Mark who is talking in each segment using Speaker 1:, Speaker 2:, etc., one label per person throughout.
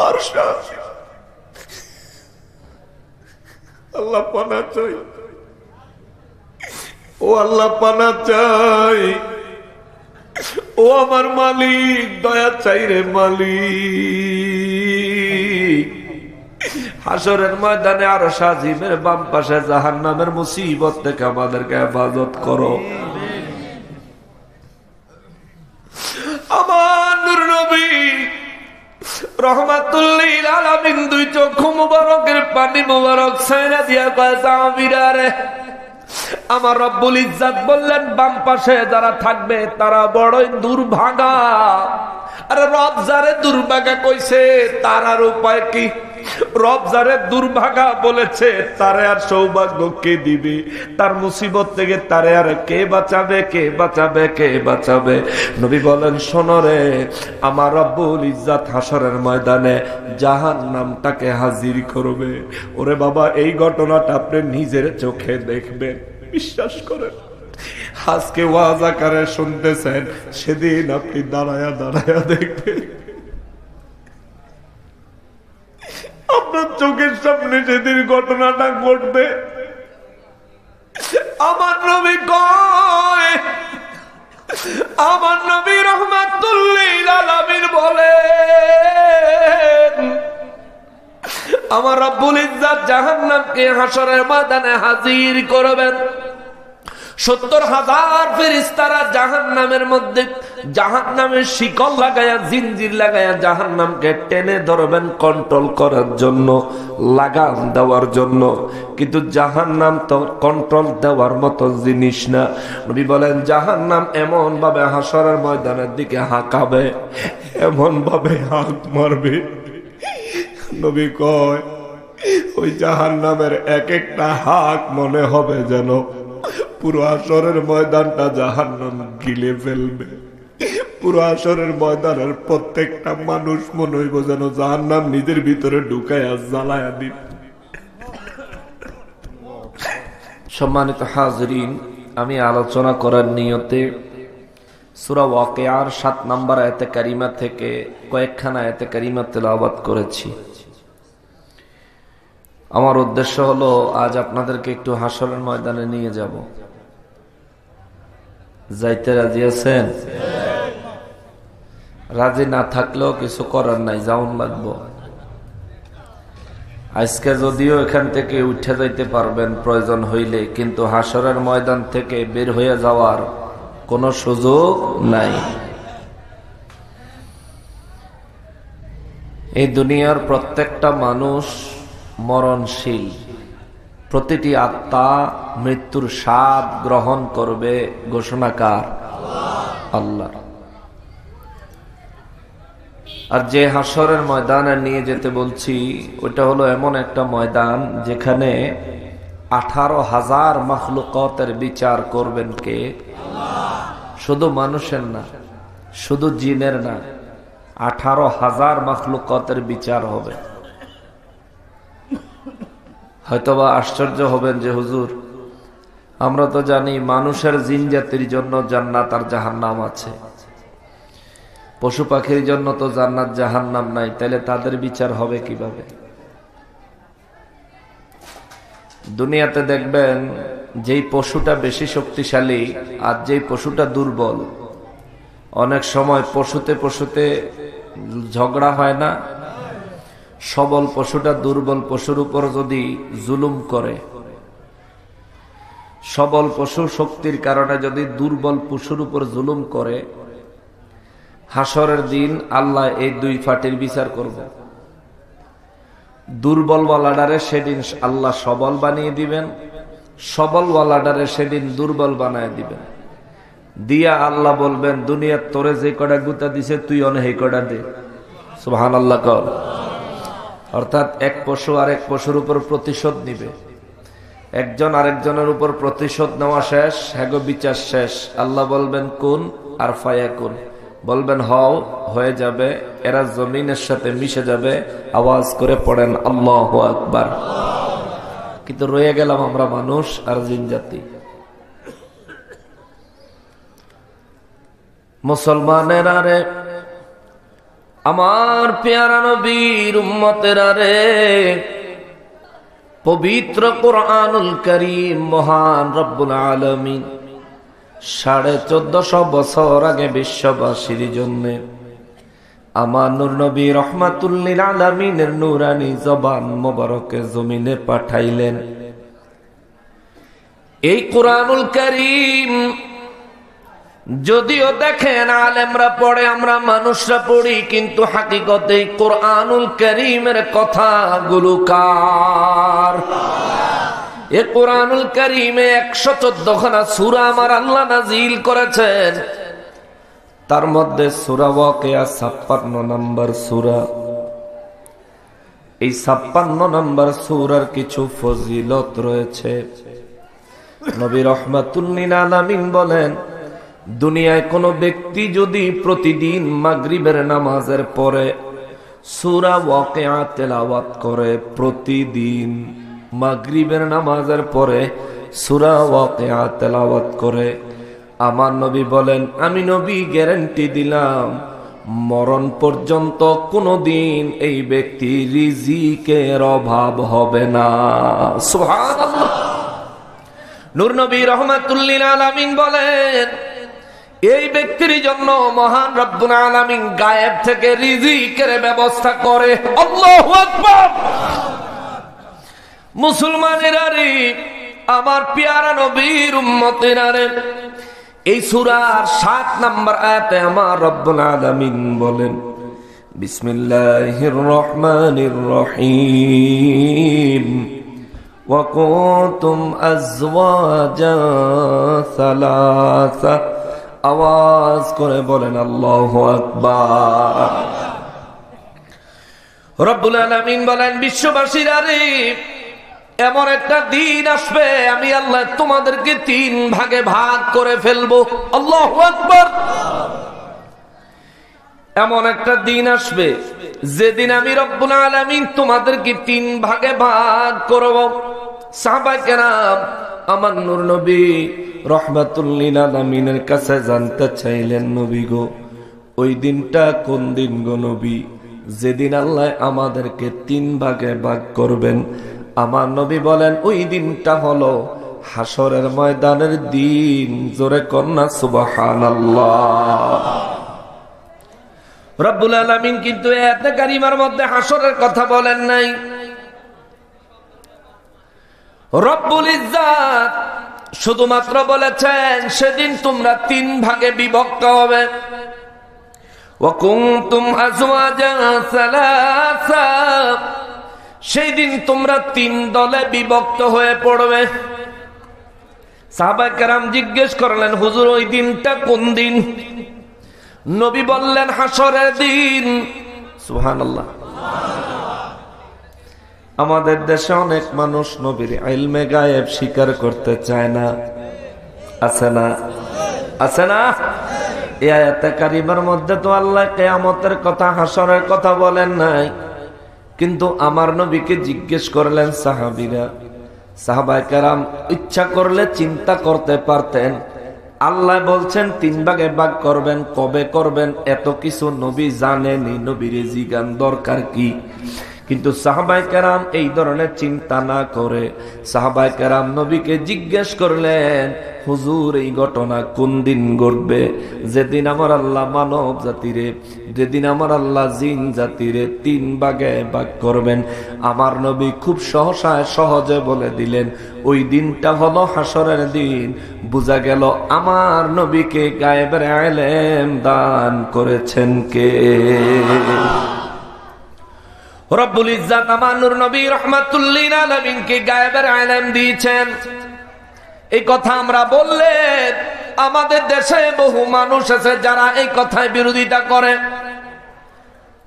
Speaker 1: আর আল্লাহ পানা চাই, ও আল্লাহ পানা চাই, ও আমার মালিক দয়া চাই রে মালিক। হাসরের ময়দানে আর সাজিমের বাম পাশে জাহান্নামের মুসিবত থেকে আমাদেরকে হেফাজত করো। আমার নূর নবী রহমাতুল লিল আলামিন দুই চক্ষু মুবারকের পানি মুবারক ছাইরা দিয়া কয় তাওবিরারে, আমার রব্বুল ইজ্জত বললেন বাম পাশে যারা থাকবে তারা বড়ই দুর্ভাগা। আরে রব যারে দুর্ভাগা কইছে তার আর উপায় কি? রব যারে দুর্ভাগা বলেছে তারে আর সৌভাগ্য কে দিবে? তার মুসিবত থেকে তারে আর কে বাঁচাবে? কে বাঁচাবে? কে বাঁচাবে? নবী বলেন শোনো রে, আমার রব্বুল ইজ্জত হাসরের ময়দানে জাহান্নামটাকে হাজির করবে। ওরে বাবা, এই ঘটনাটা আপনি নিজের চোখে দেখবেন, বিশ্বাস করেন। আজকে ওয়াজ আকারে শুনতেছেন, সেদিন আপনি দাঁড়ায়া দাঁড়ায়া দেখবেন, আপনার চোখের সামনে সেদিন ঘটনাটা ঘটবে। আমার নবী কয়, আমার নবী রহমাতুল লিল আলামিন বলেন, আমার রব্বুল ইজ্জত জাহান্নামকে হাসরের ময়দানে হাজির করবেন। 70,000 ফেরেশতারা জাহান্নামের মধ্যে জাহান্নামের শিকল লাগায়া জিনজির লাগায়া জাহান্নামকে টেনে ধরবেন কন্ট্রোল করার জন্য, লাগাম দেওয়ার জন্য। কিন্তু জাহান্নাম তো কন্ট্রোল দেওয়ার মতো জিনিস না। নবী বলেন জাহান্নাম এমন ভাবে হাসরের ময়দানের দিকে হাঁকাবে, এমন ভাবে হাঁক মারবে, নবী কয় ওই জাহান্নামের এক একটা হাঁক মনে হবে যেন পুরো হাসরের ময়দানটা জাহান্নাম গিলে ফেলবে। পুরো হাসরের ময়দানের প্রত্যেকটা মানুষ মনে হইব যেন জাহান্নাম নিজের ভিতরে ঢুকাইয়া জ্বালায়া দিবে। সম্মানিত হাজরিন, আমি আলোচনা করার নিয়তে সূরা ওয়াকিয়ার 7 নম্বর আয়াতে কারিমা থেকে কয়েকখানা আয়াতে কারিমা তেলাওয়াত করেছি। আমার উদ্দেশ্য হলো আজ আপনাদেরকে একটু হাসরের ময়দানে নিয়ে যাব। যাইতে রাজি আছেন? রাজি না থাকলেও কিছু করার নাই, যাওন লাগবো। আজকে যদিও এখান থেকে উঠে যাইতে পারবেন প্রয়োজন হইলে, কিন্তু হাসরের ময়দান থেকে বের হয়ে যাওয়ার কোনো সুযোগ নাই। এই দুনিয়ার প্রত্যেকটা মানুষ মরণশীল, প্রতিটি আত্মা মৃত্যুর স্বাদ গ্রহণ করবে। ঘোষণাকার আল্লাহ। আর যে হাসরের ময়দানে নিয়ে যেতে বলছি ওটা হলো এমন একটা ময়দান যেখানে 18,000 মাখলুকাতের বিচার করবেন কে? শুধু মানুষের না, শুধু জিনের না, 18,000 মাখলুকাতের বিচার হবে। হয়তোবা আশ্চর্য হবেন যে হুজুর, আমরা তো জানি মানুষের জিন জাতির জন্য জান্নাত আর জাহান্নাম আছে, পশু পাখির জন্য তো জান্নাত জাহান্নাম নাই, তাহলে তাদের বিচার হবে কিভাবে? দুনিয়াতে দেখবেন যেই পশুটা বেশি শক্তিশালী আর যেই পশুটা দুর্বল, অনেক সময় পশুতে পশুতে ঝগড়া হয় না? সবল পশুটা দুর্বল পশুর উপর যদি জুলুম করে, সবল পশু শক্তির কারণে যদি দুর্বল পশুর উপর জুলুম করে, হাসরের দিন আল্লাহ এই দুই ফাটির বিচার করবে। দুর্বল ওয়ালাডারে সেদিন আল্লাহ সবল বানিয়ে দিবেন, সবল ওয়ালাডারে সেদিন দুর্বল বানিয়ে দিবেন। দিয়া আল্লাহ বলবেন দুনিয়ার তোরে যে কটা গুতা দিছে তুই অনেক এই কটা দে। সুবহানাল্লাহ কর। অর্থাৎ এক পশু আরেক পশুর উপর প্রতিশোধ নিবে, একজন আরেকজনের উপর প্রতিশোধ নেওয়া শেষ, হ্যাগো বিচার শেষ। আল্লাহ বলবেন কুন, আর ফায়াকুন, বলবেন হও, হয়ে যাবে। এরা জমিনের সাথে মিশে যাবে। আওয়াজ করে পড়েন আল্লাহু আকবার। কিন্তু রয়ে গেলাম আমরা মানুষ আর জিন জাতি। মুসলমানেরা রে, আমার পেয়ারা নবীর উম্মতেরা রে, পবিত্র কোরআনুল কারীম মহান রব্বুল আলামিন 1450 বছর আগে বিশ্ববাসীর জন্য আমার নূর নবী রহমাতুল লিল আলামিনের নূরানী জবান মোবারকে জমিনে পাঠাইলেন। এই কোরআনুল কারীম যদিও দেখেন আলেমরা পড়ে, আমরা মানুষরা পড়ি, কিন্তু হাকিকতে কোরআনুল কারীমের কথাগুলো কার? এই কোরআনুল কারীমে 114 খানা সূরা আমার আল্লাহ নাজিল করেছেন। তার মধ্যে সূরা ওয়াকিয়া 56 নম্বর সূরা। এই 56 নম্বর সূরার কিছু ফজিলত রয়েছে। নবী রহমাতুল লিল আলামিন বলেন, দুনিয়ায় কোন ব্যক্তি যদি প্রতিদিন মাগরিবের নামাজের পরে সূরা ওয়াকিয়া তেলাওয়াত করে, প্রতিদিন মাগরিবের নামাজের পরে সূরা ওয়াকিয়া তেলাওয়াত করে, আমার নবী বলেন আমি নবী গ্যারান্টি দিলাম মরণ পর্যন্ত কোনদিন এই ব্যক্তি রিজিকের অভাব হবে না। সুবহানাল্লাহ। নূর নবী রহমাতুল লিল আলামিন বলেন, এই ব্যক্তির জন্য মহান রব্বুল আলামিন গায়েব থেকে রিজিকের ব্যবস্থা করে। আল্লাহু আকবার। মুসলমানেরা রে, আমার পেয়ারা নবীর উম্মতেরা রে, এই সূরার 7 নম্বর আয়াতে আমার রব্বুল আলামিন বলেন, বিসমিল্লাহির রহমানির রহিম ওয়া কুনতুম আজওয়াজা সালাসা। আওয়াজ করে বলেন আল্লাহু আকবার। রব্বুল আলামিন বলেন, বিশ্ববাসীরা রে, এমন একটা দিন আসবে আমি আল্লাহ তোমাদেরকে 3 ভাগে ভাগ করে ফেলবো। আল্লাহু আকবার। এমন একটা দিন আসবে যেদিন আমি রব্বুল আলামিন তোমাদেরকে 3 ভাগে ভাগ করব। সাহাবায়ে কেরাম আমার নূর নবী রহমাতুল লিল আলামিনের কাছে জানতে চাইলেন, নবী গো, ওই দিনটা কোন দিন গো নবী, যেদিন আল্লাহ আমাদেরকে 3 ভাগে ভাগ করবেন? আমার নবী বলেন, ওই দিনটা হলো হাসরের ময়দানের দিন। জোরে কন্যা সুবহানাল্লাহ। রব্বুল আলামিন কিন্তু আয়াতে কারিমার মধ্যে হাসরের কথা বলেন নাই। রব্বুল ইজ্জাত শুধুমাত্র বলেছেন সেদিন তোমরা 3 ভাগে বিভক্ত হবে। ওয়া কুনতুম আজওয়াজা সালাসা, সেই দিন তোমরা 3 দলে বিভক্ত হয়ে পড়বে। সাহাবায়ে কেরাম জিজ্ঞেস করলেন, হুজুর ওই দিনটা কোন দিন? নবী বললেন, হাসরের দিন। সুবহানাল্লাহ। আমাদের দেশে অনেক মানুষ নবীর ইলমে গায়েব স্বীকার করতে চায় না, আছে না? আছে না? এই আয়াতে কারিমার মধ্যে তো আল্লাহ কিয়ামতের কথা, হাসরের কথা বলেন নাই, কিন্তু আমার নবীকে জিজ্ঞেস করলেন সাহাবীরা। সাহাবায়ে কেরাম ইচ্ছা করলে চিন্তা করতে পারতেন, আল্লাহ বলছেন 3 ভাগে ভাগ করবেন, কবে করবেন এত কিছু নবী জানেনি, নবীর জিজ্ঞান দরকার কি? কিন্তু সাহাবায়ে কেরাম এই ধরনের চিন্তা না করে সাহাবায়ে কেরাম নবীকে জিজ্ঞেস করলেন, হুজুর এই ঘটনা কোন দিন ঘটবে? যেদিন আমার আল্লাহ মানব জাতিরে, যেদিন আমার আল্লাহ জিন জাতিরে 3 ভাগে ভাগ করবেন। আমার নবী খুব সহজে বলে দিলেন, ওই দিনটা হলো হাসরের দিন। বোঝা গেল আমার নবীকে গায়েবের ইলম দান করেছেন কে? রব্বুল ইজ্জাত আমার নূর নবী রহমাতুল লিল আলামিনকে গায়েবের ইলম দিয়েছেন। এই কথা আমরা বললে আমাদের দেশে বহু মানুষ আছে যারা এই কথায় বিরোধিতা করে।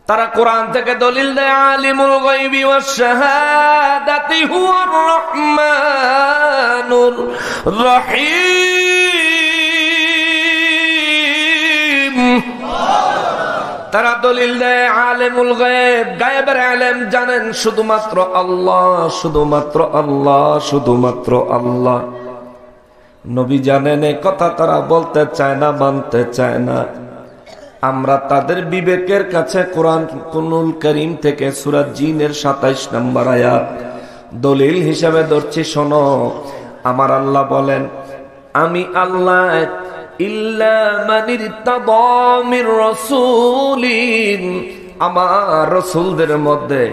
Speaker 1: তারা কোরআন থেকে দলিল দেয়, আলিমুল গায়বি ওয়াশ শাহাদাতি হুয়ার রহমানুর রহিম। তারা দলিল দেয় আলিমুল গায়ব, গায়েবের ইলম জানেন শুধুমাত্র আল্লাহ, শুধুমাত্র আল্লাহ, শুধুমাত্র আল্লাহ। নবী জানেন এই কথা তারা বলতে চায় না, মানতে চায় না। আমরা তাদের বিবেকের কাছে কোরআনুল কারীম থেকে সূরা জিনের 27 নম্বর আয়াত দলিল হিসাবে ধরছি। শোনো, আমার আল্লাহ বলেন, আমি আল্লাহ ইল্লা মানিরতাদা মির রাসূলিন, আমার রাসূলদের মধ্যে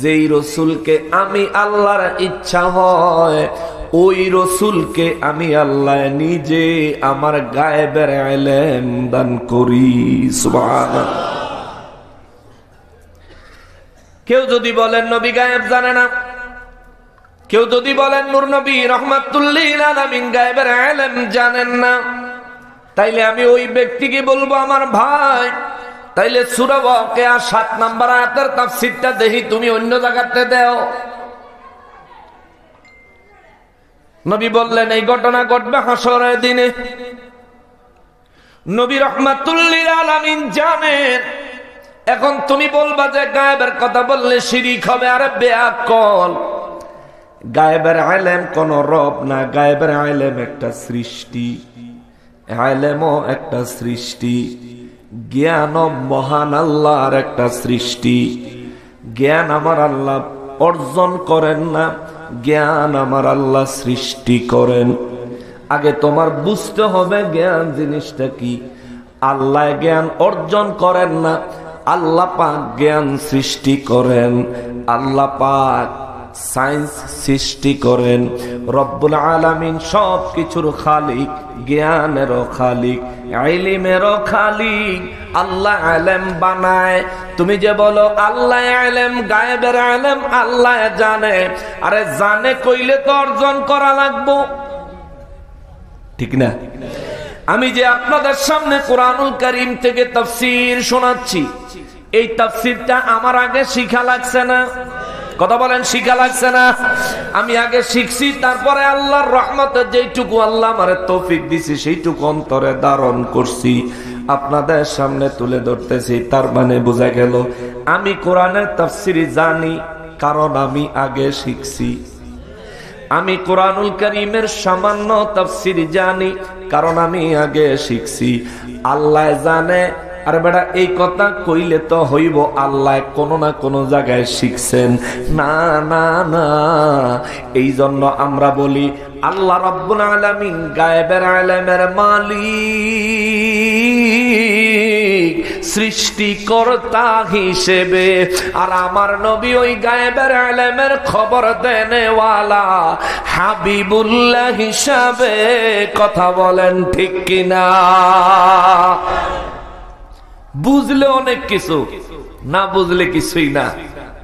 Speaker 1: যেই রাসূলকে আমি আল্লাহর ইচ্ছা হয় ওই রাসূলকে আমি আল্লাহ নিজে আমার গায়েবের ইলম দান করি। সুবহানাল্লাহ। কেউ যদি বলেন নবী গায়েব জানে না, কেউ যদি বলেন নূর নবী রাহমাতুল লিল আলামিন গায়েবের ইলম জানেন না, তাইলে আমি ওই ব্যক্তিকে বলবো, আমার ভাই, তাইলে সূরা ওয়াকিয়া 7 নম্বর আয়াতের তাফসীরটা দেখি তুমি অন্য জায়গাতে দাও। নবী বললেন এই ঘটনা ঘটবে হাসরের দিনে। নবী রাহমাতুল লিল আলামিন জানেন। এখন তুমি বলবা যে গায়েবের কথা বললে শিরিক হবে। আরে বেআক্কেল, গায়েবের ইলম কোন রব না, গায়েবের ইলম একটা সৃষ্টি, ইলমও একটা সৃষ্টি, জ্ঞান মহান আল্লাহর একটা সৃষ্টি। জ্ঞান আমার আল্লাহ অর্জন করেন না, জ্ঞান আমার আল্লাহ সৃষ্টি করেন। আগে তোমার বুঝতে হবে জ্ঞান জিনিসটা কি। আল্লাহ জ্ঞান অর্জন করেন না, আল্লাহ পাক জ্ঞান সৃষ্টি করেন। আল্লাহ পাক সায়েন্স সৃষ্টি করেন। রব্বুল আলামিন সব কিছুর খালিক, জ্ঞানেরও খালিক, ইলমেরও খালিক। আল্লাহ ইলম বানায়। তুমি যে বলো আল্লাহ ইলম, গায়েবের ইলম আল্লাহ জানে, আরে জানে কইলে তো অর্জন করা লাগবো, ঠিক না? আমি যে আপনাদের সামনে কোরআনুল কারীম থেকে তাফসীর শোনাচ্ছি, এই তাফসীরটা আমার আগে শিখা লাগছে না? কথা বলেন, শিখা লাগছে না? আমি আগে শিখছি, তারপরে আল্লাহর রহমতে যেইটুকু আল্লাহ আমারে তৌফিক দিছি সেইটুকু অন্তরে ধারণ করছি, আপনাদের সামনে তুলে ধরতেছি। তার মানে বোঝা গেল আমি কোরআনের তাফসীর জানি, কারণ আমি আগে শিখছি। আমি কোরআনুল কারীমের সামান্য তাফসীর জানি, কারণ আমি আগে শিখছি। আল্লাহ জানে। আর বেটা এই কথা কইলে তো হইব আল্লাহ কোনো না কোনো জায়গায় শিখছেন? না না না। এই জন্য আমরা বলি আল্লাহ রাব্বুল আলামিন গায়েবের ইলমের মালিক, সৃষ্টিকর্তা হিসেবে, আর আমার নবী ওই গায়েবের ইলমের খবর দেনেওয়ালা হাবিবুল্লাহ হিসাবে। কথা বলেন ঠিক কিনা? বুঝলে অনেক কিছু, না বুঝলে কিছুই না।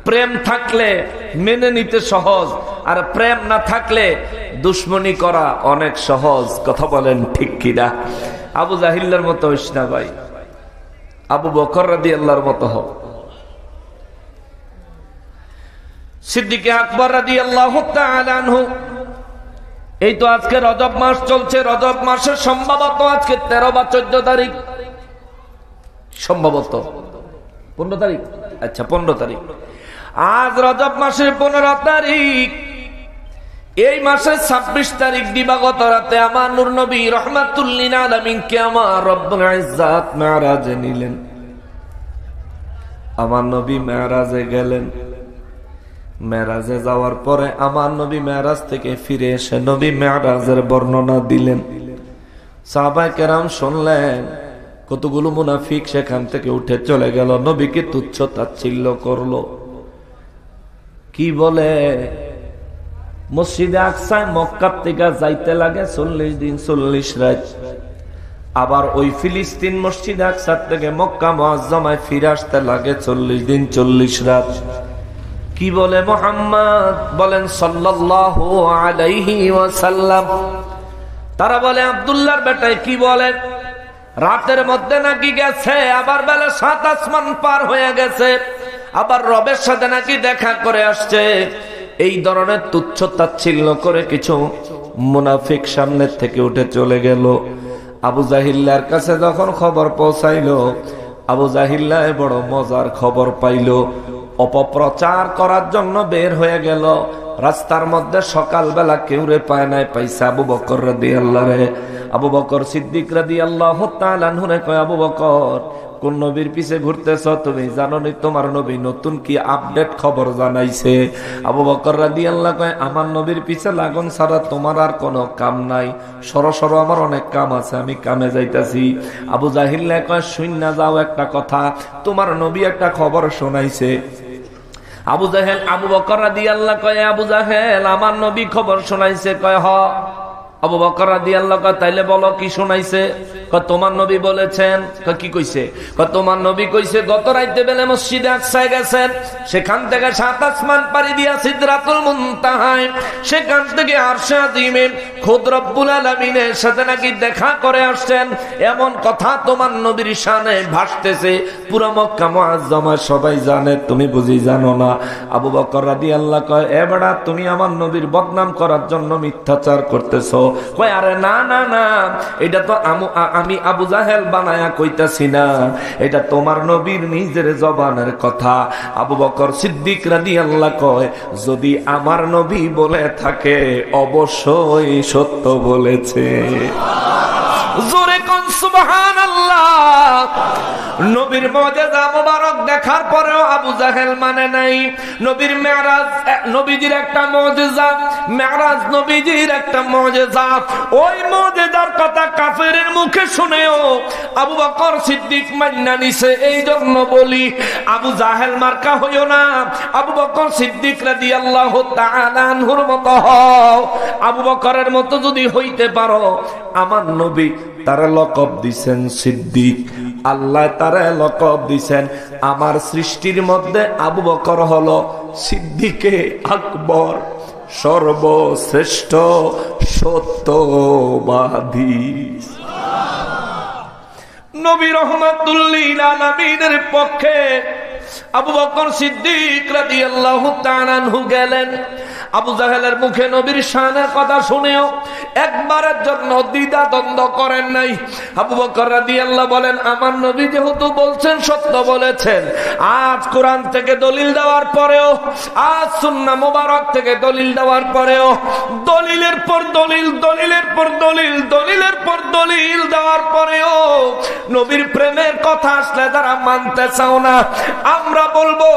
Speaker 1: প্রেম থাকলে মেনে নিতে সহজ, আর প্রেম না থাকলে দুশ্মনী করা অনেক সহজ। কথা বলেন ঠিক কিনা? আবু জাহিল্লার মতো হইস না ভাই, আবু বকর রাদিয়াল্লাহর মতো হও। সিদ্দিক আকবর রাদিয়াল্লাহু তাআলা আনহু, এই তো আজকে রজব মাস চলছে, রজব মাসের সম্ভবত আজকে 13 বা 14 তারিখ, সম্ভবত 15 তারিখ। আচ্ছা 15 তারিখ। আজ রজব মাসের 15 তারিখ। এই মাসের 26 তারিখ দিবাগত রাতে আমার নূর নবী রাহমাতুল লিল আলামিনকে আমার রব্বুল ইজ্জাত মেরাজে নিলেন। আমার নবী মেরাজে গেলেন। মেরাজে যাওয়ার পরে আমার নবী মেরাজ থেকে ফিরে এসে নবী মেরাজের বর্ণনা দিলেন। সাহাবায়ে কেরাম শুনলেন। কতগুলো মুনাফিক সেখান থেকে উঠে চলে গেল, নবীকে তুচ্ছ তাচ্ছিল্য করলো। কি বলে? মসজিদে আকসায় মক্কা থেকে যাইতে লাগে 40 দিন 40 রাত। আবার ওই ফিলিস্তিন মসজিদে আকসা থেকে মক্কা মুআজ্জামায় ফিরে আসতে লাগে 40 দিন 40 রাত। কি বলে মুহাম্মদ? বলেন সাল্লাল্লাহু আলাইহি ওয়াসাল্লাম। তারা বলে আব্দুল্লাহর বেটায় কি বলেন? রাতের মধ্যে নাকি গেছে, আবার বেলা 7 আসমান পার হয়ে গেছে, আবার রবের সাথে নাকি দেখা করে আসছে। এই ধরনের তুচ্ছ তাচ্ছিল্য করে কিছু মুনাফিক সামনের থেকে উঠে চলে গেল। আবু জাহিল্লার কাছে যখন খবর পৌঁছাইলো, আবু জাহিল্লা বড় মজার খবর পাইল। অপপ্রচার করার জন্য বের হয়ে গেল। রাস্তার মধ্যে সকালবেলা কেউ রে পায় নাই, পাইছে আবু বকর রাদিয়াল্লাহু রে। আবু বকর সিদ্দিক রাদিয়াল্লাহু তাআলা আনহু রে কয়, আবু বকর কোন নবীর পিছে ঘুরতেছ? তুমি জানো নি তোমার নবী নতুন কি আপডেট খবর জানাইছে? আবু বকর রাদিয়াল্লাহু কয়, আমার নবীর পিছে লাগুন ছাড়া তোমার আর কোনো কাম নাই, সরো আমার অনেক কাম আছে, আমি কামে যাইতাছি। আবু জাহিল কয়, শুন না যাও একটা কথা, তোমার নবী একটা খবর শোনাইছে। আবু জাহেল আবু বকর রাদিয়াল্লাহু কয়, আবু জাহেল আমার নবী খবর শোনাইছে? কয় হ। আবু বকর রাদিয়াল্লাহু কয়, তাইলে বলো কি শোনাইছে? কয় তোমার নবী বলেছেন। কয় কি কইছে? কয় তোমার নবী কইছে গত রাতে বেলা মসজিদে আকসায় গেছেন, সেখান থেকে 7 আসমান পাড়ি দিয়া সিদরাতুল মুনতাহায়, সেখান থেকে আরশে আজিমে খুদ রব্বুল আলামিনের সাথে নাকি দেখা করে আসছেন, এমন কথা তোমার নবীর শানে ভাসতেছে, পুরো মক্কা মুআজ্জামা সবাই জানে, তুমি বুঝি জানো না? আবু বকর রাদিয়াল্লাহু কয়, এ বেটা তুমি আমার নবীর বদনাম করার জন্য মিথ্যাচার করতেছো। কয় আরে না না না, এটা তো আমি আবু জাহেল বানায়া কইতাছি না, এটা তোমার নবীর নিজের জবানের কথা। আবু বকর সিদ্দিক রাদিয়াল্লাহু কয়, যদি আমার নবী বলে থাকে অবশ্যই সত্য বলেছে। জোরে কোন সুবহানাল্লাহ। নবীর মুজিজা মুবারক দেখার পরেও আবু জাহেল মানে নাই। নবীর মেরাজ নবীজির একটা মুজিজা, মেরাজ নবীজির একটা মুজিজা, ওই মুজিজার কথা কাফেরের মুখে শুনেও আবু বকর সিদ্দিক মান্না নিছে। এই জন্য বলি আবু জাহেল মার্কা হইও না, আবু বকর সিদ্দিক রাদিয়াল্লাহু তাআলা আনহুর মতো হও। আবু বকরের মতো যদি হইতে পারো, আমার নবী তারা লকব দিছেন সিদ্দিক, আল্লাহ তারা লকব দিছেন, আমার সৃষ্টির মধ্যে আবু বকর হলো সিদ্দিকে আকবর, সর্বশ্রেষ্ঠ সত্যবাদী। নবী রাহমাতুল লিল আলামিনের পক্ষে আবু বকর সিদ্দিক রাদিয়াল্লাহু তাআলা আনহু গেলেন। আবু জাহেলের মুখে নবীর শানের কথা শুনেও একবারের জন্য দ্বিধা দ্বন্দ্ব করেন নাই। আবু বকর রাদিয়াল্লাহু বলেন, আমার নবী যেহেতু বলছেন সত্য বলেছেন, আজ কোরআন থেকে দলিল দেওয়ার পরেও, আজ সুন্নাহ মুবারক থেকে দলিল দেওয়ার পরেও, দলিলের পর দলিল, দলিলের পর দলিল, দলিলের পর দলিল দেওয়ার পরেও নবীর প্রেমের কথা আসলে তারা মানতে চাও না, আমরা বলবো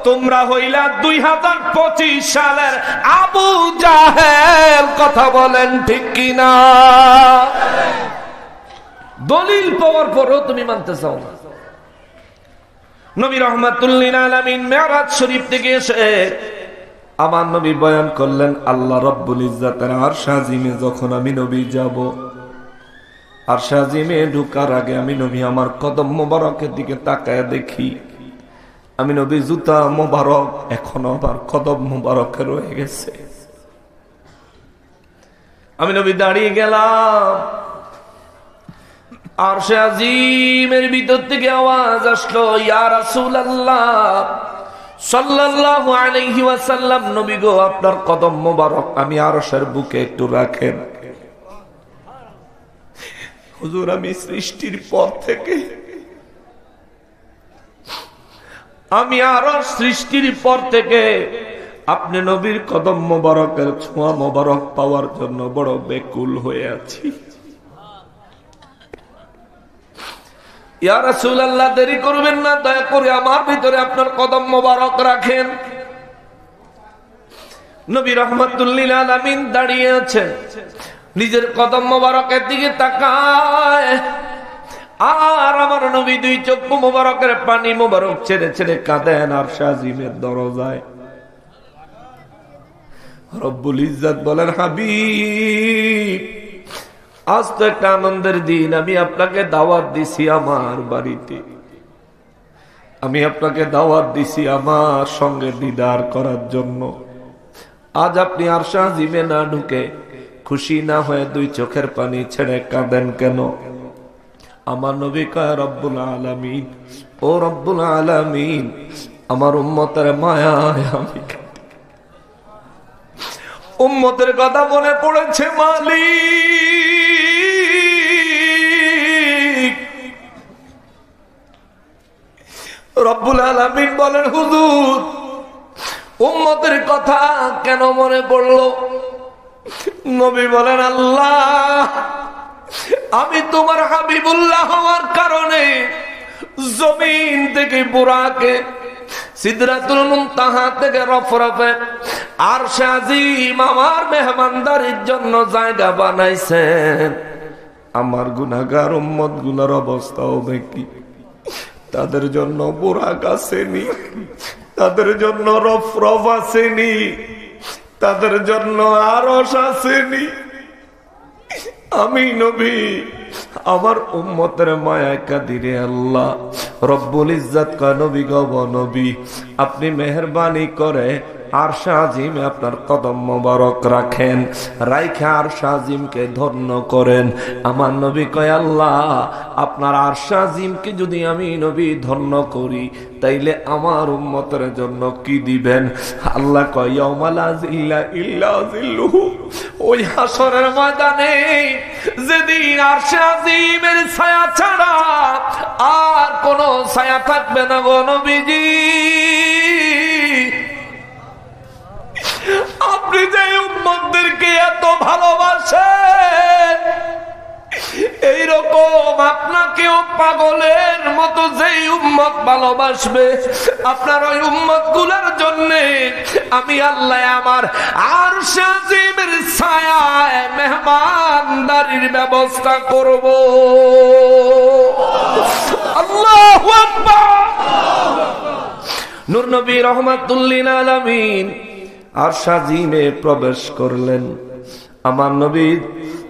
Speaker 1: তোমরা হইলা 2025 সালের আবু জাহেল। কথা বলেন ঠিক কিনা? দলিল পাওয়ার পরেও তুমি মানতে চাও না। নবী রাহমাতুল লিল আলামিন মেরাজ শরীফ থেকে এসে আমার নবী বয়ান করলেন, আল্লাহ রাব্বুল ইজ্জাতের আরশ আজিমে যখন আমি নবী যাব, আরশ আজিমে ঢোকার আগে আমি নবী আমার কদম মোবারকের দিকে তাকায় দেখি, আমি নবী জুতা মোবারক এখনো আমার কদম মোবারকে রয়ে গেছে। আমি নবী দাঁড়িয়ে গেলাম, আরশে আজিমের ভিতর থেকে আওয়াজ আসলো, ইয়া রাসূলুল্লাহ সাল্লাল্লাহু আলাইহি ওয়াসাল্লাম, নবী গো আপনার কদম মোবারক আমি আরশের বুকে একটু রাখেন। হুজুর আমি সৃষ্টির পর থেকে, আমি আরশ সৃষ্টির পর থেকে আপনি নবীর কদম মোবারকের ছোঁয়া মোবারক পাওয়ার জন্য বড় বেকুল হয়ে আছি। ইয়া রাসূলুল্লাহ দেরি করবেন না, দয়া করে আমার ভিতরে আপনার কদম মোবারক রাখেন। নবী রাহমাতুল লিল আলামিন দাঁড়িয়ে আছেন, নিজের কদম মোবারকের দিকে তাকায়, আর আমার নবী দুই চক্ষু মোবারকের পানি মোবারক ছেড়ে ছেড়ে কাঁদেন আরশ আজিমের দরজায়। রব্বুল ইজ্জত বলেন, হাবিব আজ তো একটা আনন্দের দিন, আমি আপনাকে দাওয়াত দিছি আমার বাড়িতে, আমি আপনাকে দাওয়াত দিছি আমার সঙ্গে দিদার করার জন্য। আজ আপনি আরশ আজিমে না ঢুকে খুশি না হয়ে দুই চোখের পানি ছেড়ে কাঁদেন কেন? আমার নবী কয়, রব্বুল আলামিন, ও রব্বুল আলামিন, আমার উম্মতের মায়ায় আমি উম্মতের কথা মনে পড়েছে মালিক। রব্বুল আলামিন বলেন, হুজুর উম্মতের কথা কেন মনে পড়লো? নবী বলেন, আল্লাহ আমি তোমার হাবিবুল্লাহ হওয়ার কারণে জমিন থেকে বুরাকে, সিদরাতুল মুনতাহা থেকে রফরফে, আরশে আজিম আমার মেহমানদারির জন্য জায়গা বানাইছেন। আমার গুনাহগার উম্মত গুলার অবস্থা হবে কি? তাদের জন্য বুরাক আসেনি, তাদের জন্য রফরফ আসেনি, তাদের জন্য আরশ আসেনি। আমি নবী আমার উম্মতের মায়া কাদিরে আল্লাহ রব্বুল ইজ্জত কয় নবী গো নবী, আপনি মেহেরবানি করে আরশে আজিমে আপনার কদম মোবারক রাখেন, রাইখা আরশে আজিমকে ধন্য করেন। আমার নবী কয় আল্লাহ আপনার আরশে আজিমকে যদি আমি নবী ধন্য করি তাইলে আমার উম্মতের জন্য কি দিবেন? আল্লাহ কয় ইয়াউমা লা জিল্লা ইল্লা জিল্লুহু, ওই হাসরের ময়দানে যেদিন আরশে আজিমের ছায়া ছাড়া আর কোন ছায়া থাকবে না গো নবীজি। আপনি যে উম্মতদেরকে এত ভালোবাসেন, এইরকম আপনাকেও পাগলের মতো যেই উম্মত ভালোবাসবে, আপনার ওই উম্মত গুলার জন্য আমি আল্লাহ আমার আরশে আজিমের ছায়ায় মেহমানদারির ব্যবস্থা করব। আল্লাহু আকবার। নূর নবী রাহমাতুল লিল আলামিন আরশে আজিমে প্রবেশ করলেন। আমার নবী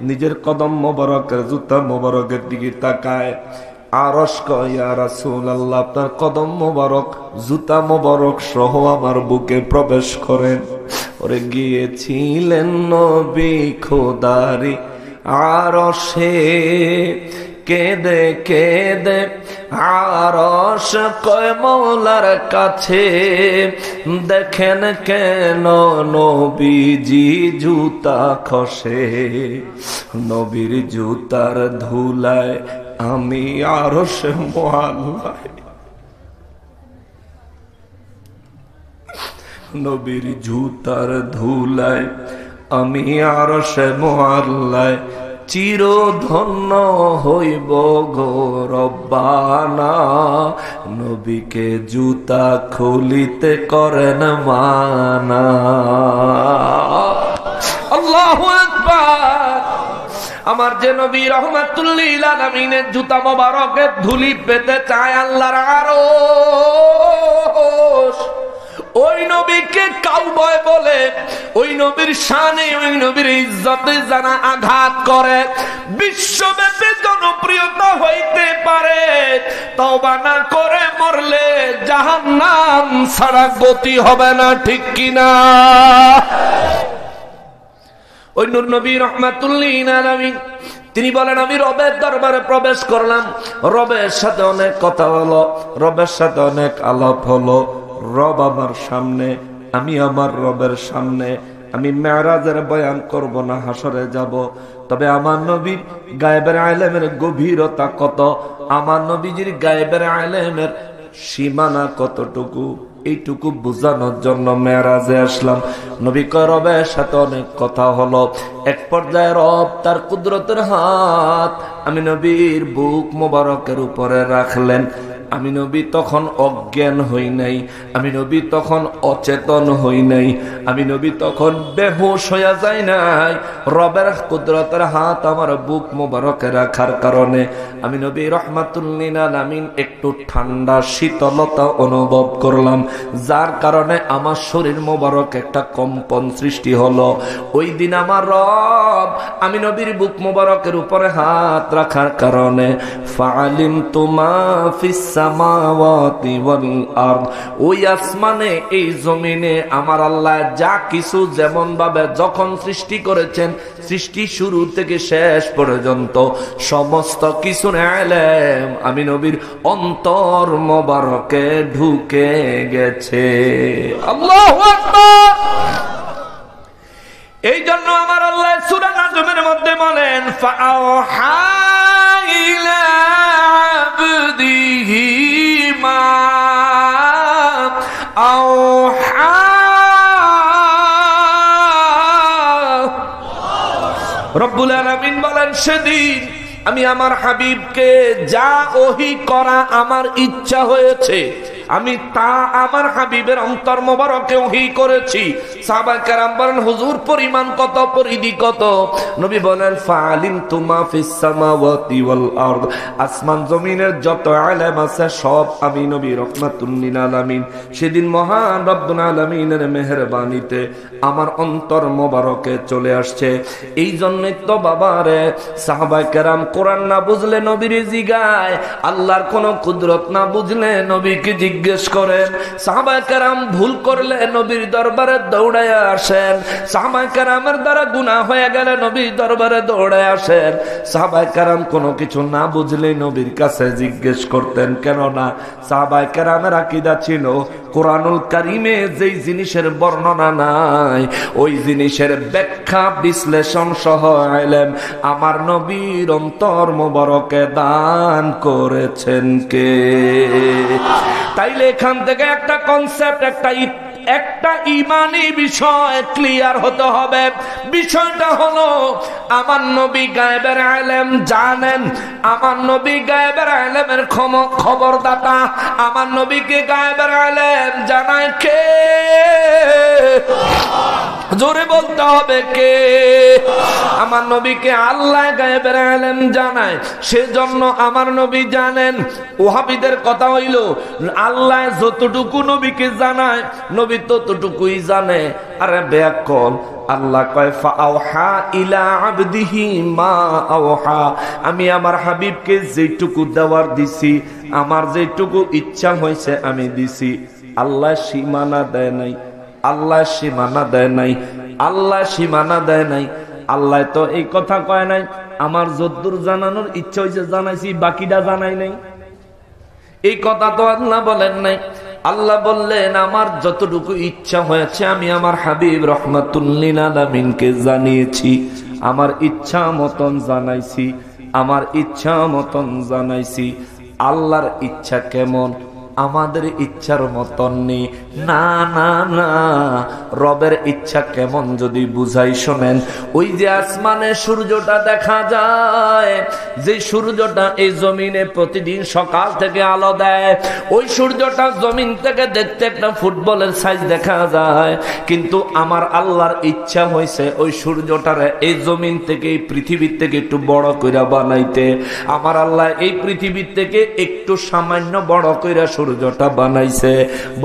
Speaker 1: নিজের কদম মোবারকের জুতা মোবারকের দিকে তাকায়, আরশ কয় ইয়া রাসূলুল্লাহ আপনার কদম মোবারক জুতা মোবারক সহ আমার বুকে প্রবেশ করেন। ওরে গিয়েছিলেন নবী খোদারি আরশে, কেঁদে কেঁদে আরশ কয় মওলার কাছে, দেখেন কেন নবীজি জুতা খসে, নবীর জুতার ধুলায় আমি আরশ মোয়াল্লায়, নবীর জুতার ধুলায় আমি আরশ মোয়াল্লায় চিরধন্য হইব গো রব্বানা, নবীকে জুতা খুলিতে করেন মানা। আল্লাহু আকবার। আমার যে নবী রাহমাতুল লিল আলামিনের জুতা মোবারকের ধুলি পেতে চায় আল্লাহর আরশ, ওই নবীকে কাউবয় বলে, ওই নবীর শানে ওই নবীর ইজ্জতে যারা আঘাত করে বিশ্বব্যাপী জনপ্রিয়তা হইতে পারে, তওবা না করে মরলে জাহান্নাম ছাড়া গতি হবে না, ঠিক কিনা? ওই নূর নবী রাহমাতুল লিল আলামিন তিনি বলেন আমি রবের দরবারে প্রবেশ করলাম, রবের সাথে অনেক কথা হলো, রবের সাথে অনেক আলাপ হলো। রব আমার সামনে, আমি আমার রবের সামনে। আমি মেরাজের বয়ান করব না, হাসরে যাব। তবে আমার নবীর গায়েবের ইলমের গভীরতা কত, আমার নবীজির গায়েবের ইলমের সীমানা কতটুকু, এইটুকু বোঝানোর জন্য মেরাজে আসলাম। নবী কয় রবের সাথে অনেক কথা হলো। এক পর্যায়ে রব তার কুদরতের হাত আমি নবীর বুক মোবারকের উপরে রাখলেন। আমি নবী তখন অজ্ঞান হই নাই, আমি নবী তখন অচেতন হই নাই, আমি নবী তখন বেহুশ হইয়া যাই নাই। রবের কুদরতের হাত আমার বুক মোবারকে রাখার কারণে আমি নবী রাহমাতুল লিল আলামিন একটু ঠান্ডা শীতলতা অনুভব করলাম, যার কারণে আমার শরীর মোবারক একটা কম্পন সৃষ্টি হলো। ওই দিন আমার রব আমি নবীর বুক মোবারকের উপরে হাত রাখার কারণে ফাআলিমতু মা ফিস সামাওয়াতি ওয়াল আরদ, ওই আসমানে এই জমিনে আমার আল্লাহ যা কিছু যেমন ভাবে যখন সৃষ্টি করেছেন, সৃষ্টি শুরু থেকে শেষ পর্যন্ত সমস্ত কিছুর ইলম আমি নবীর অন্তর মোবারকে ঢুকে গেছে। আল্লাহু আকবার। এই জন্য আমার আল্লাহ সূরা নাজমের মধ্যে বলেন ফাআওহা ইলা আবদিহি মা আওহা। রব্বুল আলামিন বলেন সেদিন আমি আমার হাবিবকে যা ওহী করা আমার ইচ্ছা হয়েছে আমি তা আমার হাবিবের অন্তর মোবারকে ওহী করেছি। সাহাবায়ে কেরাম বলেন হুজুর পরিমাণ কত, পরিধি কত? নবী বলেন ফাআলিমতু মা ফিস সামাওয়াতি ওয়াল আরদ, আসমান জমিনের যত ইলম আছে সব আমি নবী রাহমাতুল লিল আলামিন সেদিন মহান রব্বুল আলামিনের মেহেরবানিতে আমার অন্তর মোবারকে চলে আসছে। এই জন্যই তো বাবারে সাহাবায়ে কেরাম কোরআন না বুঝলে নবীরে জিগায়, আল্লাহর কোন কুদরত না বুঝলে নবীকে জিজ্ঞেস করেন। সাহাবায়ে কেরাম ভুল করলে নবীর দরবারে দৌড়ায় আসেন, সাহাবায়ে কেরামের দ্বারা গুনাহ হয়ে গেলে নবীর দরবারে দৌড়ায় আসেন। সাহাবায়ে কেরাম কোনো কিছু না বুঝলে নবীর কাছে জিজ্ঞেস করতেন। কেন না? সাহাবায়ে কেরামের আকীদা ছিল কোরআনুল কারীমে যেই জিনিসের বর্ণনা নাই ওই জিনিসের ব্যাখ্যা বিশ্লেষণ সহ ইলম আমার নবীর অন্তর মোবারকে দান করেছেন কে? তাইলে এখান থেকে একটা কনসেপ্ট, একটা ইমানি বিষয় ক্লিয়ার হতে হবে। বিষয়টা হলো আমার নবী গায়েবের ইলম জানেন, আমার নবী গায়েবের ইলমের খবরদাতা। আমার নবীকে গায়েবের ইলম জানায় কে? জোরে বলতে হবে কে? আমার নবীকে আল্লাহ গায়েবের ইলম জানায়, সেজন্য আমার নবী জানেন। ওহাবীদের কথা হইল আল্লাহ যতটুকু নবীকে জানায় নবী ততটুকুই জানে। আরে বেয়াক্কল, আল্লাহ কয় ফাআওহা ইলা আবদিহি মা আওহা, আমি আমার হাবিবকে যেটুকু দেওয়ার দিছি, আমার যেটুকু ইচ্ছা হয়েছে আমি দিছি। আল্লাহ সীমানা দেয় নাই, আল্লাহ সীমানা দেয় নাই, আল্লাহ সীমানা দেয় নাই। আল্লাহ তো এই কথা কয় নাই আমার যদ্দুর জানানোর ইচ্ছা হয়েছে জানাইছি, বাকিটা জানাই নাই। এই কথা তো আল্লাহ বলেন নাই। আল্লাহ বললেন আমার যতটুকু ইচ্ছা হয়েছে আমি আমার হাবিব রাহমাতুল লিল আলামিনকে জানিয়েছি, আমার ইচ্ছা মতন জানাইছি, আমার ইচ্ছা মতন জানাইছি। আল্লাহর ইচ্ছা কেমন? আমাদের ইচ্ছার মতন নেই। না না না, রবের ইচ্ছা কেমন যদি বুঝাই শোনেন। ওই যে আসমানে সূর্যটা দেখা যায়, যে সূর্যটা এই জমিনে প্রতিদিন সকাল থেকে আলো দেয়, ওই সূর্যটা জমিন থেকে দেখতে একটা ফুটবলের সাইজ দেখা যায়। কিন্তু আমার আল্লাহর ইচ্ছা হয়েছে ওই সূর্যটারে এই জমিন থেকে, এই পৃথিবীর থেকে একটু বড় কইরা বানাইতে। আমার আল্লাহ এই পৃথিবীর থেকে একটু সামান্য বড় কইরা সূর্যটা বানাইছে।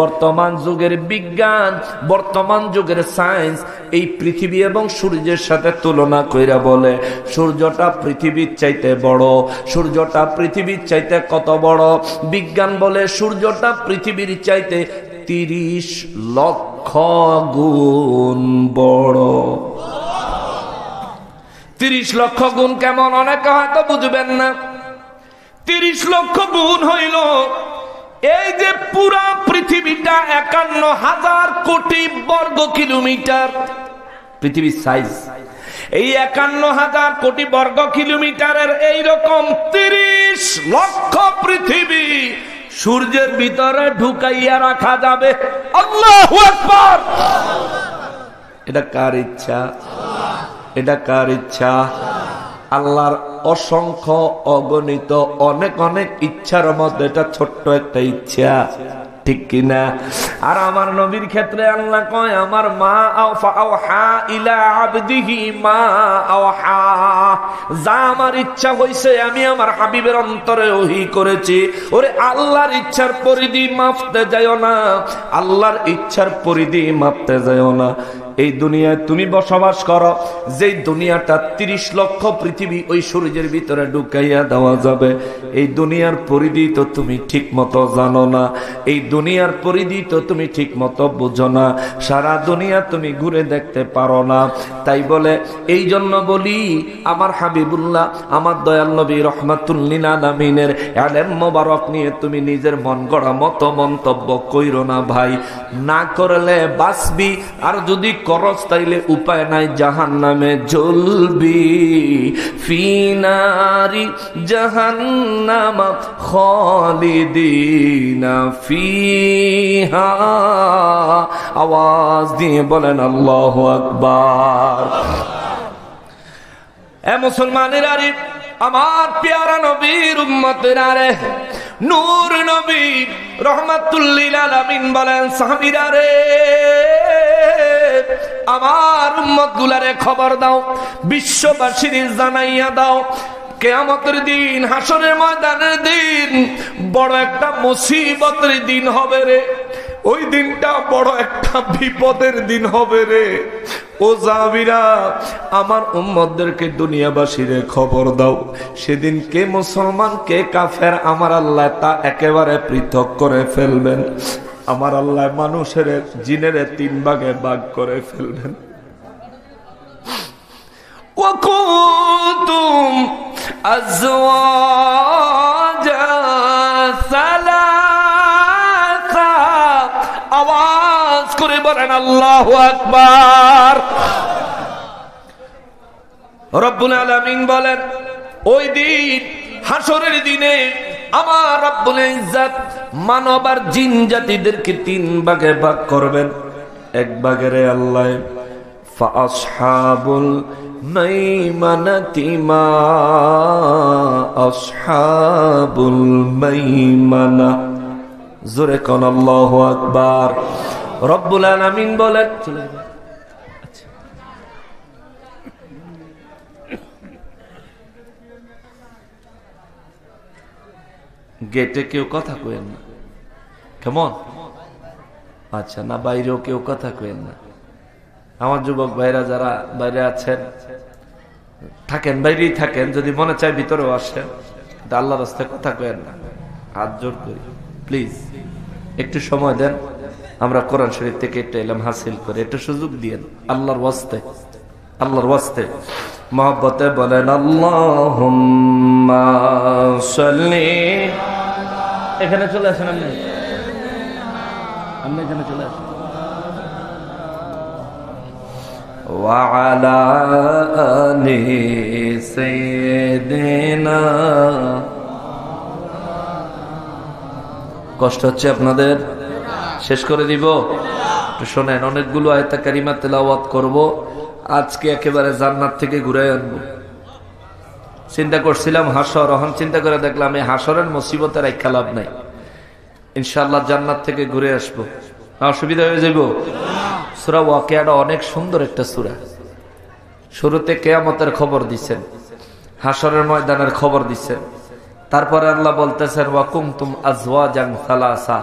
Speaker 1: বর্তমান যুগের বিজ্ঞান, বর্তমান যুগের সায়েন্স এই পৃথিবী এবং সূর্যের সাথে তুলনা কইরা বলে সূর্যটা পৃথিবীর চাইতে বড়। সূর্যটা পৃথিবীর চাইতে কত বড়? বিজ্ঞান বলে সূর্যটা পৃথিবীর চাইতে 30 লক্ষ গুণ বড়। 30 লক্ষ গুণ কেমন? অনেকে হয়তো বুঝবেন না। 30 লক্ষ গুণ হইল এই যে পুরা পৃথিবীটা 51,000 কোটি বর্গ কিলোমিটার পৃথিবীর সাইজ। এই 51,000 কোটি বর্গ কিলোমিটারের এইরকম 30 লক্ষ পৃথিবী সূর্যের ভিতরে ঢুকাইয়া রাখা যাবে। আল্লাহু আকবার! এটা কার ইচ্ছা? এটা কার ইচ্ছা? আল্লাহর অসংখ্য অগণিত অনেক অনেক ইচ্ছার মধ্যে এটা ছোট্ট একটা ইচ্ছা, ঠিক কিনা? আর আমার নবীর ক্ষেত্রে আল্লাহ কয় আমার মা আওহা ইলা আবদিহি মা আওহা, যা আমার ইচ্ছা হইছে আমি আমার হাবিবের অন্তরে ওহী করেছি। ওরে আল্লাহর ইচ্ছার পরিধি মাপতে যাইও না, আল্লাহর ইচ্ছার পরিধি মাপতে যাইও না। এই দুনিয়ায় তুমি বসবাস করো, যেই দুনিয়াটা 30 লক্ষ পৃথিবী ওই সূর্যের ভিতরে ঢুকাইয়া দেওয়া যাবে, এই দুনিয়ার পরিধি তো তুমি ঠিক মতো জানো না, এই দুনিয়ার পরিধি তো তুমি ঠিক মতো বুঝো না, সারা দুনিয়া তুমি ঘুরে দেখতে পারো না। তাই বলে এই জন্য বলি আমার হাবিবুল্লাহ, আমার দয়াল নবী রাহমাতুল লিল আলামিনের ইলম মোবারক নিয়ে তুমি নিজের মন গড়া মতো মন্তব্য কইরো না ভাই। না করলে বাঁচবি, আর যদি করস তাইলে উপায় নাই, জাহান্নামে জ্বলবি। ফিনারি জাহান্নাম খালিদিনা ফিহা, আওয়াজ দিয়ে বলেন আল্লাহু আকবার। এ মুসলমানেরা, আমার প্যারা নবীর উম্মতেরা রে, নূর নবী রহমাতুল লিল আলামিন বলেন সাহাবীরা রে, আমার উম্মত গুলারে খবর দাও, বিশ্ববাসীর জানাইয়া দাও, কিয়ামতের দিন, হাসরের ময়দানের দিন বড় একটা মুসিবতের দিন হবে রে। ওই দিনটা বড় একটা বিপদের দিন হবে রে। ও সাহাবীরা, আমার উম্মতদেরকে দুনিয়াবাসীরে খবর দাও, সেদিন কে মুসলমান কে কাফের আমার আল্লাহ তা একেবারে পৃথক করে ফেলবেন। আমার আল্লাহ মানুষের জিনের 3 ভাগে ভাগ করে ফেলবেন। وَكُنْتُمْ أَزْوَاجًا ثَلَاثًا, আওয়াজ করে বলেন আল্লাহু আকবার। রব্বুল আলামিন বলেন ওই দিন, হাসরের দিনে আমার রব্বুল ইজ্জত মানব আর জিন জাতিদেরকে 3 ভাগে ভাগ করবেন। এক ভাগের আল্লাহ ফাআসহাবুল মাইমানাতি মা আসহাবুল মাইমানা, জোরে কোন আল্লাহু আকবার। রব্বুল আলামিন বলেন, গেটে কেউ কথা কইেন না, কেমন? আচ্ছা, না বাইরেও কেউ কথা কইেন না। আমার যুবক ভাইরা যারা বাইরে আছেন থাকেন, বাইরেই থাকেন, যদি মনে চায় ভিতরেও আসেন, আল্লাহর রাস্তায় কথা কইেন না, হাত জোর করি প্লিজ। একটু সময় দেন, আমরা কোরআন শরীফ থেকে একটা ইলম হাসিল করে একটু সুযোগ দিয়েন আল্লাহর ওয়াস্তে, আল্লাহর ওয়াস্তে মহব্বতে বলেন আল্লাহুম্মা সাল্লি। এখানে চলে আসেন, আপনি এখানে চলে আসেন। ওয়া আলা আলি সাইয়্যিদিনা। কষ্ট হচ্ছে আপনাদের? শেষ করে দিব? একটু শোনেন, অনেকগুলো আয়াত কারিমা তেলাওয়াত করব আজকে, একেবারে জান্নাত থেকে ঘুরে আনবো। চিন্তা করছিলাম হাসর, এখন চিন্তা করে দেখলাম এই হাসরের মুসিবতের এক লাভ নাই, ইনশাআল্লাহ জান্নাত থেকে ঘুরে আসবো। অসুবিধা হয়ে যাব? সূরা ওয়াকিয়াটা অনেক সুন্দর একটা সূরা। শুরুতে কিয়ামতের খবর দিচ্ছেন, হাসরের ময়দানের খবর দিচ্ছেন, তারপরে আল্লাহ বলতেছেন ওয়া কুনতুম আজওয়াজান সালাসা,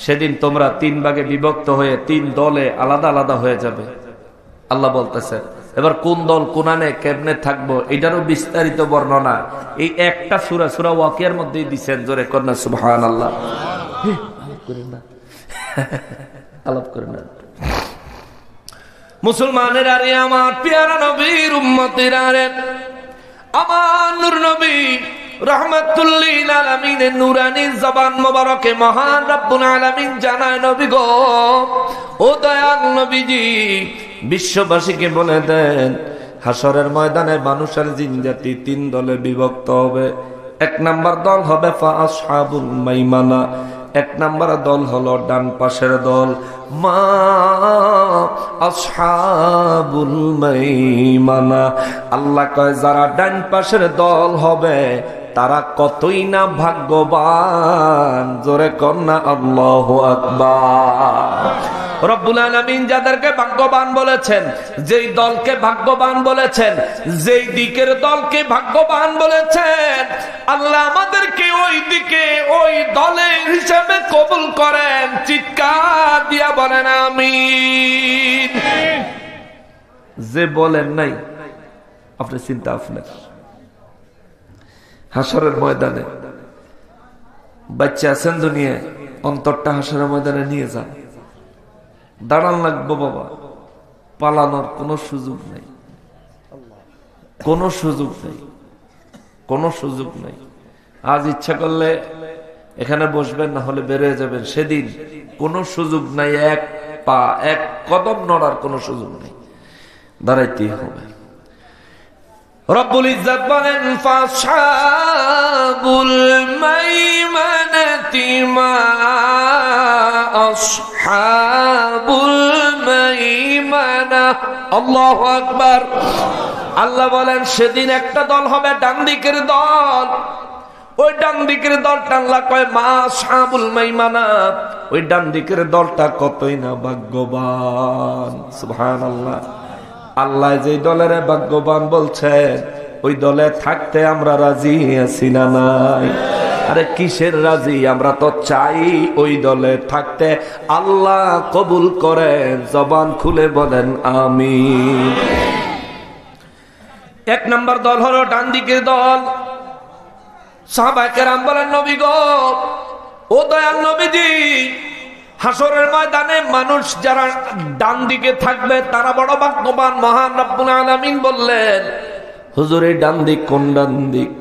Speaker 1: সেদিন তোমরা 3 ভাগে বিভক্ত হয়ে 3 দলে আলাদা আলাদা হয়ে যাবে। আল্লাহ বলতেছেন এবার কোন দল কোনানে কেমনে থাকবো এটারও বিস্তারিত বর্ণনা এই একটা সূরা, সূরা ওয়াকিয়ার মধ্যেই দিচ্ছেন। জোরে কন্যা সুবহানাল্লাহ। আলাপ করেন না মুসলমানের, আরে আমার প্যারা নবীর উম্মতেরা রে, আমার নূর নবী রহমাতুল লিল আলামিনের নূরানী জবান মোবারকে মহান রব্বুল আলামিন জানায়, নবী গো, ও দয়াল নবীজি, বিশ্ববাসীকে বলে দেন হাসরের ময়দানে মানুষের জিন জাতি 3 দলে বিভক্ত হবে। 1 নাম্বার দল হবে ফাআসহাবুল মাইমানা, 1 নাম্বার দল হলো ডান পাশের দল। মা আসহাবুল মাইমানা, আল্লাহ কয় যারা ডান পাশের দল হবে তারা কতই না ভাগ্যবান। জোরে কন্যা আল্লাহু আকবার। রব্বুল আলামিন যাদেরকে ভাগ্যবান বলেছেন, যেই দলকে ভাগ্যবান বলেছেন, যেই দিকের দলকে ভাগ্যবান বলেছেন, আল্লাহ আমাদেরকে ওই দিকে ওই দলের হিসেবে কবুল করেন। চিৎকার দিয়া বলেন আমিন। যে বলেন নাই আপনি চিন্তা, আপনার হাসরের ময়দানে বাচ্চা আছেন দুনিয়ায়, অন্তরটা হাসরের ময়দানে নিয়ে যান। দাঁড়ান লাগবো বাবা, পালানোর কোনো সুযোগ নেই, কোনো সুযোগ নেই, কোনো সুযোগ নেই। আজ ইচ্ছা করলে এখানে বসবেন, না হলে বের হয়ে যাবেন, সেদিন কোনো সুযোগ নাই। 1 পা 1 কদম নড়ার কোনো সুযোগ নেই, দাঁড়াইতেই হবে। রব্বুল ইজ্জত বলেন ফাসহাবুল মাইমানাতি মা আসহাবুল মাইমানা। আল্লাহু আকবার। আল্লাহ বলেন সেদিন একটা দল হবে ডান দিকের দল, ওই ডান দিকের দলটা আল্লাহ কয় মা আসহাবুল মাইমানা, ওই ডান দিকের দলটা কতই না ভাগ্যবান। সুবহানাল্লাহ। আল্লাহ যে দলের ভাগ্যবান বলছেন ওই দলে থাকতে আমরা রাজি আছি না নাই? আরে কিসের রাজি? আমরা তো চাই ওই দলে থাকতে। আল্লাহ কবুল করেন, জবান খুলে বলেন আমিন। এক নম্বর দল হলো ডান দিকের দল। সাহাবায়ে কেরাম বলেন নবী গো, ও দয়াল নবীজি, হাসরের ময়দানে মানুষ যারা ডান দিকে থাকবে তারা বড় ভাগ্যবান। মহান রব্বুল আলামিন বললেন হুজুর এই ডান দিক কোন ডান দিক?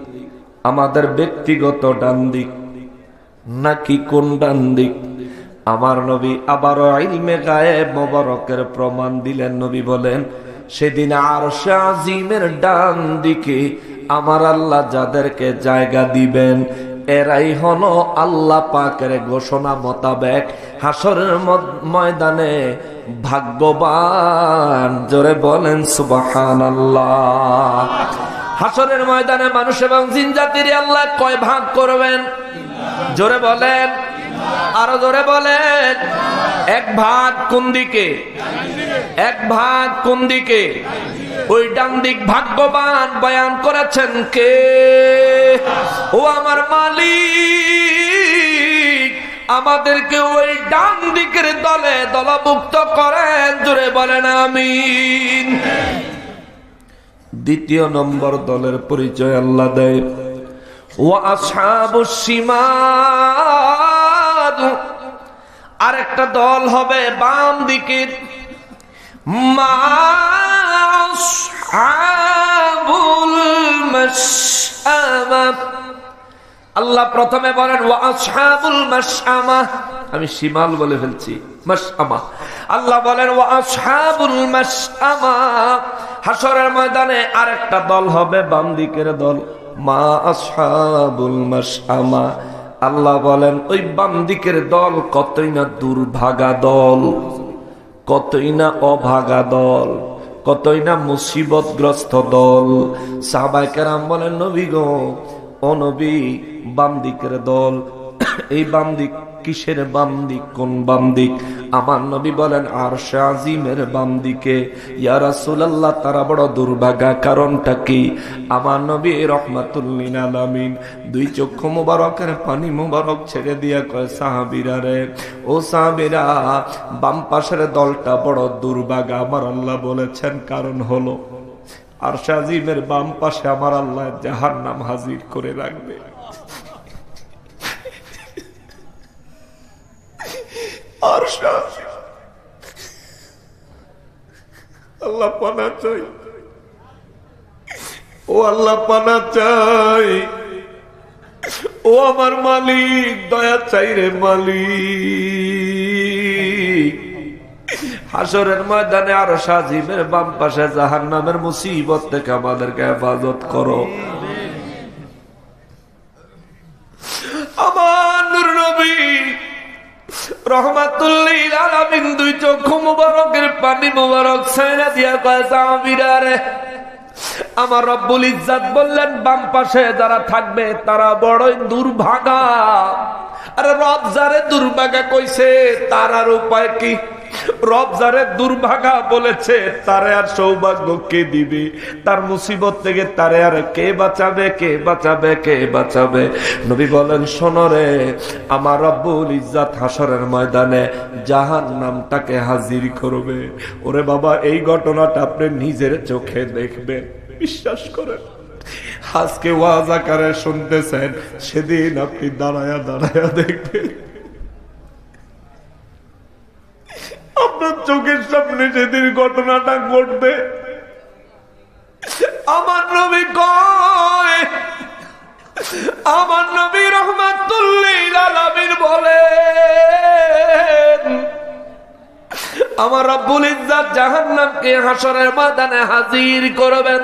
Speaker 1: আমাদের ব্যক্তিগত ডান দিক নাকি কোন ডান দিক? আমার নবী আবারও ইলমে গায়েব মোবারকের প্রমাণ দিলেন। নবী বলেন সেদিন আরশে আজিমের ডান দিকে আমার আল্লাহ যাদেরকে জায়গা দিবেন এরাই হলো আল্লাহ পাকের ঘোষণা মোতাবেক হাসরের ময়দানে ভাগ্যবান। জোরে বলেন সুবহানাল্লাহ। হাসরের ময়দানে মানুষ এবং জিন জাতির আল্লাহ কয় ভাগ করবেন? জোরে বলেন, আরো জোরে বলেন। এক ভাগ কোন দিকে? এক ভাগ কোন দিকে? ওই ডান দিক ভাগ্যবান বয়ান করেছেন কে? ও আমার মালিক, আমাদেরকে ওই ডান দিকের দলে দলভুক্ত করেন। জোরে বলেন আমিন। দ্বিতীয় নম্বর দলের পরিচয় আল্লাহ দেয় ওয়া আসহাবুশ শিমাল। আরেকটা দল হবে বাম দিকের। মা আসহাবুল মাশআমা। আল্লাহ প্রথমে বলেন ওয়া আসহাবুল মাশআমা, আমি শিমাল বলে ফেলছি, মাশআমা। আল্লাহ বলেন ওয়া আসহাবুল মাশআমা। হাসরের ময়দানে আরেকটা দল হবে বাম দিকের দল, মা আসহাবুল মাশআমা। আল্লাহ বলেন ওই বাম দিকের দল কতই না দুর্ভাগা দল, কতই না অভাগা দল, কতই না মুসিবতগ্রস্ত দল। সাহাবায়ে কেরাম বলেন নবী গো, ও নবী, বাম দিকের দল, এই বাম দিক কিসের বাম দিক? কোন বাম দিক? আমার নবী বলেন আরশে আজিমের বাম দিকে। ইয়া রাসূলুল্লাহ, তারা বড় দুর্ভাগা, কারণটা কি? আমার নবী রাহমাতুল লিল আলামিন দুই চক্ষু মোবারকের পানি মোবারক ছেড়ে দিয়া কয় সাহাবীরা রে, ও সাহাবীরা, বাম পাশের দলটা বড় দুর্ভাগা। আমার আল্লাহ বলেছেন কারণ হলো আরশে আজিমের বাম পাশে আমার আল্লাহ জাহান্নাম হাজির করে রাখবে। আল্লাহ পানা চাই, ও আল্লাহ পানা চাই, ও আমার মালিক দয়া চাই রে মালিক। হাসরের ময়দানে আরশ আজিমের বাম পাশে জাহান্নামের মুসিবত থেকে আমাদেরকে হেফাজত করো। আমার নূর নবী রাহমাতুল লিল আলামিন দুই চক্ষু মুবারকের পানি মুবারক ছাইরা দিয়া কয় সাহাবীরা রে, আমার রব্বুল ইজ্জত বললেন বাম পাশে যারা থাকবে তারা বড়ই দুর্ভাগা। আরে রব যারে দুর্ভাগা কইছে তার আর উপায় কি? রব যারে দুর্ভাগা বলেছে তারে আর সৌভাগ্য কে দিবে? তার মুসিবত থেকে তারে আর কে বাঁচাবে? কে বাঁচাবে? কে বাঁচাবে? নবী বলেন শোনো রে, আমার রব্বুল ইজ্জত হাসরের ময়দানে জাহান্নামটাকে হাজির করবে। ওরে বাবা, এই ঘটনাটা আপনি নিজের চোখে দেখবেন, বিশ্বাস করেন। আজকে ওয়াজ আকারে শুনতেছেন, সেদিন আপনি দাঁড়ায়া দাঁড়ায়া দেখবেন, আপনার চোখের সামনে সেদিন ঘটনাটা ঘটবে। আমার নবী কয়, আমার নবী রাহমাতুল লিল আলামিন বলেন আমার রব্বুল ইজ্জত জাহান্নামকে হাসরের ময়দানে হাজির করবেন।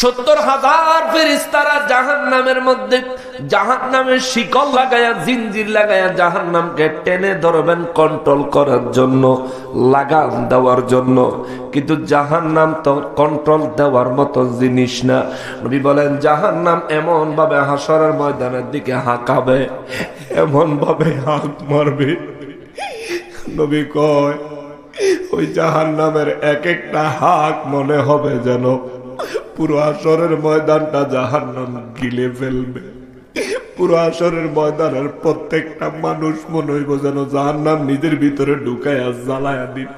Speaker 1: 70,000 ফেরেশতারা জাহান্নামের মধ্যে জাহান্নামের শিকল লাগায়া জিনজির লাগায়া জাহান্নামকে টেনে ধরবেন কন্ট্রোল করার জন্য, লাগাম দেওয়ার জন্য। কিন্তু জাহান্নাম তো কন্ট্রোল দেওয়ার মতো জিনিস না। নবী বলেন জাহান্নাম এমন ভাবে হাসরের ময়দানের দিকে হাঁকাবে, এমন ভাবে হাঁক মারবে, নবী কয় ওই জাহান্নামের এক একটা হাঁক মনে হবে যেন পুরো হাসরের ময়দানটা জাহান্নাম গিলে ফেলবে। পুরো হাসরের ময়দানের প্রত্যেকটা মানুষ মনে হইব যেন জাহান্নাম নিজের ভিতরে ঢুকায়া জ্বালায়া দিন।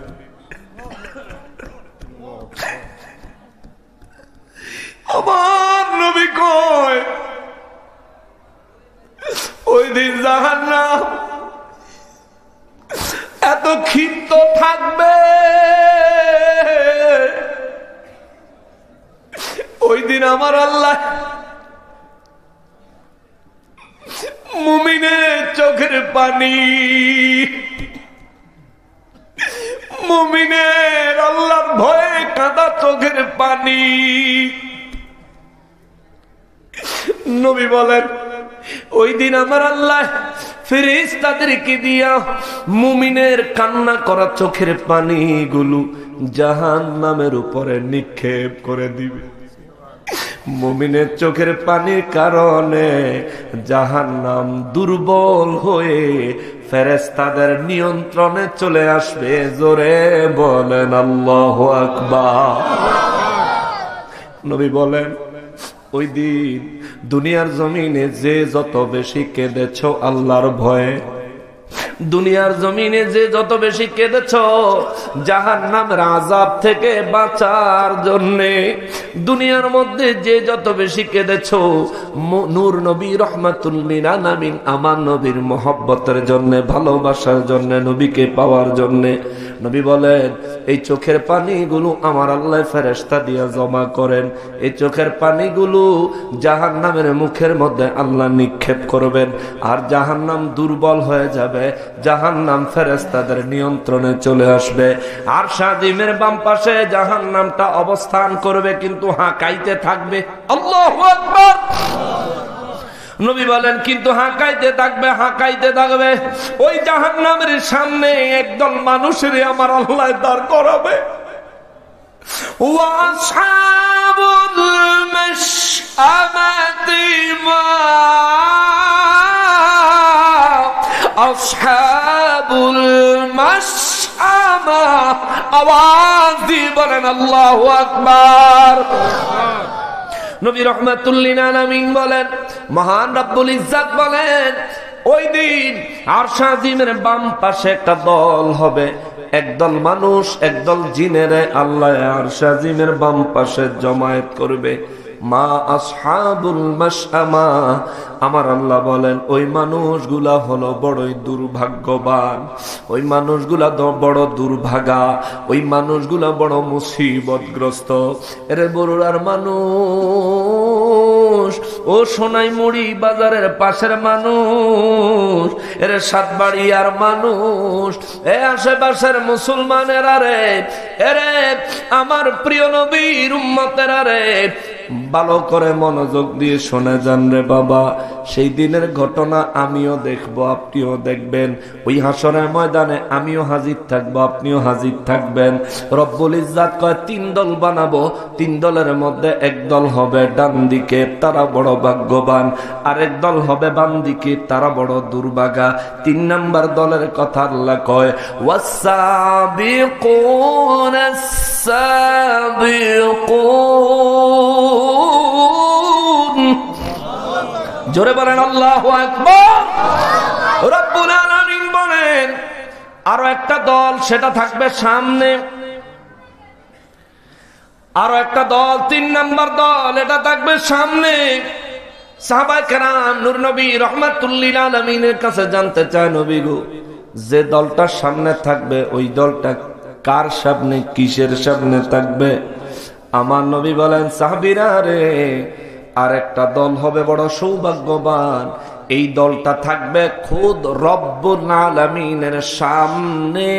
Speaker 1: আমার নবী কয় ওই দিন জাহান্নাম এত ক্ষিপ্ত থাকবে, ওই দিন আমার আল্লাহ মুমিনের চোখের পানি, মুমিনের আল্লাহর ভয়ে কাঁদা চোখের পানি, নবী বলেন ওই দিন আমার আল্লাহ ফেরেশতাদেরকে দিয়া মুমিনের কান্না করা চোখের পানিগুলো জাহান্নামের উপরে নিক্ষেপ করে দিবে। মুমিনের চোখের পানির কারণে জাহান্নাম দুর্বল হয়ে ফেরেশতাদের নিয়ন্ত্রণে চলে আসবে। জোরে বলেন আল্লাহু আকবার। নবী বলেন ওই দিন দুনিয়ার জমিনে যে যত বেশি কেঁদেছ আল্লাহর ভয়ে, দুনিয়ার জমিনে যে যত বেশি কেঁদেছ জাহান্নামের আযাব থেকে বাঁচার জন্যে, দুনিয়ার মধ্যে যে যত বেশি কেঁদেছ নূর নবী রাহমাতুল লিল আলামিন আমার নবীর মহব্বতের জন্য, ভালোবাসার জন্য, নবীকে পাওয়ার জন্য, নবী বলেন এই চোখের পানিগুলো আমার আল্লাহ ফেরেশতা দিয়া জমা করেন। এই চোখের পানিগুলো জাহান্নামের মুখের মধ্যে আল্লাহ নিক্ষেপ করবেন, আর জাহান্নাম দুর্বল হয়ে যাবে, জাহান্নাম ফেরেশতাদের নিয়ন্ত্রণে চলে আসবে। আর শাদিমের বাম পাশে জাহান্নামটা অবস্থান করবে, কিন্তু হাঁকাইতে থাকবে। আল্লাহু আকবার। নবী বলেন কিন্তু হাঁকাইতে থাকবে, হাঁকাইতে থাকবে। ওই জাহান্নামের সামনে একদল মানুষের আমার আল্লাহ দাঁড় করাবে। ওয়াসহাবুল মাশআমাতি মা আসহাবুল মাশআমা, আওয়াজ দিয়ে বলেন আল্লাহু আকবার। নবী রাহমাতুল লিল আলামিন বলেন, মহান রব্বুল ইজ্জত বলেন ওই দিন আরশ আজিমের বাম পাশে একটা দল হবে, একদল মানুষ, একদল জিনের আল্লাহ আরশ আজিমের বাম পাশে জমায়েত করবে। মা আসহাবুল মাশআমা, আমার আল্লাহ বলেন ওই মানুষগুলা হলো বড়ই দুর্ভাগ্যবান, ওই মানুষগুলা বড় দুর্ভাগা, ওই মানুষগুলা বড় মুসিবতগ্রস্ত। এরে বড়ুরার মানুষ, ও সোনাই মুড়ি বাজারের পাশের মানুষ, এরে সাতবাড়িয়ার মানুষ, এ আশেপাশের মুসলমানেরা রে, এরে আমার প্রিয় নবীর উম্মতেরা রে, ভালো করে মনোযোগ দিয়ে শুনে যান রে বাবা। সেই দিনের ঘটনা আমিও দেখবো, আপনিও দেখবেন। ওই হাসরের ময়দানে আমিও হাজির থাকবো, আপনিও হাজির থাকবেন। রব্বুল ইজ্জত কয় 3 দল বানাবো, 3 দলের মধ্যে এক দল হবে ডান দিকে, তারা বড় ভাগ্যবান, আরেক দল হবে বাম দিকে, তারা বড় দুর্ভাগা। 3 নাম্বার দলের কথা আল্লাহ কয় ওয়াসাবিকুনাস সাবিকুন। জোরে বলেন আল্লাহু আকবার। রব্বুল আলামিন বলেন আরো একটা দল, সেটা থাকবে সামনে, আরো একটা দল 3 নাম্বার দল, এটা থাকবে সামনে। সাহাবায়ে কেরাম নূর নবী রাহমাতুল লিল আলামিনের কাছে জানতে চায়, নবী গো যে দলটা সামনে থাকবে ওই দলটা কার সামনে, কিসের সামনে থাকবে? আমার নবী বলেন সাহাবীরা রে, আর একটা দল হবে বড় সৌভাগ্যবান, এই দলটা থাকবে খুদ রব্বুল আলামিনের সামনে।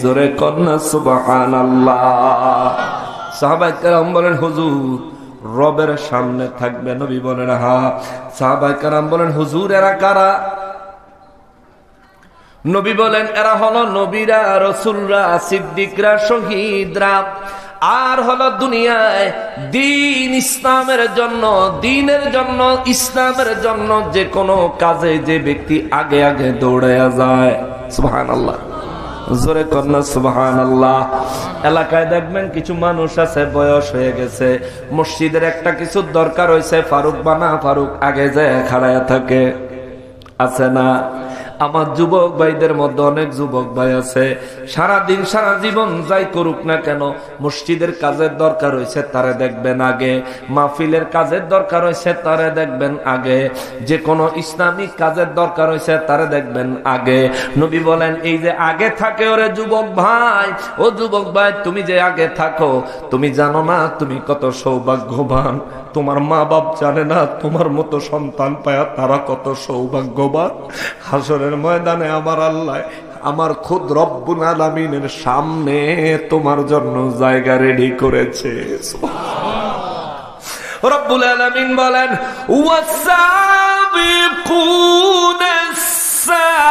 Speaker 1: জোরে কন্যা সুবহানাল্লাহ। সাহাবায়ে কেরাম বলেন হুজুর রবের সামনে থাকবে। নবী বলেন হ্যাঁ। সাহাবায়ে কেরাম বলেন হুজুর এরা কারা? নবী বলেন এরা হলো নবীরা, রাসূলরা, সিদ্দিকরা, শহীদরা, আর হলো দুনিয়ায় দিন ইসলামের জন্য, দিনের জন্য, ইসলামের জন্য যে কোনো কাজে যে ব্যক্তি আগে আগে দৌড়ায়া যায়। সুবহানাল্লাহ, জোরে কন্যা সুবহানাল্লাহ। এলাকায় দেখবেন কিছু মানুষ আছে বয়স হয়ে গেছে, মসজিদের একটা কিছু দরকার হয়েছে, ফারুক বানা ফারুক আগে যায় খাড়ায়া থাকে, আছে না? আমার যুবক ভাইদের মধ্যে অনেক যুবক ভাই আছে, সারা দিন সারা জীবন যাই করুক না কেন, মসজিদের কাজের দরকার হয়েছে তারে দেখবেন আগে, মাহফিলের কাজের দরকার হয়েছে তারে দেখবেন আগে, যে কোনো ইসলামিক কাজের দরকার হয়েছে তারে দেখবেন আগে। নবী বলেন এই যে আগে থাকে ওরে যুবক ভাই, ও যুবক ভাই তুমি যে আগে থাকো, তুমি জানো না তুমি কত সৌভাগ্যবান। তোমার মা বাপ জানে না তোমার মতো সন্তান পায়া তারা কত সৌভাগ্যবান। হাসরের ময়দানে আমার আল্লাহ, আমার খুদ রব্বুল আলামিনের সামনে তোমার জন্য জায়গা রেডি করেছে। রব্বুল আলামিন বলেন ওয়াসাবিকুনাস সাবিকুন।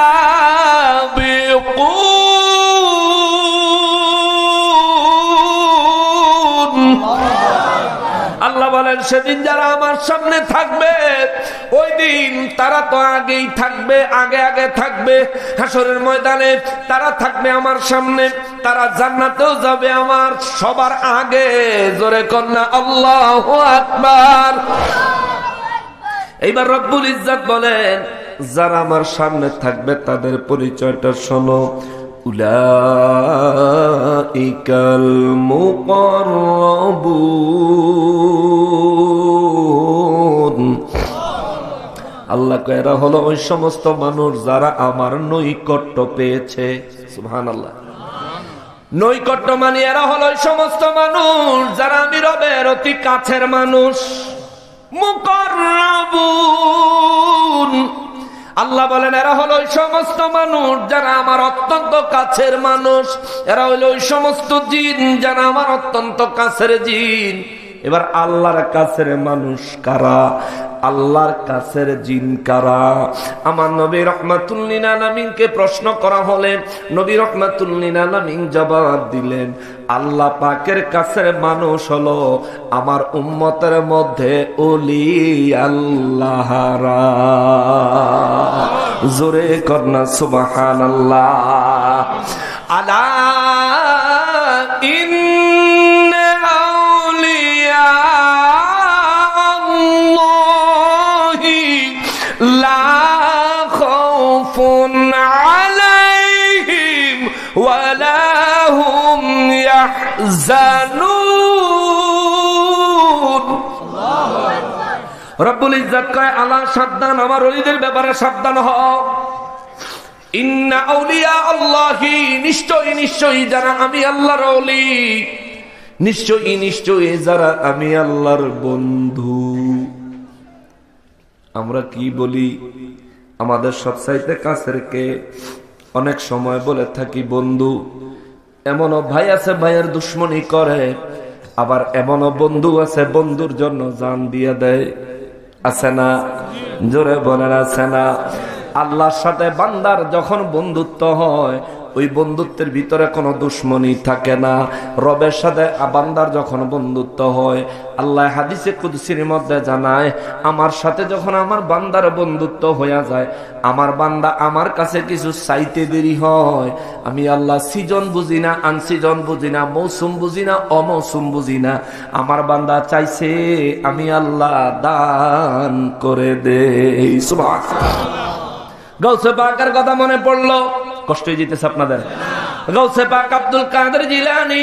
Speaker 1: আল্লাহ বলেন সেদিন যারা আমার সামনে থাকবে, ওই দিন তারা তো আগেই থাকবে, আগে আগে থাকবে। হাসরের ময়দানে তারা থাকবে আমার সামনে, তারা জান্নাতেও যাবে আমার সবার আগে। জোরে কন্যা আল্লাহু আকবার। এইবার রব্বুল ইজ্জত বলেন যারা আমার সামনে থাকবে তাদের পরিচয়টা শোনো। উলাইকাল মুকাররাবুন। আল্লাহ কয় এরা হলো ওই সমস্ত মানুষ যারা আমার নৈকট্য পেয়েছে। সুবহানাল্লাহ। নৈকট্য মানে এরা হলো ওই সমস্ত মানুষ যারা আমি রবের অতি কাছের মানুষ। মুকাররাবুন, আল্লাহ বলেন এরা হলো ওই সমস্ত মানুষ যারা আমার অত্যন্ত কাছের মানুষ। এরা হলো ওই সমস্ত জিন যারা আমার অত্যন্ত কাছের জিন। এবার আল্লাহর কাছের মানুষ কারা? আল্লাহর কাছের জিন কারা? আমার নবী রাহমাতুল লিল আলামিনকে প্রশ্ন করা হলে নবী রাহমাতুল লিল আলামিন জবাব দিলেন আল্লাহ পাকের কাছের মানুষ হলো আমার উম্মতের মধ্যে ওলি আল্লাহরা। জোরে করনা সুবহানাল্লাহ। আলা ইন্না আউলিয়া আল্লাহি লা খাউফুন আলাইহিম ওয়ালা হুম ইয়াহজানুন। রব্বুল ইজ্জত কয় আল্লাহ সাবধান, আমার ওলিদের ব্যাপারে সাবধান হও। ইন্না আউলিয়া আল্লাহি, নিশ্চয়ই নিশ্চয়ই যারা আমি আল্লাহর ওলি, নিশ্চয়ই নিশ্চয়ই যারা আমি আল্লাহর বন্ধু। আমরা কি বলি আমাদের সবচাইতে কাছের কে? অনেক সময় বলে থাকি বন্ধু। এমনও ভাই আছে ভাইয়ের দুশ্মনী করে, আবার এমনও বন্ধু আছে বন্ধুর জন্য জান দিয়ে দেয়, আছে না? জোরে বলেন আছে না? আল্লাহর সাথে বান্দার যখন বন্ধুত্ব হয় ওই বন্ধুত্বের ভিতরে কোনো দুশ্মনী থাকে না। রবের সাথে বান্দার যখন বন্ধুত্ব হয়, আল্লাহ হাদিসে কুদসির মধ্যে জানায় আমার সাথে যখন আমার বান্দার বন্ধুত্ব হয়ে যায়, আমার বান্দা আমার কাছে কিছু চাইতে দেরি হয়, আমি আল্লাহ সিজন বুঝি না, আনসিজন বুঝি না, মৌসুম বুঝি না, অমৌসুম বুঝি না, আমার বান্দা চাইছে আমি আল্লাহ দান করে দেই। সুবহানাল্লাহ। গাউসে পাকের কথা মনে পড়লো, কষ্ট হয়ে যেতেছে আপনাদের। গাউসে পাক আব্দুল কাদের জিলানী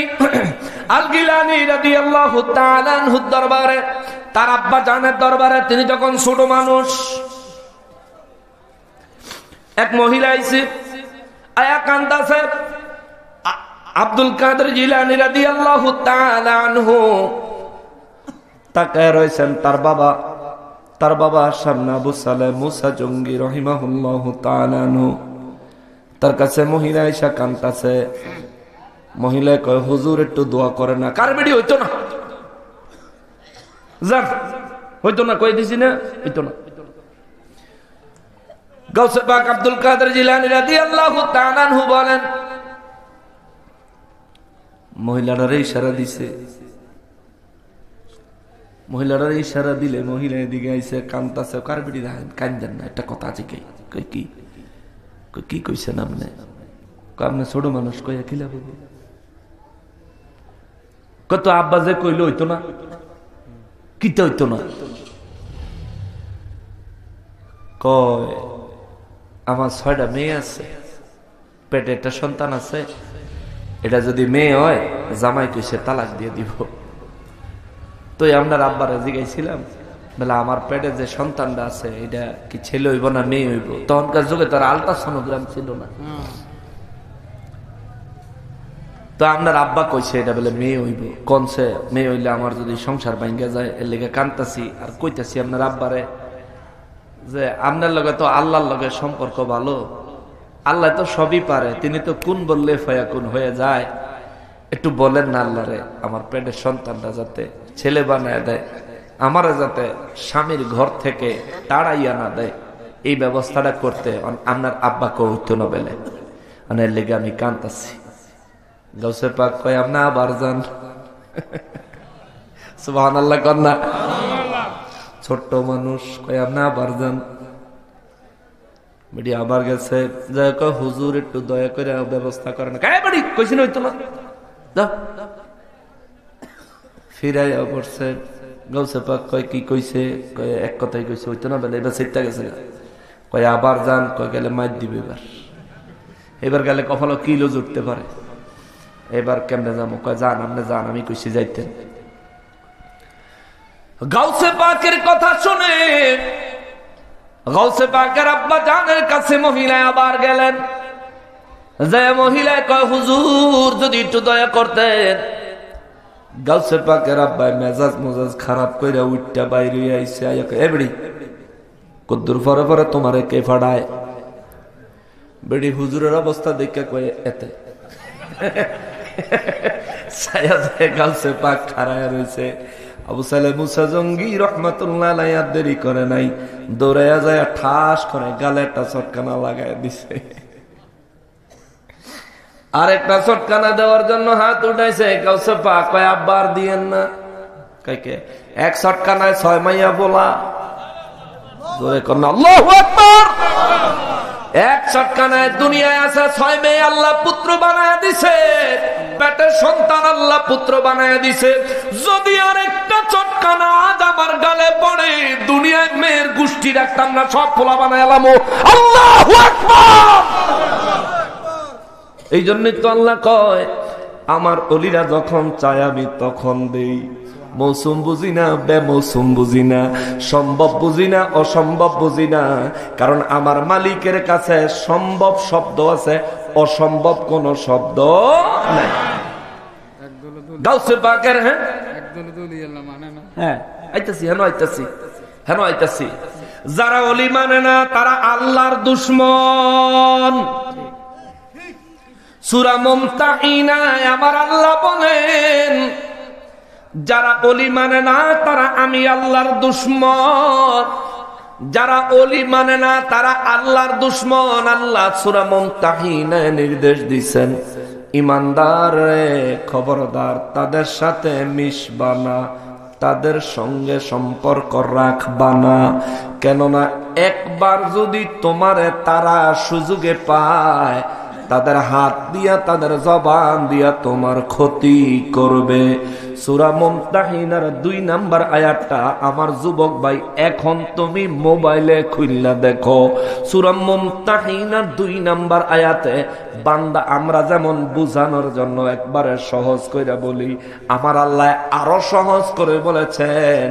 Speaker 1: আল গিলানী রাদিয়াল্লাহু তাআলা আনহু দরবারে, তার আব্বা জানের দরবারে তিনি যখন ছোট মানুষ, এক মহিলা আইছে আয়া কান্দাছে। আব্দুল কাদের জিলানী রাদিয়াল্লাহু তাআলা আনহু তাকায় রয়েছেন তার বাবা সামনে আবু সালেহ মুসা জঙ্গি রাহিমাহুল্লাহু তাআলা আনহু। তার কাছে মহিলা আয়েশা কাঁদতেছে। মহিলা কয় হুজুর একটু দোয়া করে না। কার বেডি হইতো না, যান হইতো না, কই দিছি না, হইতো না। গাউসে পাক আব্দুল কাদের জিলানী রাদিয়াল্লাহু তাআলা আনহু বলেন, মহিলাটারে ইশারা দিছে, মহিলাটারে ইশারা দিলে মহিলা এদিকে আইসে কান্তাছে। কার বেডি দেখেন কান্দেন না, একটা কথা আছে কি, কই কি, কই কি কইছেন আপনি? আপনি ছোট মানুষ, কইয়া খিলা বলবো কত আব্বা যে কইলো হইতো না, কিতে হইতো না? কয় আমার 6টা মেয়ে আছে, পেটে একটা সন্তান আছে, এটা যদি মেয়ে হয় জামাই কইছে তালাক দিয়ে দিব। তো আপনার আব্বারে জিগাইছিলাম, বলে আমার পেটে যে সন্তানটা আছে এটা কি ছেলে হইব না মেয়ে হইব? তখনকার যুগে তার আল্ট্রাসোনোগ্রাম ছিল না। তো আপনার আব্বা কইছে এটা বলে মেয়ে হইব। কোনছে মেয়ে হইলে আমার যদি সংসার ভাঙ্গা যায়, এর লেগে কান্তাছি আর কইতাছি আপনার আব্বারে যে আপনার লগে তো আল্লাহর লগে সম্পর্ক ভালো, আল্লাহ তো সবই পারে, তিনি তো কোন বললে ফয়াকুন হয়ে যায়। একটু বলেন না আল্লাহরে আমার পেটের সন্তানটা যাতে ছেলে বানায় দেয়, আমারে যাতে স্বামীর ঘর থেকে তাড়াইয়া না দেয়, এই ব্যবস্থাটা করতে। আপনার আব্বাকে হইতো না বলে এর লেগে আমি কান্তাছি। গাউসে পাক কয় আপনি আবার যান, সুবহানাল্লাহ কন্যা, ছোট্ট মানুষ কয় আপনি আবার যান। বেডি আবার গেছে, যাই কয় হুজুর একটু দয়া করে ব্যবস্থা করেন। কায় বেডি কইছি না হইতো না, যাও। ফিরাইয়া পড়ছে। গাউসে পাক কয় কি কইছে? কয় এক কথাই কইছে, হইতো না বলে। এবার সেটা গেছে, কয় আবার যান। কয় গেলে মাইর দিবে এবার, এবার গেলে কপালে কিলো জুটতে পারে, এবার কেমনে যাবো? কয় যান, আপনি যান, আমি কইছি যাইতেন। গাউসে পাকের কথা শুনে গাউসে পাকের আব্বা জানের কাছে মহিলা আবার গেলেন। যে মহিলা কয় হুজুর যদি একটু দয়া করতেন। গাউসে পাকের আব্বা মেজাজ মেজাজ খারাপ কইরা উঠটা বাইরে আইছে, এবারে কদ্দুর পরে পরে তোমারে কে ফাড়ায়? বেড়ি হুজুরের অবস্থা দেখে কয়ে এতে গাউসে পাক খাড়ায় রয়েছে। আবু সালেহ মুসা জঙ্গি রহমাতুল্লাহ আলাইহি আর দেরি করে নাই, দৌড়াইয়া যায় ঠাস করে গালে একটা চটকানা লাগাই দিছে। আর একটা চটকানা দেওয়ার জন্য হাত উঠাইছে। গাউসে পাক কয় আব্বার দিয়েন না। কাইকে এক চটকানায় 6 মাইয়া বলা, জোরে কর না আল্লাহু আকবার। এক চটকানায় দুনিয়ায় আছে 6 মেয়ে আল্লাহ পুত্র বানায় দিছে, পেটের সন্তান আল্লাহ পুত্র বানায় দিছে। যদি আর একটা চটকানা আজ আমার গালে পড়ে, দুনিয়ায় মেয়ের গোষ্ঠী রাখতাম না, সব পোলা বানায় এলাম। আল্লাহু আকবার। এই জন্যই তো আল্লাহ কয় আমার অলিরা যখন চায় আমি তখন দেই। মৌসুম বুঝি না, বেমৌসুম বুঝি না, সম্ভব বুঝি না, অসম্ভব বুঝি না। কারণ আমার মালিকের কাছে সম্ভব শব্দ আছে, অসম্ভব কোন শব্দ নাই। গাউসে পাকের হ্যাঁ আইতাছি, হেন আইতাছি, হেন আইতাছি। যারা ওলি মানে না তারা আল্লাহর দুশমন। সূরা মুমতাহিনায় আমার আল্লাহ বলেন যারা ওলি মানে না তারা আমি আল্লাহর দুশমন। যারা ওলি মানে না তারা আল্লাহর দুশমন। আল্লাহ সূরা মুমতাহিনায় নির্দেশ দিয়েছেন, ইমানদার খবরদার তাদের সাথে মিশবা না, তাদের সঙ্গে সম্পর্ক রাখবা না। কেননা একবার যদি তোমারে তারা সুযোগে পায়, তাদের হাত দিয়া তাদের জবান দিয়া তোমার ক্ষতি করবে। সূরা মুমতাহিনার 2 নাম্বার আয়াতটা আমার যুবক ভাই এখন তুমি মোবাইলে খুললা দেখো। সূরা মুমতাহিনার 2 নাম্বার আয়াতে বান্দা আমরা যেমন বুঝানোর জন্য একবারে সহজ কইরা বলি, আমার আল্লাহ আরো সহজ করে বলেছেন,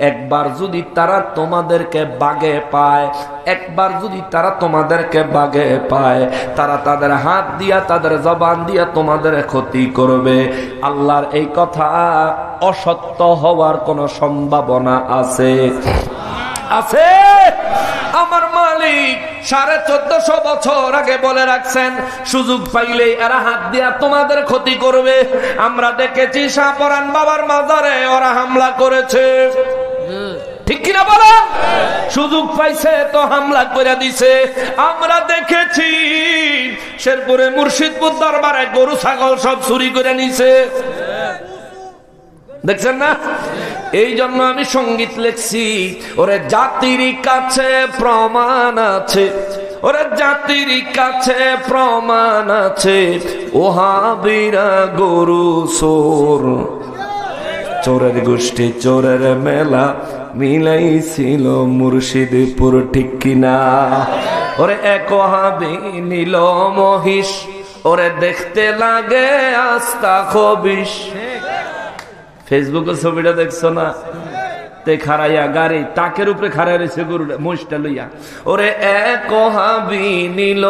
Speaker 1: একবার যদি তারা তোমাদেরকে বাগে পায়, একবার যদি তারা তোমাদেরকে বাগে পায়, তারা তাদের হাত দিয়া তাদের জবান দিয়া তোমাদের ক্ষতি করবে। আল্লাহর এই কথা অসত্য হওয়ার কোন সম্ভাবনা আছে? আছে। আমার মালিক মালিক 1450 বছর আগে বলে রাখছেন, সুযোগ পাইলে এরা হাত দিয়া তোমাদের ক্ষতি করবে। আমরা দেখেছি শাহপরান বাবার মাজারে ওরা হামলা করেছে, ঠিক কিনা বলেন? সুযোগ পাইছে তো হামলা করে দিছে। আমরা দেখেছি শেরপুরে মুর্শিদপুর দরবারে গরু ছাগল সব চুরি করে নিছে, দেখছেন না? এই জন্য আমি সঙ্গীত লিখছি, ওরে জাতির কাছে প্রমাণ আছে, ওরে জাতির কাছে প্রমাণ আছে, ওহাবিরা গরু চোর। চোরের গোষ্ঠী চোরের মেলা মিলাইছিল মুর্শিদপুর, ঠিক কিনা? ওরে এক ওহাবি নিল মহিষ, ওরে দেখতে লাগে আস্তা খবিশ। ফেসবুকের ছবিটা দেখছো না? তে খারাইয়া গাড়ি তাকের উপরে খারাই রয়েছে গরু মহিষটা লইয়া। ওরে এক ওহাবি নিল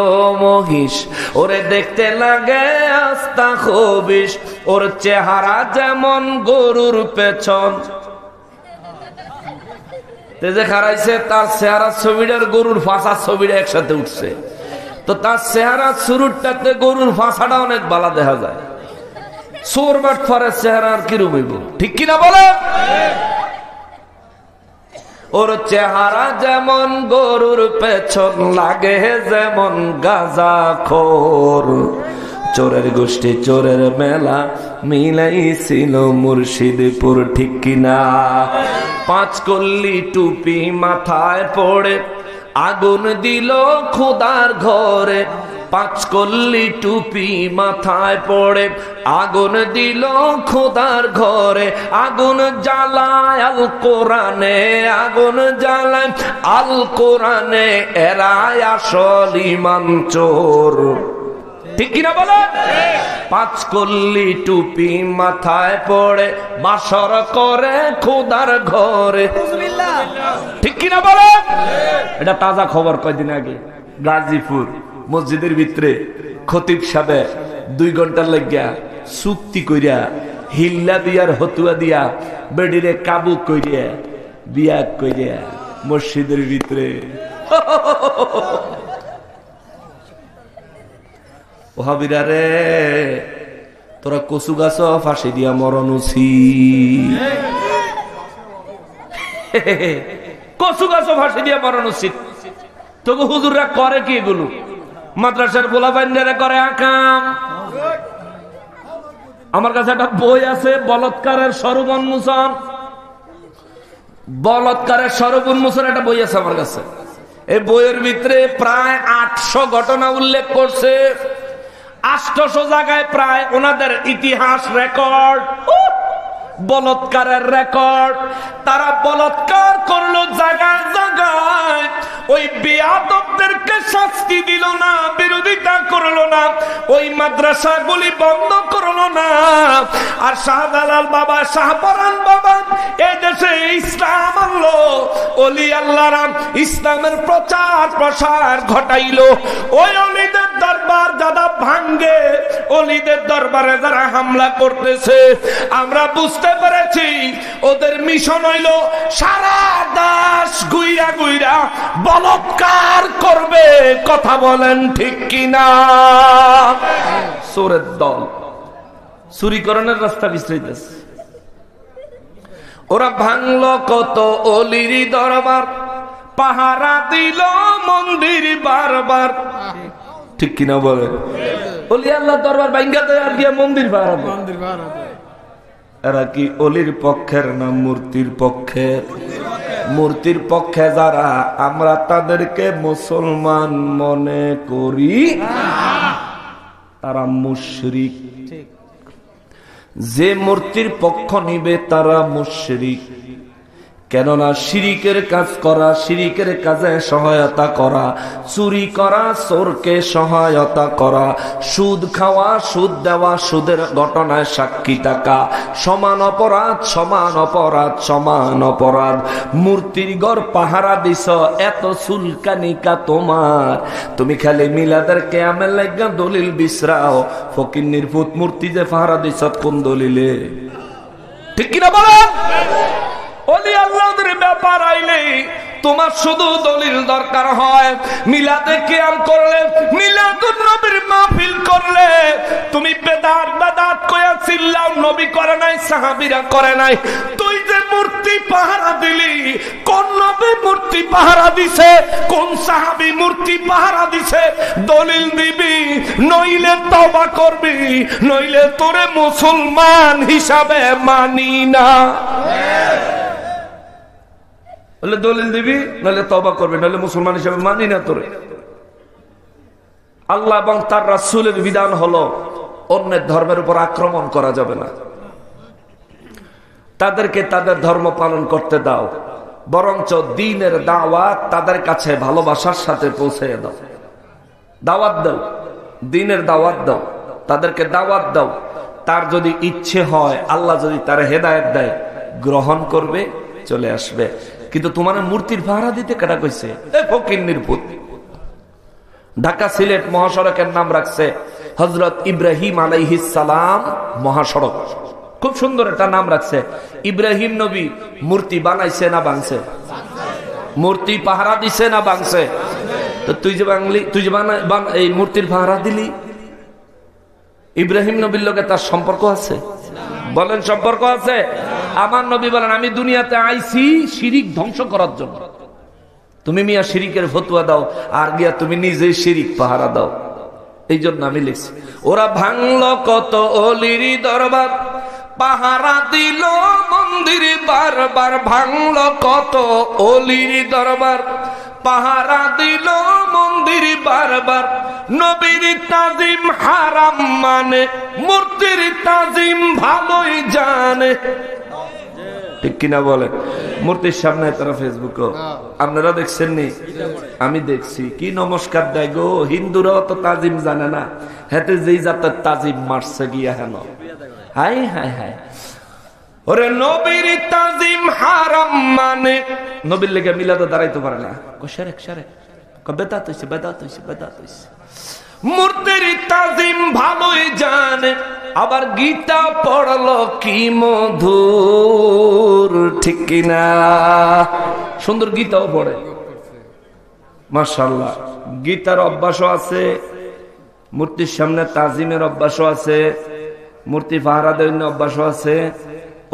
Speaker 1: মহিষ, ওরে দেখতে লাগে আস্তা খবিশ। ওর চেহারা যেমন গরুর পেছন, তে যে খারাইছে তার চেহারা ছবিটার গরুর ফাঁসার ছবিটা একসাথে উঠছে, তো তার চেহারা শুরুটাতে গরুর ফাঁসাটা অনেক ভালো দেখা যায়। চোর বাটফারের চেহারা আর কিরম হইব, ঠিক কিনা বলে? ওর চেহারা যেমন গরুর পেছন, লাগে যেমন গাঁজাখোর। চোরের গোষ্ঠী চোরের মেলা মিলাইছিল মুর্শিদপুর, ঠিক কিনা? 5 কল্লি টুপি মাথায় পড়ে আগুন দিল খোদার ঘরে। 5 কল্লি টুপি মাথায় পড়ে আগুন দিল খোদার ঘরে। আগুন জ্বালায় আল কোরআনে, আগুন জ্বালায় আল কোরআনে, এরাই আসল ইমান চোর, ঠিক কিনা বলে? 5 কল্লি টুপি মাথায় পড়ে বাসর করে খোদার ঘরে, ঠিক কিনা বলে? এটা তাজা খবর, কয়দিন আগে গাজীপুর মসজিদের ভিতরে খতিব সাহেব 2 ঘন্টার লাগিয়া চুক্তি কইরা হিল্লা দিয়ার হতুয়া দিয়া বেডিরে কাবু কইরা বিয়া কইরা মসজিদের ভিতরে। ওহাবিরা রে, তোরা কচু গাছ ফাঁসি দিয়া মরণ উচিত, কচু গাছ ফাঁসি দিয়া মরণ উচিত। তবু হুজুররা করে কি এগুলো? মাদ্রাসার পোলাপাইনরা করে আকাম। আমার কাছে একটা বই আছে, বলৎকারের স্বরূপ উন্মোচন, বলৎকারের স্বরূপ উন্মোচন একটা বই আছে আমার কাছে। এই বইয়ের ভিতরে প্রায় 800 ঘটনা উল্লেখ করছে, 800 জায়গায় প্রায় ওনাদের ইতিহাস রেকর্ড, বলৎকারের রেকর্ড। তারা বলৎকার করলো জায়গায় জায়গায়, ওই বেয়াদবদেরকে শাস্তি দিল না, বিরোধিতা করলো না, ওই মাদ্রাসাগুলি বন্ধ করলো না। আর শাহজালাল বাবা, শাহপরান বাবা এই দেশে ইসলাম আনলো, ওলি আল্লাহরা ইসলামের প্রচার প্রসার ঘটাইলো। ওই অলিদের দরবার যারা ভাঙ্গে, অলিদের দরবারে যারা হামলা করতেছে, আমরা বুঝতে পেরেছি ওদের মিশন হইল সারা দেশ গুইরা গুইরা বলৎকার করবে। কথা বলেন ঠিক কিনা? চোরের দল চুরিকরণের রাস্তা বিছড়াইতেছে। ওরা ভাঙলো কত অলির দরবার, পাহারা দিল মন্দির বারবার, ঠিক কিনা বলে? অলি আল্লাহ দরবার ভাঙ্গা দেয় আর গিয়ে মন্দির পাহারা দেয়। এরা কি অলির পক্ষের না মূর্তির পক্ষের? মূর্তির পক্ষে যারা, আমরা তাদেরকে মুসলমান মনে করি, তারা মুশরিক। যে মূর্তির পক্ষ নিবে তারা মুশরিক। কেননা শিরিকের কাজ করা, শিরিকের কাজে সহায়তা করা, চুরি করা, চোরকে সহায়তা করা, সুদ খাওয়া, সুদ দেওয়া, সুদের ঘটনায় সাক্ষী থাকা, সমান অপরাধ, সমান অপরাধ, সমান অপরাধ। মূর্তির ঘর পাহারা দিছ, এত চুলকানিকা তোমার, তুমি খালি মিলাদের কেয়ামের লাগা দলিল বিশ্রাও। ফকির নির্ভূত মূর্তি যে পাহারা দিছ কোন দলিলে? ঠিক কিনা বলেন? ওলি আল্লাহদের ব্যাপার আইলে তোমার শুধু দলিল দরকার হয় মিলাদে কিয়াম করলে, মিলাদুন নবীর মাহফিল করলে, তুমি বেদাত বেদাত কইয়া চিল্লাও, নবী করে নাই, সাহাবীরা করে নাই। তুই যে মূর্তি পাহারা দিলি, কোন নবী মূর্তি পাহারা দিছে, কোন সাহাবী মূর্তি পাহারা দিছে, দলিল দিবি, নইলে তওবা করবি, নইলে তোরে মুসলমান হিসাবে মানি না। বলে দলিল দিবি, নইলে তওবা করবি, নইলে মুসলমান হিসাবে মানি না তোরে। আল্লাহ এবং তার রাসূলের বিধান হলো অন্যের ধর্মের উপর আক্রমণ করা যাবে না, তাদেরকে তাদের ধর্ম পালন করতে দাও, বরঞ্চ দ্বীনের দাওয়াত তাদের কাছে ভালোবাসার সাথে পৌঁছে দাও, দাওয়াত দাও, দ্বীনের দাওয়াত দাও, তাদেরকে দাওয়াত দাও। তার যদি ইচ্ছে হয়, আল্লাহ যদি তার হেদায়েত দেয়, গ্রহণ করবে, চলে আসবে। কিন্তু তোমার মূর্তির ভাড়া দিতে কেটা কইছে? ফকিন্নির পুত। ঢাকা সিলেট মহাসড়কের নাম রাখছে হযরত ইব্রাহিম আলাইহিস সালাম মহাসড়ক। খুব সুন্দর একটা নাম রাখছে। ইব্রাহিম নবী মূর্তি বানাইছে না ভাঙছে? মূর্তি পাহারা দিছে না ভাঙছে? তো তুই যে বাংলি, তুই যে এই মূর্তির পাহারা দিলি, ইব্রাহিম নবীর লগে তার সম্পর্ক আছে? বলেন সম্পর্ক আছে? আমার নবী বলেন, আমি দুনিয়াতে আইছি শিরিক ধ্বংস করার জন্য। তুমি মিয়া শিরিকের ফতোয়া দাও, আর গিয়া তুমি নিজেই শিরিক পাহারা দাও। এই জন্য আমি লিখছি, ওরা ভাঙলো কত অলির দরবার, পাহারা দিল মন্দির বারবার। ভাঙলো কত অলির দরবার, পাহারা দিল মন্দির বারবার। নবীর তাজিম হারাম মানে, মূর্তির তাজিম ভালোই জানে। ঠিক কিনা বলে? মূর্তির সামনে তারা ফেসবুকে, আপনারা দেখছেন নি? আমি দেখছি কি নমস্কার দেয় গো। হিন্দুরাও তো তাজিম জানে না, হাতে যেই জাতের তাজিম মারছে গিয়া হেন। হাই হাই হাই, ওরে নবীর তাজিম হারাম মানে, নবীর লেগে মিলাদে দাঁড়াইতে পারে না। শারেক শারেক বেদাত হইছে, বেদাত হইছে, বেদাত হইছে। মূর্তির তাজিম ভালোই জানে, আবার গীতা পড়লো কি মধুর। ঠিক কিনা? সুন্দর গীতাও পড়ে, মাশাআল্লাহ। গীতার অভ্যাসও আছে, মূর্তির সামনে তাজিমের অভ্যাসও আছে, মূর্তি পাহারা দেওয়ার অভ্যাসও আছে,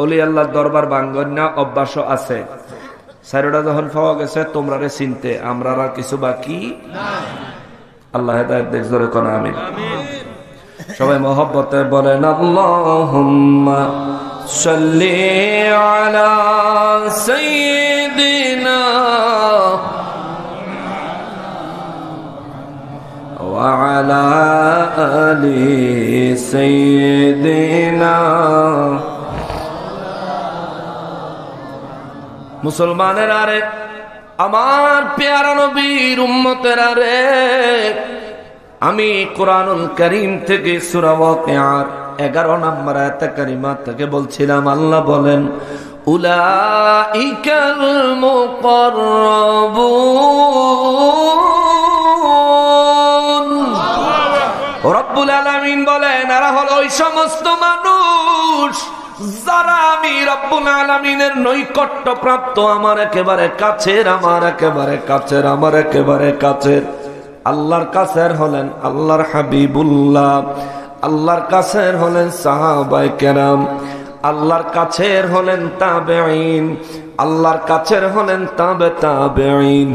Speaker 1: অলি আল্লাহর দরবার ভাঙ্গন্যা অভ্যাসও আছে। চারোটা যখন পাওয়া গেছে, তোমরা রে চিনতে আমরা আর কিছু বাকি নাই। আল্লাহ হেদায়েত দেখ, জোরে কোন আমিন। সবাই মহব্বতে বলেন আল্লাহুম্মা সাল্লি আলা সাইয়্যিদিনা ওয়া আলা আলি সাইয়্যিদিনা। মুসলমানের আরে, আমার পেয়ারা নবীর উম্মতের আরে, আমি কোরআনুল কারীম থেকে সূরা ওয়াকিয়ার 11 নম্বর আয়াত কারিমা থেকে বলছিলাম, আল্লাহ বলেন উলাইকাল মুকাররাবুন। রব্বুল আলামিন বলেন, এরা হলো ওই সমস্ত মানুষ যারা আমি রব্বুল আলামিনের নৈকট্য প্রাপ্ত, আমার একেবারে কাছের, আমার একেবারে কাছের, আমার একেবারে কাছের। আল্লাহর কাছের হলেন আল্লাহর হাবিবুল্লাহ, আল্লাহর কাছের হলেন সাহাবায়ে কেরাম, আল্লাহর কাছের হলেন তাবেঈন, আল্লাহর কাছের হলেন তাবে তাবেঈন,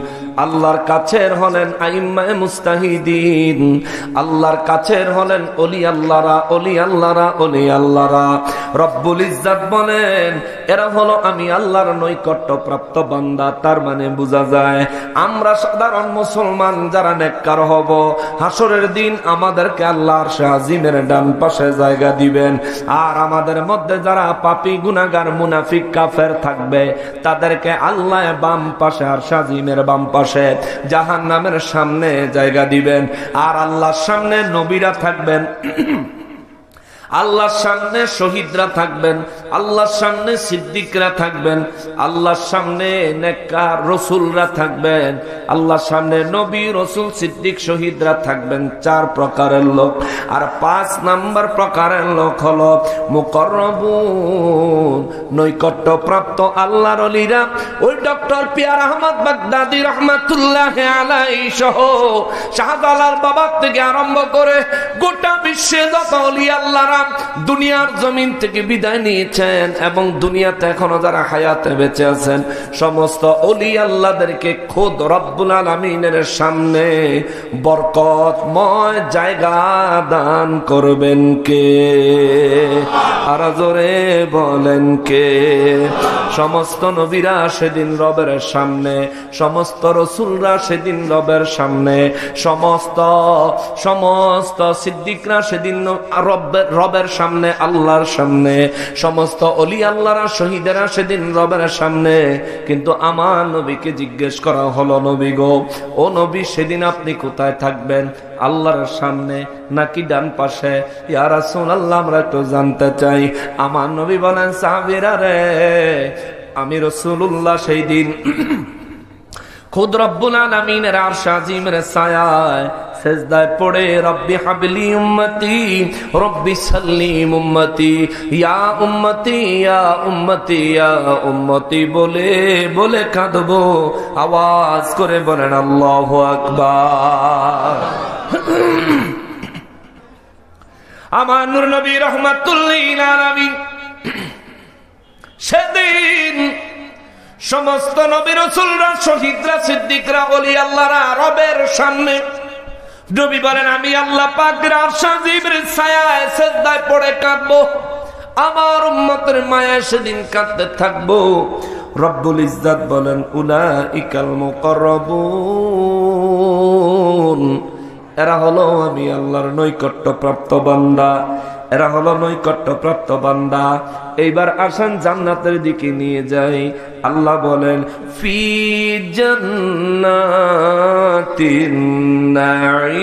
Speaker 1: আল্লাহর কাছের হলেন আইম্মায়ে মুস্তাহিদিন, আল্লাহর কাছের হলেন ওলি আল্লাহরা, ওলি আল্লাহরা, ওলি আল্লাহরা। রব্বুল ইজ্জত বলেন, এরা হলো আমি আল্লাহর নৈকট্য প্রাপ্ত বান্দা। তার মানে বোঝা যায়, আমরা সাধারণ মুসলমান যারা নেককার হব, হাসরের দিন আমাদেরকে আল্লাহর আজিমের ডান পাশে জায়গা দিবেন। আর আমাদের মধ্যে যারা পাপী, গুনাহগার, মুনাফিক, কাফের থাকবে, তাদেরকে আল্লাহ বাম পাশে আর আজিমের বাম পাশে জাহান্নামের সামনে জায়গা দিবেন। আর আল্লাহর সামনে নবীরা থাকবেন, আল্লাহর সামনে শহীদরা থাকবেন, আল্লাহর সামনে সিদ্দিকরা থাকবেন, আল্লাহর সামনে নেককার রাসূলরা থাকবেন, আল্লাহর সামনে নবী রাসূল সিদ্দিক শহীদরা থাকবেন। 4 প্রকারের লোক। আর 5 নাম্বার প্রকারের লোক হলো মুকররবুন, নৈকট্য প্রাপ্ত আল্লাহর ওলিরা। ওই ডক্টর পিয়ার আহমদ বাগদাদি রহমাতুল্লাহ আলাইহি সহ শাহজালাল বাবা থেকে আরম্ভ করে গোটা বিশ্বে যত ওলি আল্লাহরা দুনিয়ার জমিন থেকে বিদায় নিয়েছেন এবং দুনিয়াতে এখনো যারা হায়াতে বেঁচে আছেন, সমস্ত ওলি আল্লাহদেরকে খোদ রব্বুল আলামিনের সামনে বরকতময় জায়গা দান করবেন কে? আর জোরে বলেন কে? সমস্ত নবীরা সেদিন রবের সামনে, সমস্ত রাসূলরা সেদিন রবের সামনে, সমস্ত সিদ্দিকরা সেদিন রবের সামনে, আল্লাহর সামনে, সমস্ত ওলি আল্লাহরা শহীদেরা সেদিন রবের সামনে। কিন্তু আমার নবীকে জিজ্ঞেস করা হলো, নবী গো, ও নবী, সেদিন আপনি কোথায় থাকবেন? আল্লাহর সামনে নাকি ডান পাশে? ইয়া রাসূলুল্লাহ, আমরা একটু জানতে চাই। আমার নবী বলেন, সাহাবীরা রে, আমি রাসূলুল্লাহ সেই দিন খুদ রব্বুল আলামিনের আরশ আজিমের ছায়ায় সেজদায় পড়ে রব্বি হাবলি উম্মতি, রব্বি সাল্লিম উম্মতি, ইয়া উম্মতি, ইয়া উম্মতি, ইয়া উম্মতি বলে বলে কাঁদবো। আওয়াজ করে বলেন আল্লাহু আকবার। আমার নূর নবী রাহমাতুল্লিল আলামিন সেদিন সমস্ত নবী রাসূলরা শহীদরা সিদ্দিকরা ওলি আল্লাহরা রবের সামনে, নবী বলেন, আমি আল্লাহ পাকের আরশ আজিমের ছায়ায় সিজদায় পড়ে কাঁদবো, আমার উম্মতের মায়ায় সেদিন কাঁদতে থাকবো। রব্বুল ইজ্জত বলেন, উলাইকাল মুকাররাবুন, এরা হলো আমি আল্লাহর নৈকট্যপ্রাপ্ত বান্দা, এরা হলো নৈকট্যপ্রাপ্ত বান্দা। এইবার আসেন জান্নাতের দিকে নিয়ে যাই। আল্লাহ বলেন, ফি জান্নাতিন নাঈম।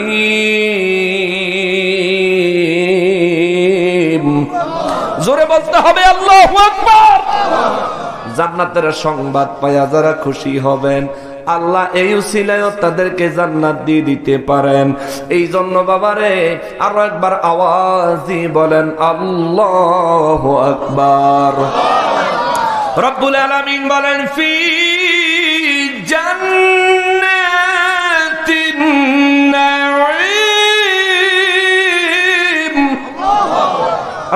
Speaker 1: জোরে বলতে হবে আল্লাহু আকবার। জান্নাতের সংবাদ পায়া যারা খুশি হবেন, আল্লাহ এই উসিলায় তাদেরকে জান্নাত দিয়ে দিতে পারেন। এই জন্য বাবারে আরো একবার আওয়াজ দিয়ে বলেন আল্লাহু আকবার। রব্বুল আলামিন বলেন, ফি জান্নাতিন নাঈম।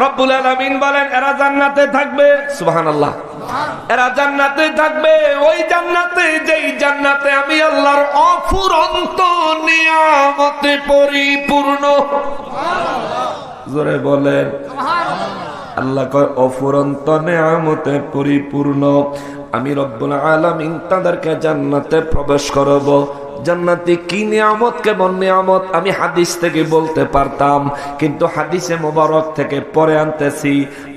Speaker 1: রব্বুল আলামিন বলেন, এরা জান্নাতে থাকবে। সুবহানাল্লাহ। এরা জান্নাতে থাকবে, ওই জান্নাতে, যেই জান্নাতে আমি আল্লাহর অফুরন্ত নিয়ামতে পরিপূর্ণ। জোরে বলেন আল্লাহ কয় অফুরন্ত নিয়ামতে পরিপূর্ণ। আমি রব্বুল আলামিন তাদেরকে জান্নাতে প্রবেশ করাবো। জান্নাতে কি নিয়ামত, কেমন নিয়ামত আমি হাদিস থেকে বলতে পারতাম, কিন্তু হাদিসে মোবারক থেকে পরে আনতেছি।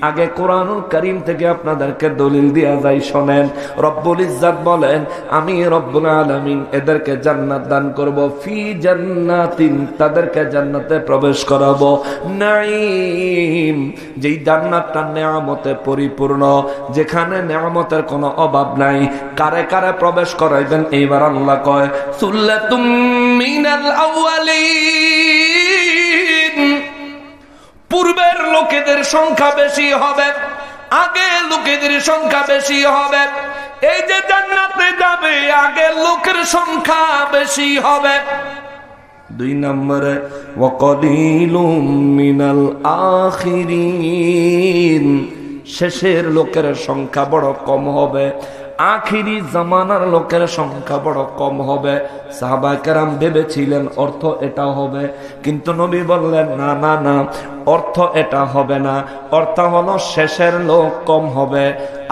Speaker 1: আগে কোরআনুল কারীম থেকে আপনাদেরকে দলিল দেয়া যায়, শোনেন। রব্বুল ইজ্জত বলেন, আমি রব্বুল আলামিন এদেরকে জান্নাত দান করব, ফি জান্নাতিন, তাদেরকে জান্নাতে প্রবেশ করাবো, নাঈম, যেই জান্নাতটা নিয়ামতে পরিপূর্ণ, যেখানে নিয়ামতের কোনো অভাব নাই। কারে কারে প্রবেশ করাইবেন? এইবার আল্লাহ কয়, সুল্লাতুম মিনাল আউয়ালিন, পূর্বের লোকেদের সংখ্যা বেশি হবে, আগে লোকেদের সংখ্যা বেশি হবে। এই যে জান্নাতে যাবে, আগের লোকের সংখ্যা বেশি হবে। 2 নম্বরে ওয়াকালিলুম মিনাল আখিরিন, শেষের লোকের সংখ্যা বড় কম হবে, আখিরি জামানার লোকের সংখ্যা বড় কম হবে। সাহাবায়ে কেরাম ভেবেছিলেন অর্থ এটা হবে, কিন্তু নবী বললেন না না না, অর্থ এটা হবে না। অর্থ হলো শেষের লোক কম হবে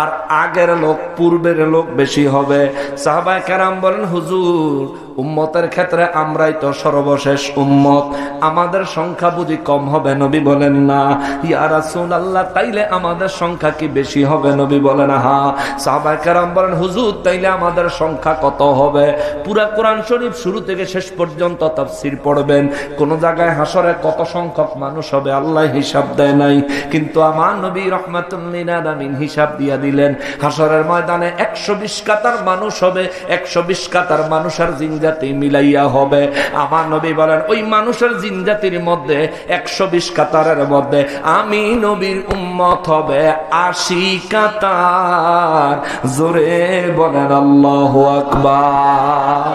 Speaker 1: আর আগের লোক, পূর্বের লোক বেশি হবে। সাহাবায়ে কেরাম বলেন, হুজুর উম্মতের ক্ষেত্রে আমরাই তো সর্বশেষ উম্মত, আমাদের সংখ্যা বুঝি কম হবে? নবী বলেন না। ইয়া রাসূলুল্লাহ, তাইলে আমাদের সংখ্যা কি বেশি হবে? নবী বলেন হ্যাঁ। সাহাবায়ে কেরাম বলেন হুজুর তাইলে আমাদের সংখ্যা কত হবে? পুরা কোরআন শরীফ শুরু থেকে শেষ পর্যন্ত তাফসীর পড়বেন, কোন জায়গায় হাসরে কত সংখ্যক মানুষ হবে আল্লাহ হিসাব দেয় নাই, কিন্তু আমার নবী রাহমাতুল লিল আলামিন হিসাব দিয়া দিলেন। হাসরের ময়দানে 120 কাতার মানুষ হবে, 120 কাতার মানুষের জিনজাতি মিলাইয়া হবে। আমার নবী বলেন ওই মানুষের জিনজাতির মধ্যে 120 কাতারের মধ্যে আমি নবীর উম্মত হবে 80 কাতার। জোরে বলেন আল্লাহু আকবার।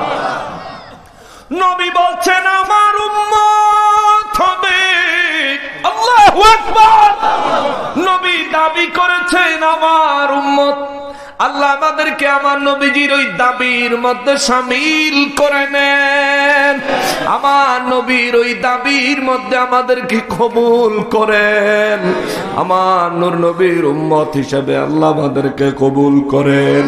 Speaker 1: নবী বলছেন আমার উম্মত হবে, আল্লাহু আকবার। নবী দাবি করেছেন আমার উম্মত। আল্লাহ আমাদেরকে আমার নবীজির ওই দাবির মধ্যে শামিল করে নেন, আমার নবীর ওই দাবির মধ্যে আমাদেরকে কবুল করেন। আমার নূর নবীর উম্মত হিসেবে আল্লাহ আমাদেরকে কবুল করেন।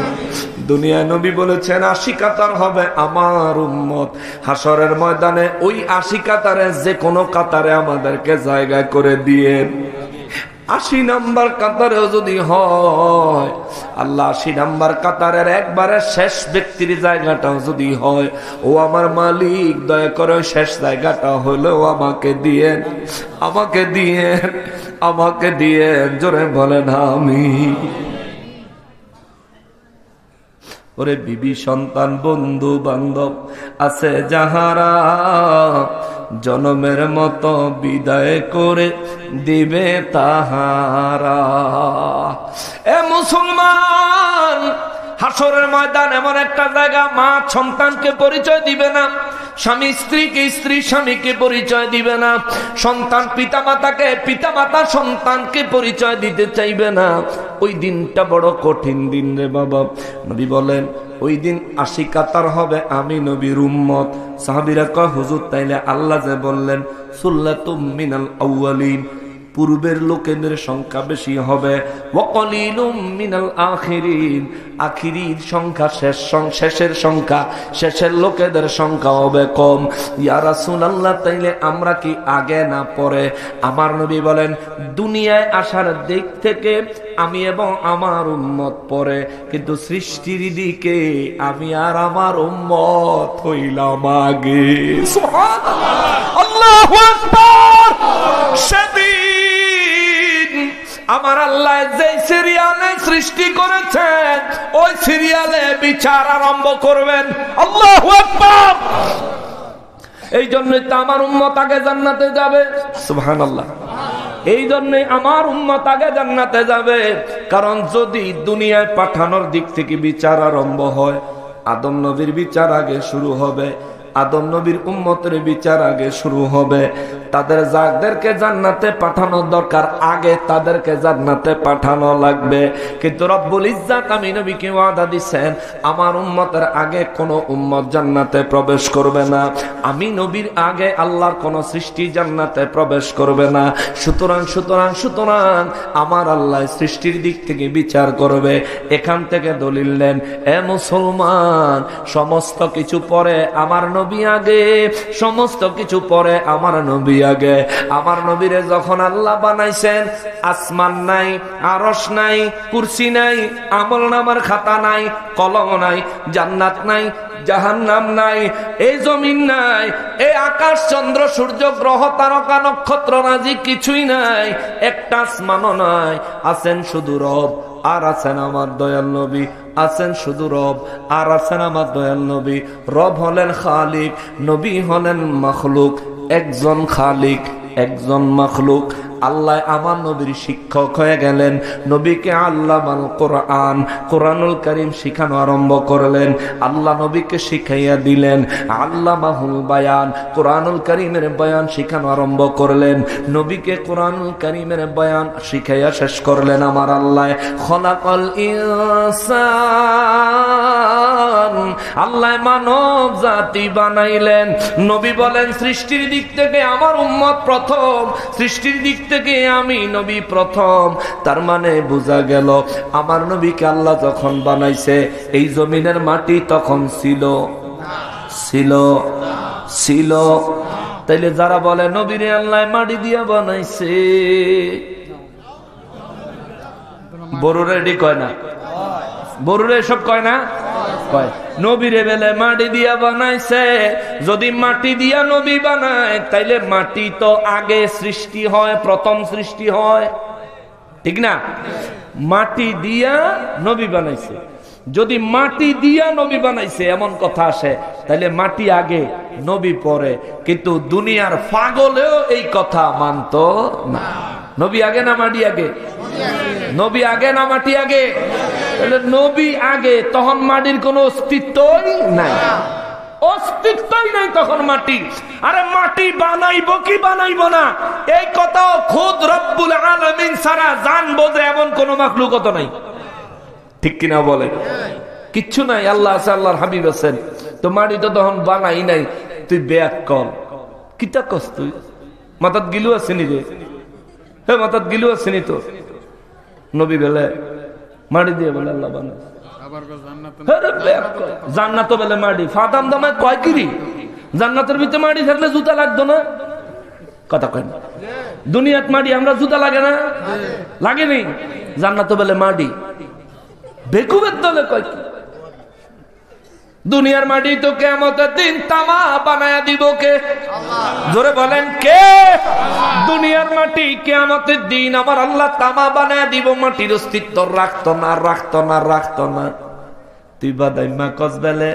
Speaker 1: দুনিয়ায় নবী বলেছেন 80 কাতার হবে আমার উম্মত। হাসরের ময়দানে ওই 80 কাতারে যে কোনো কাতারে আমাদেরকে জায়গা করে দিয়ে 80 নাম্বার কাতারেও যদি হয়, আল্লাহ 80 নাম্বার কাতারের একবারে শেষ ব্যক্তির জায়গাটাও যদি হয়, ও আমার মালিক দয়া করে শেষ জায়গাটা হলেও আমাকে দিয়েন, আমাকে দিয়েন, আমাকে দিয়েন। জোরে বলেন আমিন। ওরে বিবি সন্তান বন্ধু বান্ধব আছে যাহারা, জনমের মতো বিদায় করে দিবে তাহারা। এ মুসলমান, হাসরের ময়দান এমন একটা জায়গা, মা সন্তানকে পরিচয় দিবে না, স্বামী স্ত্রীকে, স্ত্রী স্বামীকে পরিচয় দিবে না, সন্তান পিতামাতাকে, পিতামাতা সন্তানকে পরিচয় দিতে চাইবে না। ওই দিনটা বড় কঠিন দিন রে বাবা। নবী বলেন ওই দিন 80 কাতার হবে আমি নবীর উম্মত। সাহাবীরা কয় হুজুর তাইলে আল্লাহ যে বললেন সুল্লাতুম মিনাল আউয়ালিন, পূর্বের লোকেদের সংখ্যা বেশি হবে, ওয়াকালিলুম মিনাল আখিরিন, আখিরির সংখ্যা শেষের সংখ্যা, শেষের লোকেদের সংখ্যা হবে কম। ইয়া রাসূলুল্লাহ তাইলে আমরা কি আগে না পরে? আমার নবী বলেন দুনিয়ায় আসার দিক থেকে আমি এবং আমার উম্মত পরে, কিন্তু সৃষ্টির দিকে আমি আর আমার উম্মত হইলাম আগে। সুবহানাল্লাহ, আল্লাহু আকবার। সেদিন আমার আল্লাহ যে সিরিয়ালে সৃষ্টি করেছেন ওই সিরিয়ালে বিচার আরম্ভ করবেন। আল্লাহু আকবার। এই জন্যই তো আমার উম্মত আগে জান্নাতে যাবে। সুবহানাল্লাহ। এই জন্যই আমার উম্মত আগে জান্নাতে যাবে, কারণ যদি দুনিয়ায় পাঠানোর দিক থেকে বিচার আরম্ভ হয়, আদম নবীর বিচার আগে শুরু হবে, আদম নবীর উম্মতের বিচার আগে শুরু হবে। তাদের যাদেরকে জান্নাতে পাঠানো দরকার আগে তাদেরকে জান্নাতে পাঠানো লাগবে। কিন্তু রব্বুল ইজ্জাত আমি নবীকে ওয়াদা দিচ্ছেন আমার উম্মতের আগে কোন উম্মত জান্নাতে প্রবেশ করবে না, আমি নবীর আগে আল্লাহর কোন সৃষ্টি জান্নাতে প্রবেশ করবে না। সুতরাং আমার আল্লাহ সৃষ্টির দিক থেকে বিচার করবে। এখান থেকে দলিল নেন, এ মুসলমান, সমস্ত কিছু পরে আমার নবী আগে, সমস্ত কিছু পরে আমার নবী আগে। আমার নবীরে যখন আল্লাহ বানাইছেন, আসমান নাই, আরশ নাই, কুরসি নাই, আমলনামার খাতা নাই, কলম নাই, জান্নাত নাই, জাহান্নাম নাই, এই জমিন নাই, এই আকাশ চন্দ্র সূর্য গ্রহ তারকা নক্ষত্র রাজি কিছুই নাই, একটা আসমানও নাই। আছেন শুধু রব, আর আছেন আমার দয়াল নবী, আছেন শুধু রব, আর আছেন আমার দয়াল নবী। রব হলেন খালিক, নবী হলেন মাখলুক। একজন খালিক, একজন মাখলুক। আল্লাহ আমার নবীর শিক্ষক হয়ে গেলেন, নবীকে আল্লামাল কোরআন, কোরআনুল কারীম শিখানো আরম্ভ করলেন। আল্লাহ নবীকে শিখাইয়া দিলেন আল্লামাহুল বায়ান, কোরআনুল কারীমের বয়ান শিখানো আরম্ভ করলেন। নবীকে কোরআনুল কারীমের বয়ান শিখাইয়া শেষ করলেন আমার আল্লাহ। খলাকাল ইনসান, আল্লাহ মানব জাতি বানাইলেন। নবী বলেন সৃষ্টির দিক থেকে আমার উম্মত প্রথম, সৃষ্টির দিক থেকে আমি নবী প্রথম। তার মানে বোঝা গেল আমার নবীকে আল্লাহ যখন বানাইছে এই জমিনের মাটি তখন ছিল, ছিল ছিল। তাইলে যারা বলে নবীরে আল্লাহ মাটি দিয়া বানাইছে, বড়ুরে এটি কয় না, বড়ুরে এসব কয় না, কয় নবীরে বেলে মাটি দিয়া বানাইছে। যদি মাটি দিয়া নবী বানায় তাইলে মাটি তো আগে সৃষ্টি হয়, প্রথম সৃষ্টি হয়, ঠিক না? মাটি দিয়া নবী বানাইছে। যদি মাটি দিয়া নবী বানাইছে এমন কথা আসে, তাহলে মাটি আগে নবী পরে। কিন্তু দুনিয়ার পাগলেও এই কথা মানত না। নবী আগে না মাটি আগে? নবী আগে না মাটি আগে? তাহলে নবী আগে, তখন মাটির কোনো অস্তিত্বই নাই, অস্তিত্বই নাই তখন মাটি। আরে মাটি বানাইবো কি বানাইবো না এই কথা খুদ রব্বুল আলামিন ছাড়া জানবো যে এমন কোন মাখলুকত নাই, ঠিক কিনা বলে? কিচ্ছু নাই, আল্লাহ আছে, আল্লাহর হাবিব আছেন। তো মাটি তো তখন বানাই নাই, তুই ব্যাক কর কিতা কস, তুই মাথাত গিলু আসেনি রে, হ্যাঁ মাথাত গিলু আসেনি তো। নবী বেলে মাটি দিয়ে বলে আল্লাহ বানাই, জান্নাত বেলে মাটি ফাদাম দামে কয় কিরি, জান্নাতের ভিতরে মাটি থাকলে জুতা লাগতো না, কথা কয় না? দুনিয়াত মাটি আমরা জুতা লাগে না, লাগে নেই, জান্নাত বেলে মাটি বেকুবের দলে কয় কি? দুনিয়ার মাটি তো কিয়ামতের দিন তামা বানায়া দিব কে? জোরে বলেন কে? দুনিয়ার মাটি কিয়ামতের দিন আমার আল্লাহ তামা বানায়া দিব, মাটির অস্তিত্ব রাখতো না, রাখতো না, রাখতো না। তুই বাদাইমা কসবেলে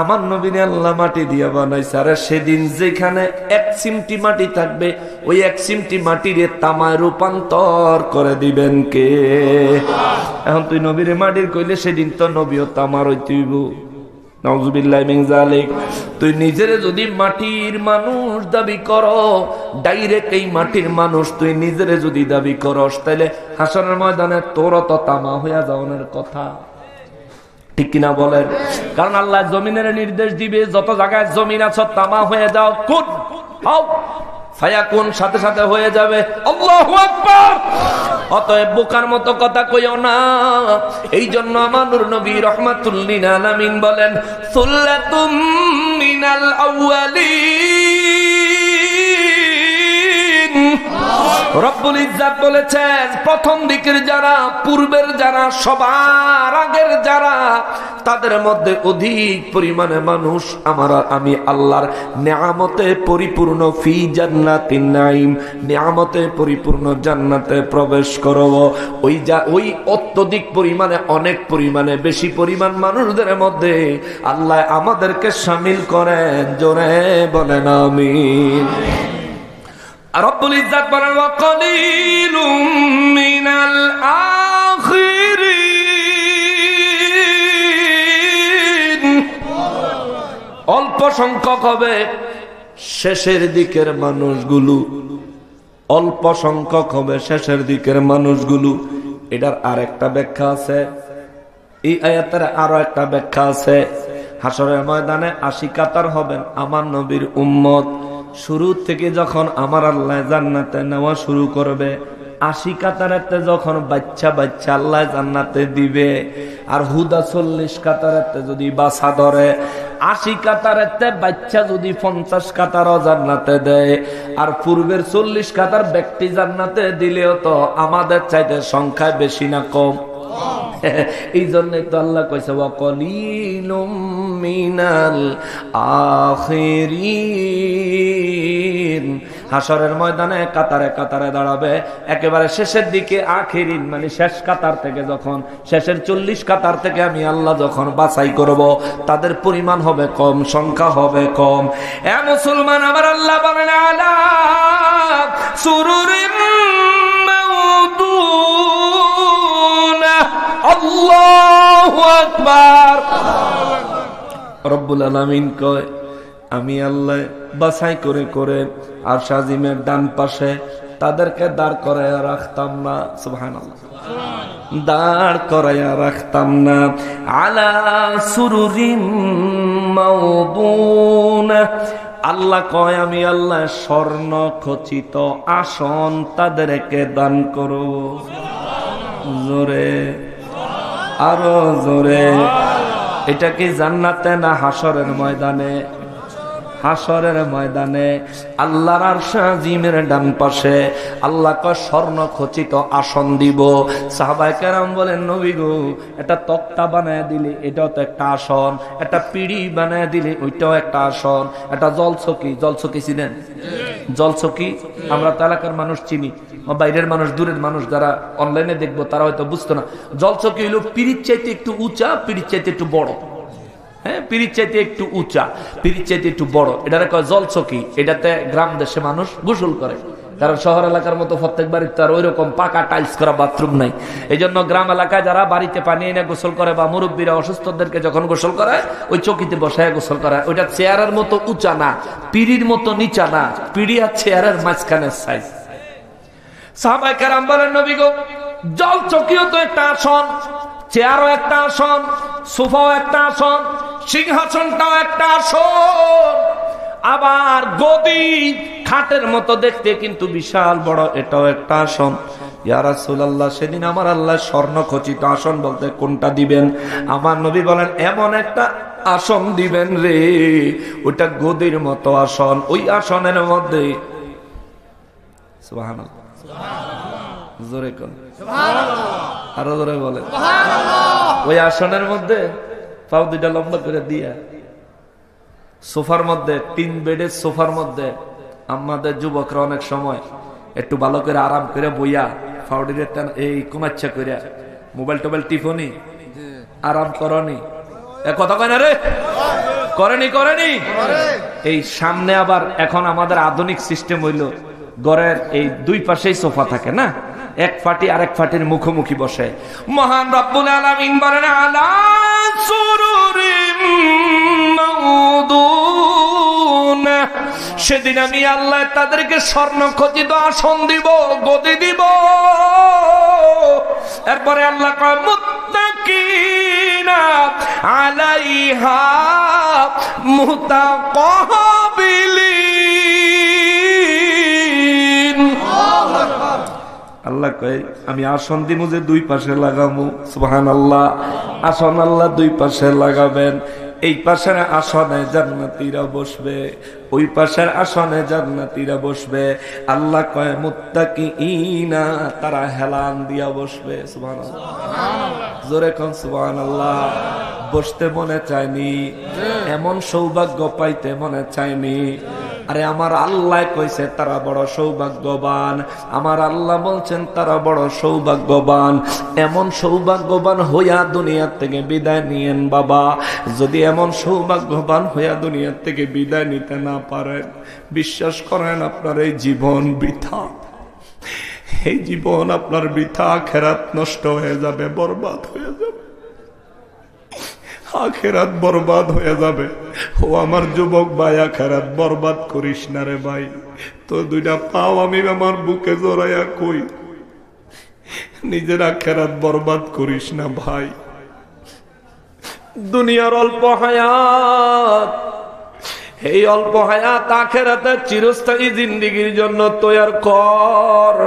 Speaker 1: আমার নবীনে আল্লাহ মাটি দিয়া বানাইছে। আরে সেদিন যেখানে এক চিমটি মাটি থাকবে ওই এক চিমটি মাটিরে তামায় রূপান্তর করে দিবেন কে? এখন তুই নবীরে মাটির কইলে সেদিন তো নবীও তামার হইতেইব। নাউজুবিল্লাহি মিন যালিক। তুই নিজেরে যদি মাটির মানুষ দাবি করো, ডাইরেক্ট এই মাটির মানুষ তুই নিজেরে যদি দাবি করস, তাহলে হাসরের ময়দানে তোর তো তামা হইয়া যাওয়ার কথা, ঠিক কিনা বলেন? কারণ আল্লাহ জমিনের নির্দেশ দিবে, যত জায়গায় জমিন আছে তামা হয়ে যাও, কুন হও ফায়াকুন, সাথে সাথে হয়ে যাবে। আল্লাহু আকবার। অতএব বোকার মতো কথা কইও না। এই জন্য আমার নূর নবী রাহমাতুল লিল আলামিন বলেন, সুল্লাতুম মিনাল আউয়ালিন। রব্বুল ইজ্জাত বলেছেন, প্রথম দিকের যারা, পূর্বের যারা, সবার আগের যারা, তাদের মধ্যে অধিক পরিমাণে মানুষ আমি আল্লাহর নিয়ামতে পরিপূর্ণ ফি জান্নাতিন নাঈম, নিয়ামতে পরিপূর্ণ জান্নাতে প্রবেশ করব। ওই অত্যধিক পরিমাণে, অনেক পরিমাণে, বেশি পরিমাণ মানুষদের মধ্যে আল্লাহ আমাদেরকে শামিল করেন। জোরে বলেন আমিন। রব্বুল ইজ্জাত বলেন, ওয়া কলিলুম মিনাল আখিরিন। অল্প সংখ্যক হবে শেষের দিকের মানুষগুলো, অল্প সংখ্যক হবে শেষের দিকের মানুষগুলো। এটার আরেকটা ব্যাখ্যা আছে, এই আয়াতের আরো একটা ব্যাখ্যা আছে। হাসরের ময়দানে 80 কাতার হবেন আমার নবীর উম্মত। শুরু থেকে যখন আমার আল্লাহ জান্নাতে নেওয়া শুরু করবে, 80 কাতারেতে যখন বাচ্চা বাচ্চা আল্লাহ জান্নাতে দিবে, আর হুদা 40 কাতারেতে যদি বাসা ধরে, 80 কাতারেতে বাচ্চা যদি 50 কাতারও জান্নাতে দেয়, আর পূর্বের 40 কাতার ব্যক্তি জান্নাতে দিলেও তো আমাদের চাইতে সংখ্যায় বেশি না কম? এই জন্যই তো আল্লাহ কইছে, ওয়া কলিলুম মিনাল আখিরিন। হাসরের ময়দানে কাতারে কাতারে দাঁড়াবে, একেবারে শেষের দিকে আখিরিন মানে শেষ কাতার থেকে, যখন শেষের 40 কাতার থেকে আমি আল্লাহ যখন বাছাই করব, তাদের পরিমাণ হবে কম, সংখ্যা হবে কম। এ মুসলমান, আমার আল্লাহ বলেন, আলা সুরুরিন মাউদুনা। আল্লাহু আকবার। রব্বুল আলামিন কয়, আমি আল্লাহ বাছাই করে করে আর সাজিমের ডান পাশে তাদেরকে দাঁড় করাইয়া রাখতাম না। সুবহানাল্লাহ, দাঁড় করাইয়া রাখতাম না। আলা সুরুরিম মাউদুনা। আল্লাহ কয়, আমি আল্লাহ স্বর্ণ খচিত আসন তাদেরকে দান করব। জোরে, আরো জোরে। এটা কি জান্নাতে না হাসরের ময়দানে? হাসরের ময়দানে আল্লাহর আরশ আজিমের ডান পাশে আল্লাহ কয় স্বর্ণ খচিত আসন দিব। সাহাবায়ে কেরাম বলেন, নবী গো, এটা তক্তা বানায় দিলে এটাও তো একটা আসন, একটা পিঁড়ি বানায় দিলে ওইটাও একটা আসন, একটা জলচকি, জলচকি চিনেন? জলচকি আমরা তো এলাকার মানুষ চিনি, বাইরের মানুষ, দূরের মানুষ যারা অনলাইনে দেখবো তারা হয়তো বুঝতো না। জলচকি হইল পিঁড়ির চাইতে একটু উঁচা, পিঁড়ির চাইতে একটু বড়। হ্যাঁ, পিঁড়ির চাইতে একটু উঁচা, পিঁড়ির চাইতে একটু বড়, এটারে কয় জলচকি। এটাতে গ্রাম দেশে মানুষ গোসল করে, কারণ শহর এলাকার মতো প্রত্যেক বাড়িতে আর ওই রকম পাকা টাইলস করা বাথরুম নাই। এই জন্য গ্রাম এলাকায় যারা বাড়িতে পানি এনে গোসল করে বা মুরব্বীরা অসুস্থদেরকে যখন গোসল করে ওই চকিতে বসায় গোসল করে। ওইটা চেয়ারের মতো উঁচা না, পিঁড়ির মতো নিচা না, পিঁড়ি আর চেয়ারের মাঝখানের সাইজ। সাহাবায়ে কেরাম বলেন, নবী গো, জলচকিও তো একটা আসন, চেয়ারও একটা আসন, সোফাও একটা আসন, সিংহাসনটাও একটা আসন, আবার গদি খাটের মতো দেখতে কিন্তু বিশাল বড়, এটাও একটা আসন। ইয়া রাসূলুল্লাহ, সেদিন আমার আল্লাহ স্বর্ণ খচিত আসন বলতে কোনটা দিবেন? আমার নবী বলেন, এমন একটা আসন দিবেন রে, ওটা গদির মতো আসন, ওই আসনের মধ্যে সুবহানাল্লাহ, জোরে কোন সুবহানাল্লাহ, আরো জোরে বলেন সুবহানাল্লাহ। ওই আসনের মধ্যে পাও দুইটা লম্বা করে দিয়া, সোফার মধ্যে, 3 বেডের সোফার মধ্যে আমাদের যুবকরা অনেক সময় একটু ভালো করে আরাম করে বইয়া ফাউডির এই কুমাচ্ছা করে মোবাইল টোবাইল টিফনি আরাম করনি, কথা কয় না রে, করেনি করেনি। এই সামনে আবার এখন আমাদের আধুনিক সিস্টেম হইল, ঘরের এই 2 পাশেই সোফা থাকে না, এক ফাটি আরেক ফাটির মুখোমুখি বসে। মহান রব্বুল আলামিন বলেন, আলা সুরুরিম মাউদুন, সেদিন আমি আল্লাহ তাদেরকে স্বর্ণ খচিত আসন দিব, গদি দিব। এরপরে আল্লাহ কয়, মুত্তাকিনা আলাইহা মুতাকাবিলিন। আল্লাহ কয়, আমি আসন দিব যে 2 পাশে লাগাবো। সুবহানাল্লাহ, আসন আল্লাহ 2 পাশে লাগাবেন। এই পাশের আসনে জান্নাতীরা বসবে, ওই পাশের আসনে জান্নাতীরা বসবে। আল্লাহ কয়, মুত্তাকিইনা, তারা হেলান দিয়া বসবে। সুবহানাল্লাহ, জোরে কোন সুবহানাল্লাহ। বসতে মনে চায়নি, এমন সৌভাগ্য পাইতে মনে চায়নি। আরে আমার আল্লাহ কইছে তারা বড় সৌভাগ্যবান, আমার আল্লাহ বলছেন তারা বড় সৌভাগ্যবান। এমন সৌভাগ্যবান হইয়া দুনিয়ার থেকে বিদায় নিয়েন বাবা। যদি এমন সৌভাগ্যবান হইয়া দুনিয়ার থেকে বিদায় নিতে না পারেন, বিশ্বাস করেন আপনার এই জীবন বৃথা, এই জীবন আপনার বৃথা। আখিরাত নষ্ট হয়ে যাবে, বরবাদ হয়ে যাবে, আখিরাত বরবাদ হয়ে যাবে। ও আমার যুবক ভাই, আখিরাত বরবাদ করিস না রে ভাই। তো 2টা পাও আমি আমার বুকে জড়াইয়া কই, নিজের আখিরাত বরবাদ করিস না ভাই। দুনিয়ার অল্প হায়াত, এই অল্প হায়াত আখিরাতের চিরস্থায়ী জিন্দেগির জন্য তৈয়ার কর।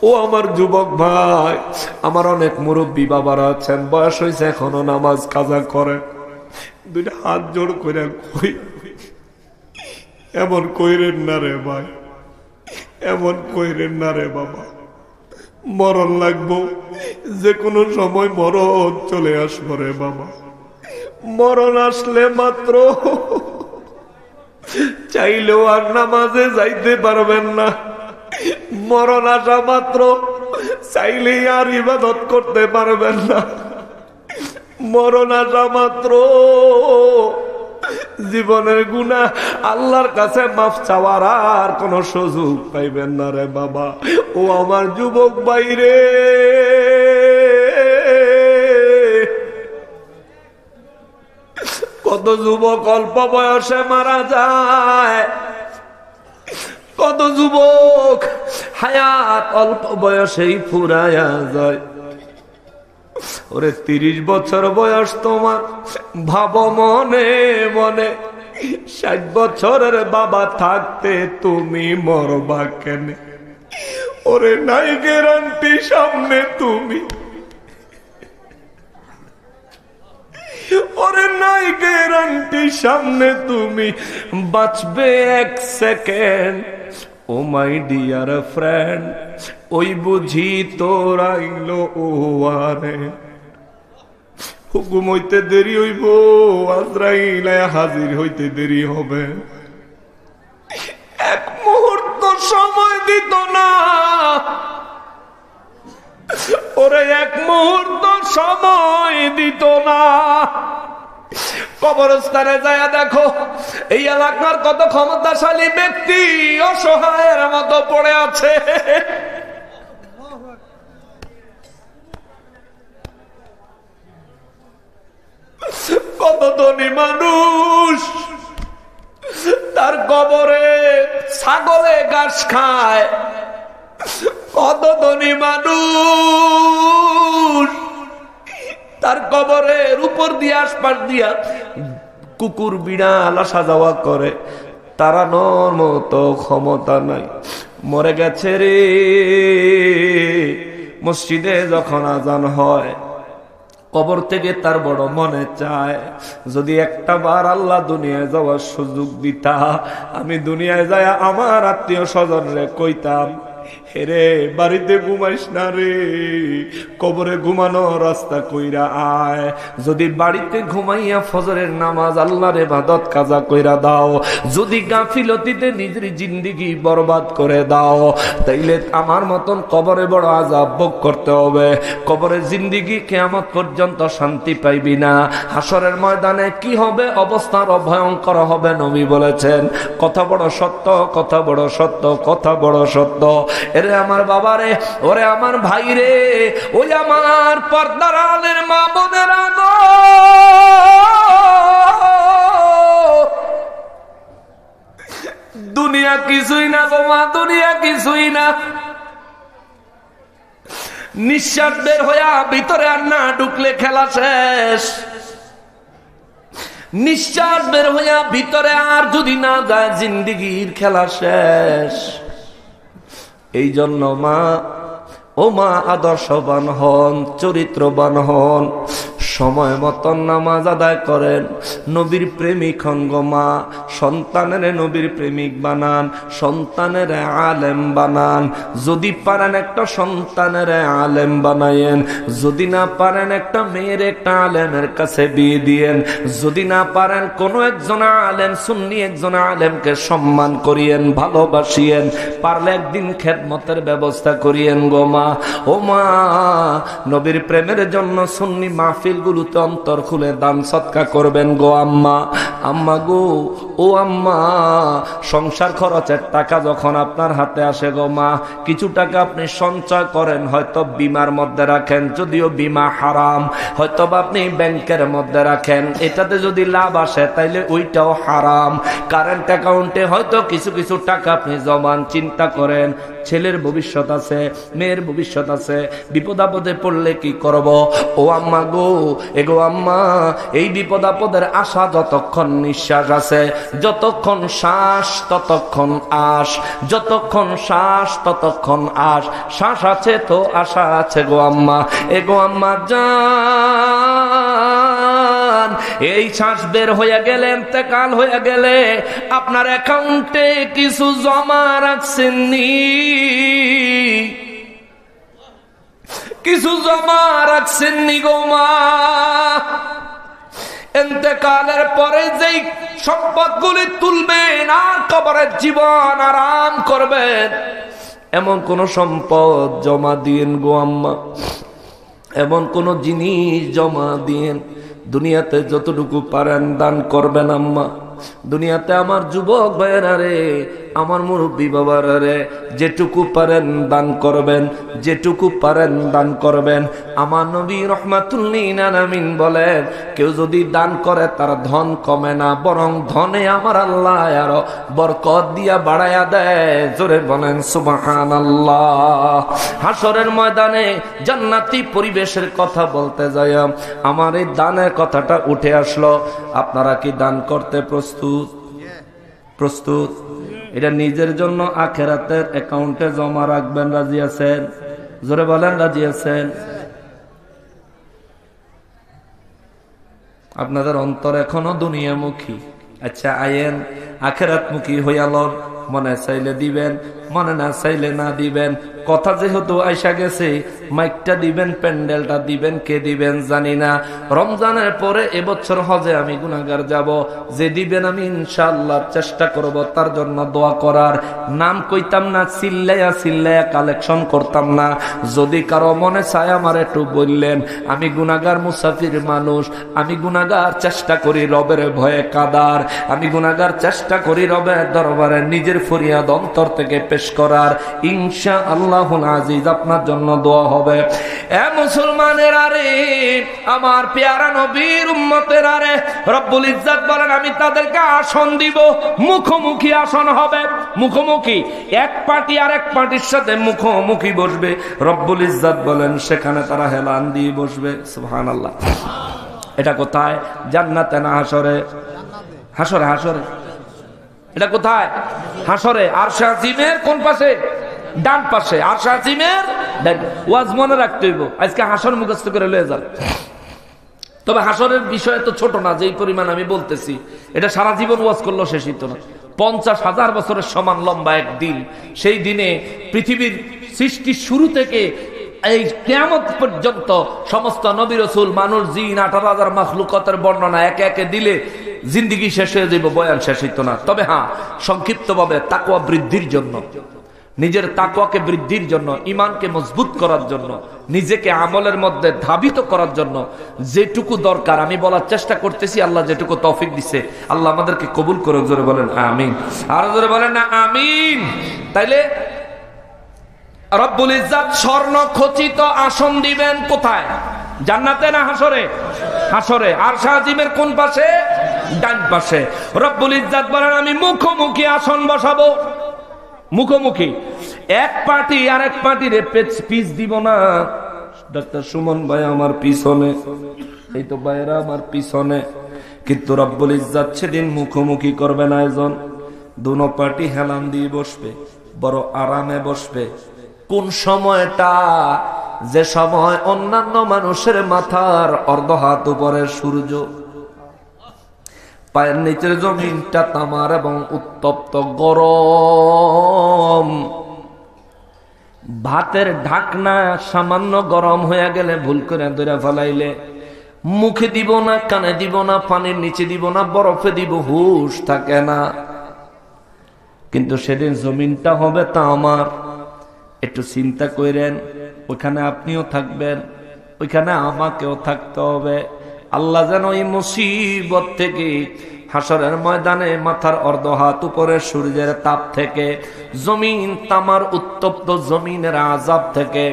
Speaker 1: ও আমার যুবক ভাই, আমার অনেক মুরব্বী বাবারা আছেন, বয়স হয়েছে, এখনো নামাজ কাজা করেন। 2টা হাত জোড় করে কই, এমন কইরেন না রে ভাই, এমন কইরেন না রে বাবা। মরণ লাগবো, যে কোনো সময় মরণ চলে আসবো রে বাবা। মরণ আসলে মাত্র চাইলেও আর নামাজে যাইতে পারবেন না। মরণ আসা মাত্র চাইলেই আর ইবাদত করতে পারবেন না। মরণ আসা মাত্র জীবনের গুনাহ আল্লাহর কাছে মাফ চাওয়ার আর কোন সুযোগ পাইবেন না রে বাবা। ও আমার যুবক ভাই রে, কত যুবক অল্প বয়সে মারা যায়, কত যুবক হায়াত অল্প বয়সেই ফুরায়া যায়। ওরে 30 বছর বয়স তোমার, ভাবো মনে মনে 60 বছরের বাবা থাকতে তুমি মরবা কেন? ওরে নাই গ্যারান্টি সামনে তুমি ওরে নাই গ্যারান্টি সামনে তুমি বাঁচবে 1 second. Oh my dear friend, ওই বুঝি তোর আইলো ও আরে হুকুম হইতে দেরি হইব, আজরাইল হাজির হইতে দেরি হবে। 1 মুহূর্ত সময় দিত না ওরে, 1 মুহূর্ত সময় দিত না। কবরস্থানে যায় দেখো এই এলাকার কত ক্ষমতাশালী ব্যক্তি অসহায়ের মতো পড়ে আছে। কত ধনী মানুষ তার কবরে ছাগলে ঘাস খায়। কত ধনী মানুষ তার কবরের উপর দিয়ে আশপাশ দিয়া কুকুর বিড়াল আসা যাওয়া করে, তাড়ানোর মতো ক্ষমতা নাই। মরে গেছে রে। মসজিদে যখন আজান হয় কবর থেকে তার বড় মনে চায় যদি একটা বার আল্লাহ দুনিয়ায় যাওয়ার সুযোগ দিতা, আমি দুনিয়ায় যায় আমার আত্মীয় স্বজন রে কইতাম, হেরে বাড়িতে ঘুমাইস না রে, কবরে ঘুমানো রাস্তা কইরা আয়। যদি বাড়িতে ঘুমাইয়া ফজরের নামাজ আল্লাহর ইবাদত কাজা কইরা দাও, যদি গাফিলতিতে নিজের জিন্দেগি বরবাদ করে দাও, তাইলে আমার মতন কবরে বড় আযাব ভোগ করতে হবে। কবরে জিন্দেগি কিয়ামত পর্যন্ত শান্তি পাইবি না। হাসরের ময়দানে কি হবে, অবস্থা ভয়ঙ্কর হবে। নবী বলেছেন, কথা বড় সত্য, কথা বড় সত্য, কথা বড় সত্য। এরে আমার বাবা রে, ওরে আমার ভাই রে, ওই আমার পর্দার আলের মা বোনেরা গো, দুনিয়া কিছুই না গো মা, দুনিয়া কিছুই না। নিঃশ্বাস বের হইয়া ভিতরে আর না ঢুকলে খেলা শেষ। নিঃশ্বাস বের হইয়া ভিতরে আর যদি না যায় জিন্দেগির খেলা শেষ। এই জন্য মা, ও মা, আদর্শবান হন, চরিত্রবান হন, সময় মতন নামাজ আদায় করেন, নবীর প্রেমিক হন গো মা। সন্তানের নবীর প্রেমিক বানান, সন্তানের আলেম বানান। যদি পারেন একটা সন্তানের আলেম বানায়েন, যদি না পারেন একটা মেয়ের একটা আলেমের কাছে বিয়ে দিয়েন, যদি না পারেন কোনো একজন আলেম সুন্নি একজন আলেমকে সম্মান করিয়েন, ভালোবাসিয়েন, পারলে একদিন খেদমতের ব্যবস্থা করিয়েন গো মা। ও মা, নবীর প্রেমের জন্য সুন্নি মাহফিল গুলোতে অন্তর খুলে দান সৎকা করবেন গো আম্মা। আম্মা গো, ও আম্মা, সংসার খরচের টাকা যখন আপনার হাতে আসে গো মা, কিছু টাকা আপনি সঞ্চয় করেন, হয়তো বীমার মধ্যে রাখেন, যদিও বীমা হারাম, হয়তো আপনি ব্যাংকের মধ্যে রাখেন, এটাতে যদি লাভ আসে তাইলে ওইটাও হারাম। কারেন্ট অ্যাকাউন্টে হয়তো কিছু কিছু টাকা আপনি জমান, চিন্তা করেন ছেলের ভবিষ্যৎ আছে, মেয়ের ভবিষ্যৎ আছে, বিপদ আপদে পড়লে কি করব। ও আম্মা গো, এগো আম্মা, এই বিপদ আপদের আশা যতক্ষণ নিঃশ্বাস আছে, যতক্ষণ শ্বাস ততক্ষণ আশ, যতক্ষণ শ্বাস ততক্ষণ আশ, শ্বাস আছে তো আশা আছে গো আম্মা। এগো আম্মা জান, এই শ্বাস বের হয়ে গেলে, ইন্তেকাল হয়ে গেলে আপনার অ্যাকাউন্টে কিছু জমা রাখছেননি, কিছু জমা রাখছেননি গো মা। ইন্তেকালের পরে যেই সম্পদগুলি তুলবেন আর কবরের জীবন আরাম করবেন, এমন কোন সম্পদ জমা দিয়েন গো আম্মা, এমন কোন জিনিস জমা দিয়েন। দুনিয়াতে যতটুকু পারেন দান করবেন আম্মা। দুনিয়াতে আমার যুবক ভাইয়েরা রে, আমার মুরব্বী বাবারা রে, যেটুকু পারেন দান করবেন, যেটুকু পারেন দান করবেন। আমার নবী রাহমাতুল লিল আলামিন বলেন, কেউ যদি দান করে তার ধন কমে না, বরং ধনে আমার আল্লাহ আরো বরকত দিয়া বাড়ায়া দেয়। জোরে বলেন সুবহানাল্লাহ। হাসরের ময়দানে জান্নাতি পরিবেশের কথা বলতে যাই আমার এই দানের কথাটা উঠে আসলো। আপনারা কি দান করতে প্রস্তুত? প্রস্তুত? এটা নিজের জন্য আখেরাতের অ্যাকাউন্টে জমা রাখবেন, রাজি আছেন? জোরে বলেন রাজি আছেন? আপনাদের অন্তর এখনো দুনিয়ামুখী। আচ্ছা আয়েন আখেরাতমুখী হইয়া লন, মনে চাইলে দিবেন, মনে না চাইলে না দিবেন। কথা যেহেতু আইসা গেছে, মাইকটা দিবেন, প্যান্ডেলটা দিবেন, কে দিবেন জানি না। রমজানের পরে এবছর হজে আমি গুনাহগার যাব, যে দিবেন আমি ইনশাআল্লাহ চেষ্টা করব তার জন্য দোয়া করার। নাম কইতাম না, চিল্লাইয়া চিল্লাইয়া কালেকশন করতাম না। যদি কারো মনে চায় আমার একটু বললেন, আমি গুনাহগার মুসাফির মানুষ, আমি গুনাহগার, চেষ্টা করি রবের ভয়ে কাদার, আমি গুনাহগার, চেষ্টা করি রবের দরবারে নিজের ফরিয়াদ অন্তর থেকে পেশ করার। ইনশাআল্লাহুল আজিজ আপনার জন্য দোয়া হবে। এ মুসলমানের আরে, আমার পেয়ারা নবীর উম্মতের আরে, রব্বুল ইজ্জত বলেন আমি তাদেরকে আসন দিব, মুখোমুখি আসন হবে। মুখোমুখি, এক পার্টি আর এক পার্টির সাথে মুখোমুখি বসবে। রব্বুল ইজ্জত বলেন সেখানে তারা হেলান দিয়ে বসবে। সুবহানাল্লাহ। এটা কোথায়? জান্নাতে না হাসরে? হাসরে, হাসরে। এটা কোথায়? হাসরে। আরশে আজিমের কোন পাশে? ডান পাশে। আরশে আজিমের ওয়াজ মনে রাখতে হইব। আজকে হাসর মুখস্থ করে লয়ে যান। তবে হাসরের বিষয় তো ছোট না, যেই পরিমাণ আমি বলতেছি, এটা সারা জীবন ওয়াজ করলেও শেষ হইতো না। 50,000 বছরের সমান লম্বা একদিন। সেই দিনে পৃথিবীর সৃষ্টির শুরু থেকে এই কিয়ামত পর্যন্ত সমস্ত নবী রাসূল, মানুষ, জিন, 18,000 মাখলুকাতের বর্ণনা একে একে দিলে জিন্দেগি শেষ হয়ে যাবে, বয়ান শেষ হইতো না। তবে হ্যাঁ, সংক্ষিপ্তভাবে তাকওয়া বৃদ্ধির জন্য, নিজের তাকওয়াকে বৃদ্ধির জন্য, ঈমানকে মজবুত করার জন্য, নিজেকে আমলের মধ্যে ধাবিত করার জন্য যেটুকু দরকার আমি বলার চেষ্টা করতেছি। আল্লাহ যেটুকু তৌফিক দিছে আল্লাহ আমাদেরকে কবুল করুক। জোরে বলেন আমিন। আর জোরে বলেন না আমিন। তাইলে রব্বুল ইজ্জত স্বর্ণ খচিত আসন দিবেন কোথায়? জান্নাতে না হাসরে? হাসরে। আরশে আজিমের কোন পাশে? ডান পাশে। রব্বুল ইজ্জত বলেন আমি মুখোমুখি আসন বসাবো। মুখোমুখি, এক পার্টি আর এক পার্টির পিছ দিব না। ডাক্তার সুমন ভাই আমার পিছনে, এই তো ভাইরা আমার পিছনে। কিন্তু রব্বুল ইজ্জত সেদিন মুখোমুখি করবে না একজন, দুনো পার্টি হেলান দিয়ে বসবে, বড় আরামে বসবে। কোন সময়টা? যে সময় অন্যান্য মানুষের মাথার অর্ধ হাত উপরে সূর্য, পায়ের নিচের জমিনটা তামার এবং উত্তপ্ত গরম। ভাতের ঢাকনা সামান্য গরম হয়ে গেলে ভুল করে ধরে ফেলাইলে মুখে দিব না, কানে দিব না, পানির নিচে দিব না, বরফে দিব, হুশ থাকে না। কিন্তু সেদিন জমিনটা হবে তামার। একটু চিন্তা করেন, ওইখানে আপনিও থাকবেন, ওইখানে আমাকেও থাকতে হবে। আল্লাহ যেন এই মুসিবত থেকে, হাসরের ময়দানে মাথার অর্ধ হাত উপরে সূর্যের তাপ থেকে, জমিন তামার উত্তপ্ত জমিনের আযাব থেকে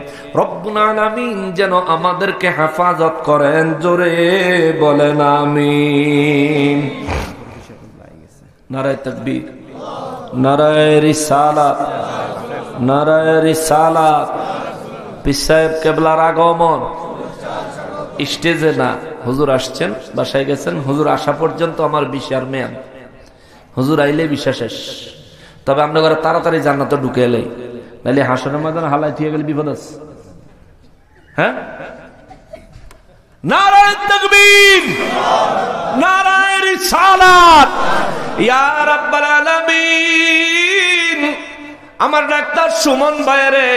Speaker 1: রব্বুল আলামিন যেন আমাদেরকে হেফাজত করেন। জোরে বলেন আমিন। নারায়ে তাকবীর, নারায়ে রিসালাত, নারায়ে রিসালাত। পীর সাহেব কেবলার আগমন। স্টেজে না, হুজুর আসছেন, বাসায় গেছেন। হুজুর আসা পর্যন্ত আমার বিশার মেয়াদ, হুজুর আইলে বিশ্বাস শেষ। তবে আমরা ঘরে তাড়াতাড়ি জান্নাতে ঢুকে এলেই, নাহলে হাসরের ময়দানে হালাই থিয়ে গেলে বিপদ আছে। হ্যাঁ, নারায়ে তাকবীর, নারায়ে রিসালাত। ইয়া রাব্বাল আলামিন। আমার ডাক্তার সুমন ভাইরে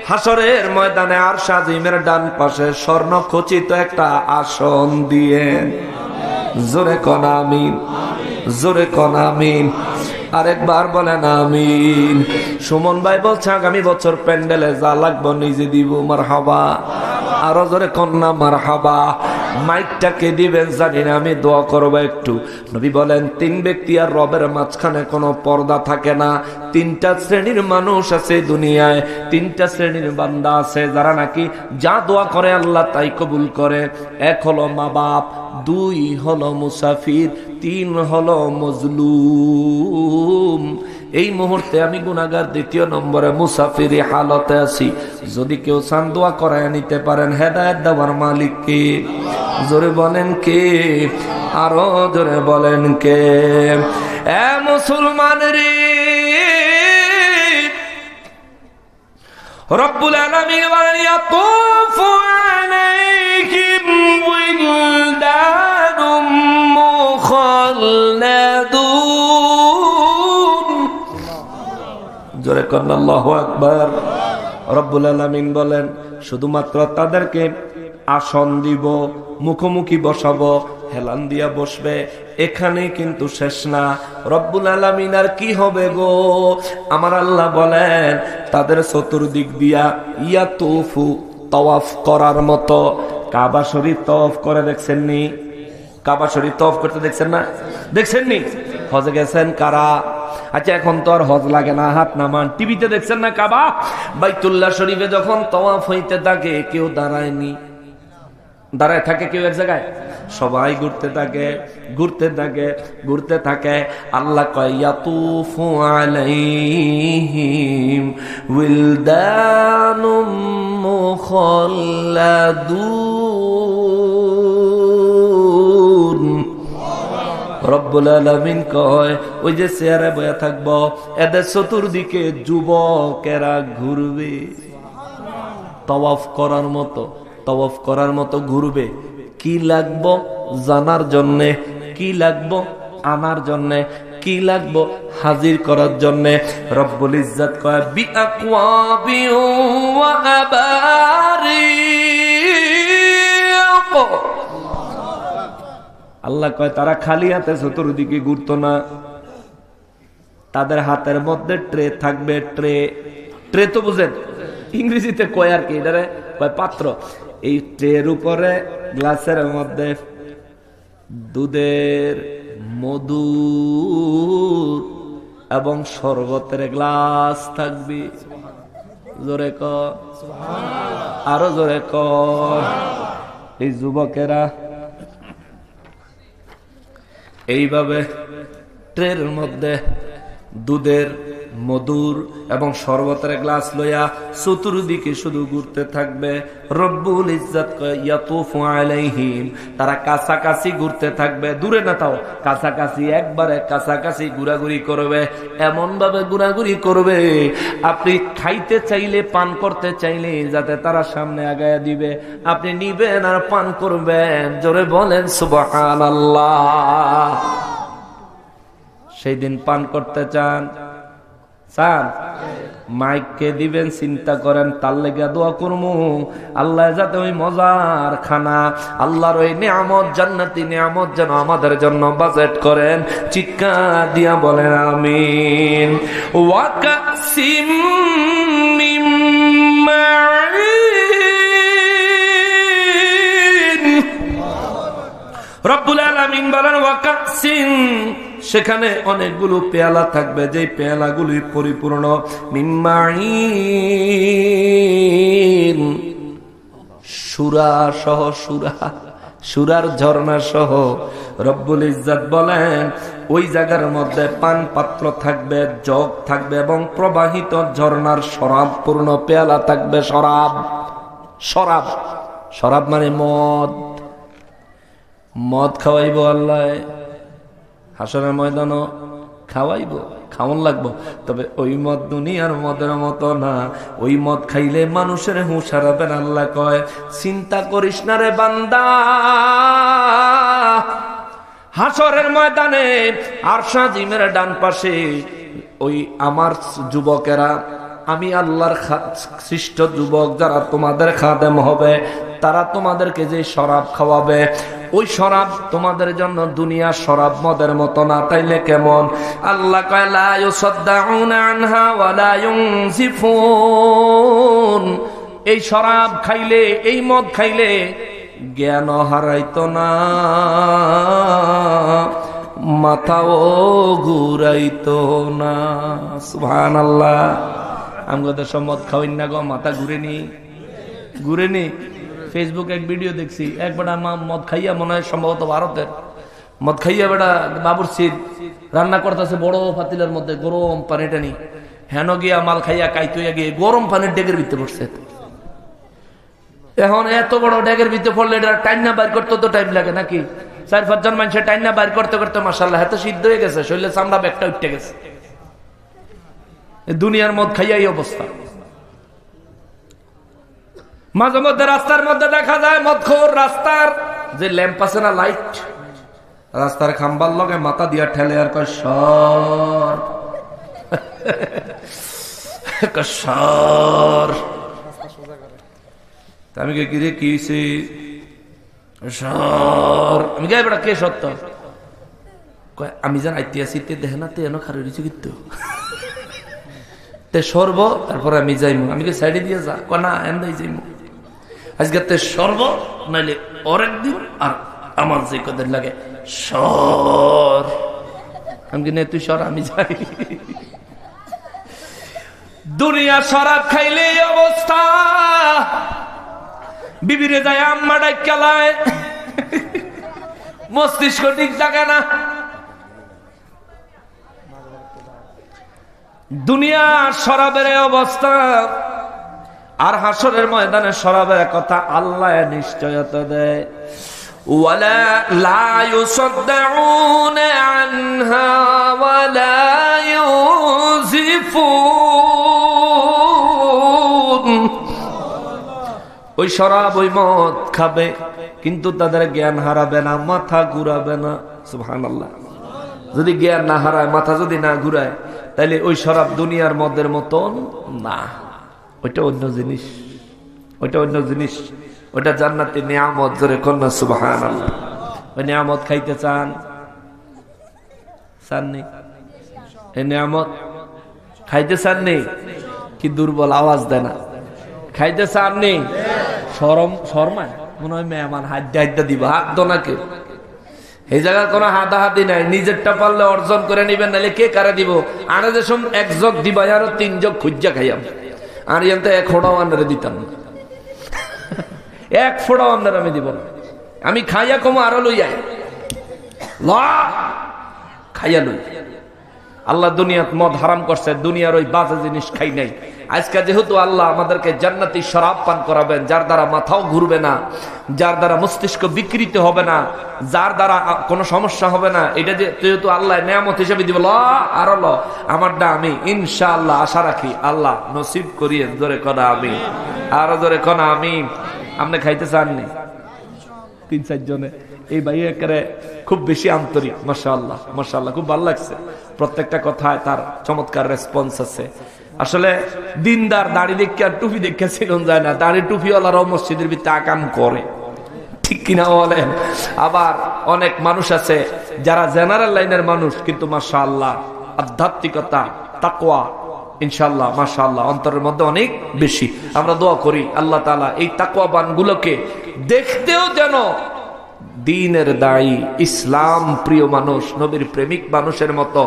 Speaker 1: হাসরের ময়দানে আরশে আজিমের ডান পাশে স্বর্ণ খচিত একটা আসন দিয়ে, জোরে কোন আমিন, জোরে কোন আমিন। আরেকবার বলেন আমিন। সুমন ভাই বলছে আগামী বছর প্যান্ডেলে যা লাগবে নিজে দিব। মারহাবা। আরো জোরে কন্যা মারহাবা। মাইকটাকে দিবেন জানি না, আমি দোয়া করবো একটু। নবী বলেন 3 ব্যক্তি আর রবের মাঝখানে কোনো পর্দা থাকে না। 3টা শ্রেণীর মানুষ আছে দুনিয়ায়, 3টা শ্রেণীর বান্দা আছে যারা নাকি যা দোয়া করে আল্লাহ তাই কবুল করে। 1 হলো মা বাপ, 2 হলো মুসাফির, 3 হলো মজলুম। এই মুহূর্তে আমি গুনাহগার 2 নম্বরে মুসাফিরি হালতে আছি। যদি কেউ চান দোয়া করায় নিতে পারেন। হেদায়েত দেওয়ার মালিক কে? জোরে বলেন কে? আরো জোরে বলেন কে? এ মুসলমান রে, রব্বুল আলামিন বলেন ইয়াতুফু আলাইহিম ওয়ালদানুম জোরে করেন আল্লাহু আকবার। রব্বুল আলামিন বলেন শুধুমাত্র তাদেরকে আসন দিব, মুখোমুখি বসাবো, হেলান দিয়া বসবে, এখানে কিন্তু শেষ না। রব্বুল আলামিন আর কি হবে গো? আমার আল্লাহ বলেন তাদের চতুর্দিক দিয়া ইয়াতুফু তাওয়াফ করার মতো। কাবা শরীফ তাওয়াফ করে দেখছেন নি? কাবা শরীফ তাওয়াফ করতে দেখছেন না? দেখছেন নি? হজে গেছেন কারা? আচ্ছা এখন তো আর হজ লাগে না, হাত নামান। টিভিতে দেখছেন না কাবা? বাইতুল্লাহ শরীফে যখন তাওয়াফ হইতে থাকে কেউ দাঁড়ায়নি, দাঁড়ায় থাকে কেউ এক জায়গায়, সবাই ঘুরতে থাকে, ঘুরতে থাকে, ঘুরতে থাকে। আল্লাহ কয় ইয়াতুফু আলাইহিম উইলদানুম মুখাল্লাদুন। রব্বুল আলামিন কয় ওই যে চেয়ারে বয়া থাকবো, এদের চতুর্দিকে যুবকেরা ঘুরবে, তাওয়াফ করার মতো, তাওয়াফ করার মতো ঘুরবে। কি লাগবো? জানার জন্যে। কি লাগবো? আনার জন্যে। কি লাগবো? হাজির করার জন্যে। রব্বুল ইজ্জত কয় বিআকওয়াবি ওয়া আবারিক। আল্লাহ কয় তারা খালি হাতে চতুর্দিকে ঘুরতো না, তাদের হাতের মধ্যে ট্রে থাকবে। ট্রে, ট্রে তো বুঝেন, ইংরেজিতে কয় আর কি, এটারে কয় পাত্র। এই ট্রের উপরে গ্লাসের মধ্যে দুধের, মধুর এবং শরবতের গ্লাস থাকবে। জোরে ক, আরো জোরে ক। এই যুবকেরা এইভাবে ট্রের মধ্যে দুধের, মধুর এবং শরবতের গ্লাস লইয়া চতুর্দিকে শুধু ঘুরতে থাকবে। রব্বুল ইজ্জত কয় ইয়াতুফু আলাইহিম, তারা কাছাকাছি ঘুরতে থাকবে, দূরে না, তাও কাছাকাছি, একবারে কাছাকাছি ঘোরাঘুরি করবে। এমন ভাবে ঘোরাঘুরি করবে আপনি খাইতে চাইলে, পান করতে চাইলে যাতে তারা সামনে আগায়া দিবে, আপনি নিবেন আর পান করবেন। জোরে বলেন সুবহানাল্লাহ। সেই দিন পান করতে চান? চান? মাইককে দিবেন, চিন্তা করেন তার লেগে দোয়া করবো আল্লাহ যাতে ওই মজার খানা, আল্লাহর ওই নিয়ামত, জান্নাতি নিয়ামত যেন আমাদের জন্য বাজেট করেন। চিৎকার দিয়া বলেন আমিন। ওয়া কাসিম মিন মাইন। রব্বুল আলামিন বলেন ওয়া কাসিম, সেখানে অনেকগুলো পেয়ালা থাকবে, যে পেয়ালাগুলি পরিপূর্ণ। মিম্মাইন, সুরা সহ, সুরা, সুরার ঝর্ণা সহ। রব্বুল ইজ্জত বলেন ওই জায়গার মধ্যে পান পাত্র থাকবে, জগ থাকবে এবং প্রবাহিত ঝর্ণার শরাব পূর্ণ পেয়ালা থাকবে। শরাব, শরাব, শরাব মানে মদ। মদ খাওয়াইব আল্লাহ হাসরের ময়দানও, খাওয়াইব, খাওয়ান লাগবো। তবে ওই মদ দুনিয়ার মদের মতো না। ওই মদ খাইলে মানুষের হুঁশ হারাবেন। আল্লাহ কয় চিন্তা করিস না রে বান্দা, হাসরের ময়দানে আরশ আজিমের ডান পাশে ওই আমার যুবকেরা, আমি আল্লাহর সৃষ্ট যুবক যারা তোমাদের খাদেম হবে, তারা তোমাদেরকে যে শরাব খাওয়াবে, ওই শরাব তোমাদের জন্য দুনিয়ার শরাব মদের মতো না। তাইলে কেমন? আল্লাহ কয় লা ইউসাদ্দাউনা আনহা ওয়া লা ইউনজিফুন। এই শরাব খাইলে, এই মদ খাইলে জ্ঞান হারাইতো না, মাথাও ঘুরাইতো না। সুবহানাল্লাহ। আমাদের সব মদ খাওয়াই না গো, মাথা ঘুরেনি, ঘুরেনি। ফেসবুক এক ভিডিও দেখছি, এক বেটা মদ খাইয়া, মনে হয় সম্ভবত ভারতের, মদ খাইয়া বেটা বাবুরচির রান্না করতেছে বড় পাতিলের মধ্যে, গরম পানি টানি, হেন গিয়া মাল খাইয়া কাইতুইয়া গিয়ে গরম পানির ডেকের ভিতরে পড়ছে। এখন এত বড় ডেকের ভিতরে পড়লে এটা টাইনা বাইর করতে তো টাইম লাগে নাকি? 4-5 জন মানুষের টাইনা বাইর করতে করতে মাশাআল্লাহ এত সিদ্ধ হয়ে গেছে, শরীরে চামড়া ব্যাগটা উঠে গেছে। দুনিয়ার মদ খাইয়া এই অবস্থা। মাঝে মধ্যে রাস্তার মধ্যে দেখা যায় মদখোর, রাস্তার যে ল্যাম্প আছে না, লাইট, রাস্তার খাম্বার লগে মাথা দিয়া ঠেলে আর কয় সর। সর। আমি কি রে কি সর, আমি গাই বেড়া কে সত্য, আমি জান আইতে আসি তে দেখে না তে এনো খারে দিচ্ছি কিন্তু তে সরব, তারপরে আমি যাইমু। আমি কি সাইডে দিয়ে যা না এন্দাই যাইমু, আজকে তে সরব, নাইলে অরেক দিন আর আমার যে কদের লাগে সর। আমি কি তুই সর, আমি যাই। দুনিয়া শরাব খাইলে এই অবস্থা, বিবিরে যায় আম্মা ডাক খেলায়, মস্তিষ্ক ঠিক থাকে না। দুনিয়া শরাবের অবস্থা, আর হাসরের ময়দানে শরাবের কথা আল্লাহ নিশ্চয়তা দেয়। ওয়ালা লা ইউসাদদাউনা আনহা ওয়ালা ইউজিফুন। ওই শরাব ওই মদ খাবে, কিন্তু তাদের জ্ঞান হারাবে না, মাথা ঘুরাবে না। সুবহানাল্লাহ। যদি জ্ঞান না হারায়, মাথা যদি না ঘুরায়, তাহলে ওই শরাব দুনিয়ার মদের মতন না, ওইটা অন্য জিনিস, ওইটা অন্য জিনিস, ওইটা জান্নাতি নিয়ামত। জোরে কন্যা সুবহানাল্লাহ। ওই নিয়ামত খাইতে চান? চাননি? এই নিয়ামত খাইতে চাননি? কি দুর্বল আওয়াজ দেয় না? খাইতে চাননি? শরমা মনে হয় মেহমান হাড্ডা দিবা, হাত দো না কেউ। এই জায়গায় কোনো হাতাহাতি নাই, নিজেরটা পারলে অর্জন করে নিবেন, নাহলে কে কারে দিব। আরে যে সব এক জগ দিবা, আরো 3 জগ খুঁজা খাইয়াম, আর ইয়াতে 1 ফোঁটাও আন্ডারে দিতাম না, 1 ফোঁটাও আন্ডারে আমি দিব না। আমি খাইয়া কমো আরো লইয়া খাইয়া লই। আল্লাহ দুনিয়াত মদ হারাম করছে, দুনিয়ার ওই বাজে জিনিস খাই নাই। আজকে যেহেতু আল্লাহ আমাদেরকে জান্নাতি শরাব পান করাবেন, যার দ্বারা মাথাও ঘুরবে না, যার দ্বারা মস্তিষ্ক বিকৃত হবে না, যার দ্বারা কোনো সমস্যা হবে না, এটা যেহেতু আল্লাহ নিয়ামত হিসেবে দিব, আর আমারটা আমি ইনশাআল্লাহ আশা রাখি আল্লাহ নসিব করিয়ে। জোরে কনা আমি, আরো জোরে কনা আমি। আপনি খাইতে চাননি? 3-4 জনে এই ভাই একেবারে খুব বেশি আন্তরিক, মাশাআল্লাহ মাশাআল্লাহ, খুব ভালো লাগছে। প্রত্যেকটা কথায় তার চমৎকার রেসপন্স আছে। আসলে দিনদার দাড়ি দেখে আর টুপি দেখে ছিলেন যায় না, দাড়ি টুপিওয়ালারাও মসজিদের ভিতরে আকাম করে, ঠিক কিনা বলেন? আবার অনেক মানুষ আছে যারা জেনারেল লাইনের মানুষ, কিন্তু মাশাআল্লাহ আধ্যাত্মিকতা তাকওয়া ইনশাআল্লাহ মাশাআল্লাহ অন্তরের মধ্যে অনেক বেশি। আমরা দোয়া করি আল্লাহ তাআলা এই তাকওয়াবান গুলোকে দেখতেও যেন দ্বীনের দায়ী, ইসলাম প্রিয় মানুষ, নবীর প্রেমিক মানুষের মতো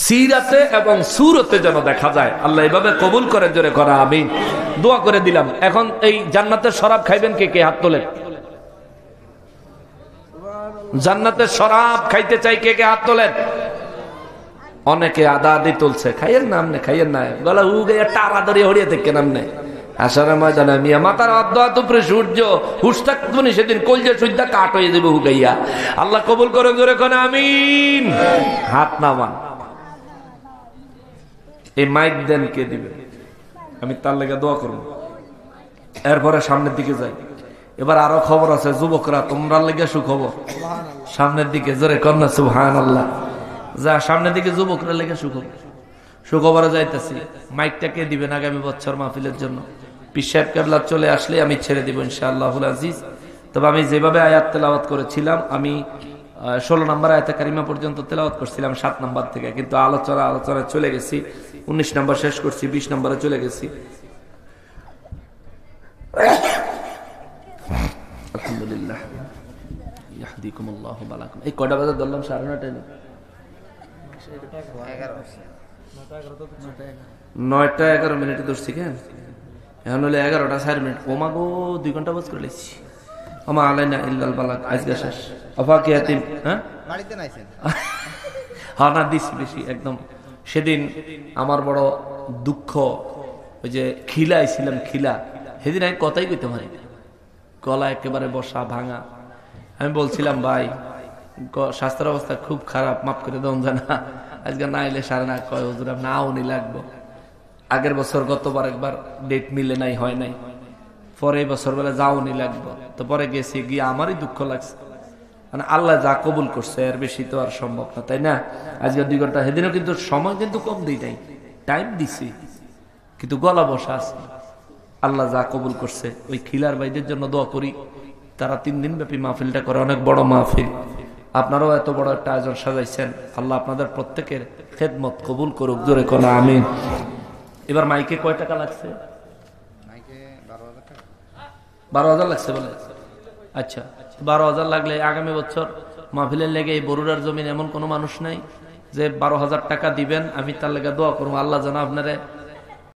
Speaker 1: সিরাতে এবং সুরতে যেন দেখা যায়। আল্লাহ এভাবে কবুল করে। জোরে করা আমিন। দোয়া করে দিলাম। এখন এই জান্নাতের শরাব খাইবেন কে কে? হাত তোলেন। জান্নাতের শরাব খাইতে চাই কে কে? হাত তোলেন। অনেকে আদা আদি তুলছে, খাইয়েন না আপনি, খাইয়েন না, গলা হু গাইয়া টারা ধরিয়ে হরিয়ে দেখেন আপনি। আসার ময়দানে মিয়া মাতার অর্ধ উপরে সূর্য হুশ থাকতো না, সেদিন কলজা সুদ্ধা কাট হয়ে যাবে হুগাইয়া। আল্লাহ কবুল করেন। জোরে কোন আমিন। হাত নামান। এই মাইক দেন কে দিবে? আমি তার লেগে দোয়া করব। এরপরে সামনের দিকে যাই। এবার আরো খবর আছে, যুবকরা তোমরা লেগে সুখবর সামনের দিকে। জোরে কন্যা সুবহানাল্লাহ। যা সামনের দিকে যুবকরা লেগে সুখবর। সুখবরে যাইতেছি। মাইকটা কে দিবেন আগামী বছর মাহফিলের জন্য? পীর সাহেব কেবলা চলে আসলে আমি ছেড়ে দিব ইনশাআল্লাহুল আজিজ। তবে আমি যেভাবে আয়াত তেলাওয়াত করেছিলাম, আমি 16 নম্বর আয়াতে কারিমা পর্যন্ত তেলাওয়াত করছিলাম 7 নম্বর থেকে, কিন্তু আলোচনা চলে গেছি, 19 নম্বর শেষ করছি, 20 নম্বরে চলে গেছি। আলহামদুলিল্লাহ। ইয়াহদিকুমুল্লাহু বালাকুম। এই কয়টা বাজে ধরলাম? 9:30। 9:11 ধরছি কেন? এখন হলে 11:04। ওমা গো, 2 ঘন্টা বাজ করে লেছি। ওমা আলাইনা ইল্লাল বালাগ। আজকে শেষ। আফাকি ইয়াতিম। হ্যাঁ বাড়িতে নাইছেন? হ্যাঁ না দিছি বেশি একদম। সেদিন আমার বড় দুঃখ, ওই যে খিলাইছিলাম, খিলা সেদিন আমি কথাই কইতে পারি, গলা একেবারে বসা ভাঙা। আমি বলছিলাম ভাই স্বাস্থ্যের অবস্থা খুব খারাপ, মাফ করে দেন জানা, আজকে না এলে সারা না কয় হুজুর আপনি আউনি লাগবো। আগের বছর গতবার একবার ডেট মিলে নাই, হয় নাই, পরে এই বছর বেলা যাওনি লাগবো। তো পরে গেছি, গিয়ে আমারই দুঃখ লাগছে। মানে আল্লাহ যা কবুল করছে এর বেশি তো আর সম্ভব না, তাই না? আজকে 2 ঘন্টা, সেদিনও কিন্তু সময় কিন্তু কম দিই নাই, টাইম দিছি, কিন্তু গলা বসা আছে। আল্লাহ যা কবুল করছে, ওই খিলার ভাইদের জন্য দোয়া করি। তারা 3 দিন ব্যাপী মাহফিলটা করে, অনেক বড় মাহফিল। আপনারাও এত বড় একটা আয়োজন সাজাইছেন, আল্লাহ আপনাদের প্রত্যেকের খেদমত কবুল করুক, জোরে কোন আমিন। এবার মাইকে কয় টাকা লাগছে? 12,000 লাগছে বলে। আচ্ছা, 12,000 লাগলে আগামী বছর মাহফিলের লেগে এই বরুড়ার জমিন এমন কোনো মানুষ নাই যে 12,000 টাকা দিবেন, আমি তার লেগে দোয়া করবো আল্লাহ যেন আপনারা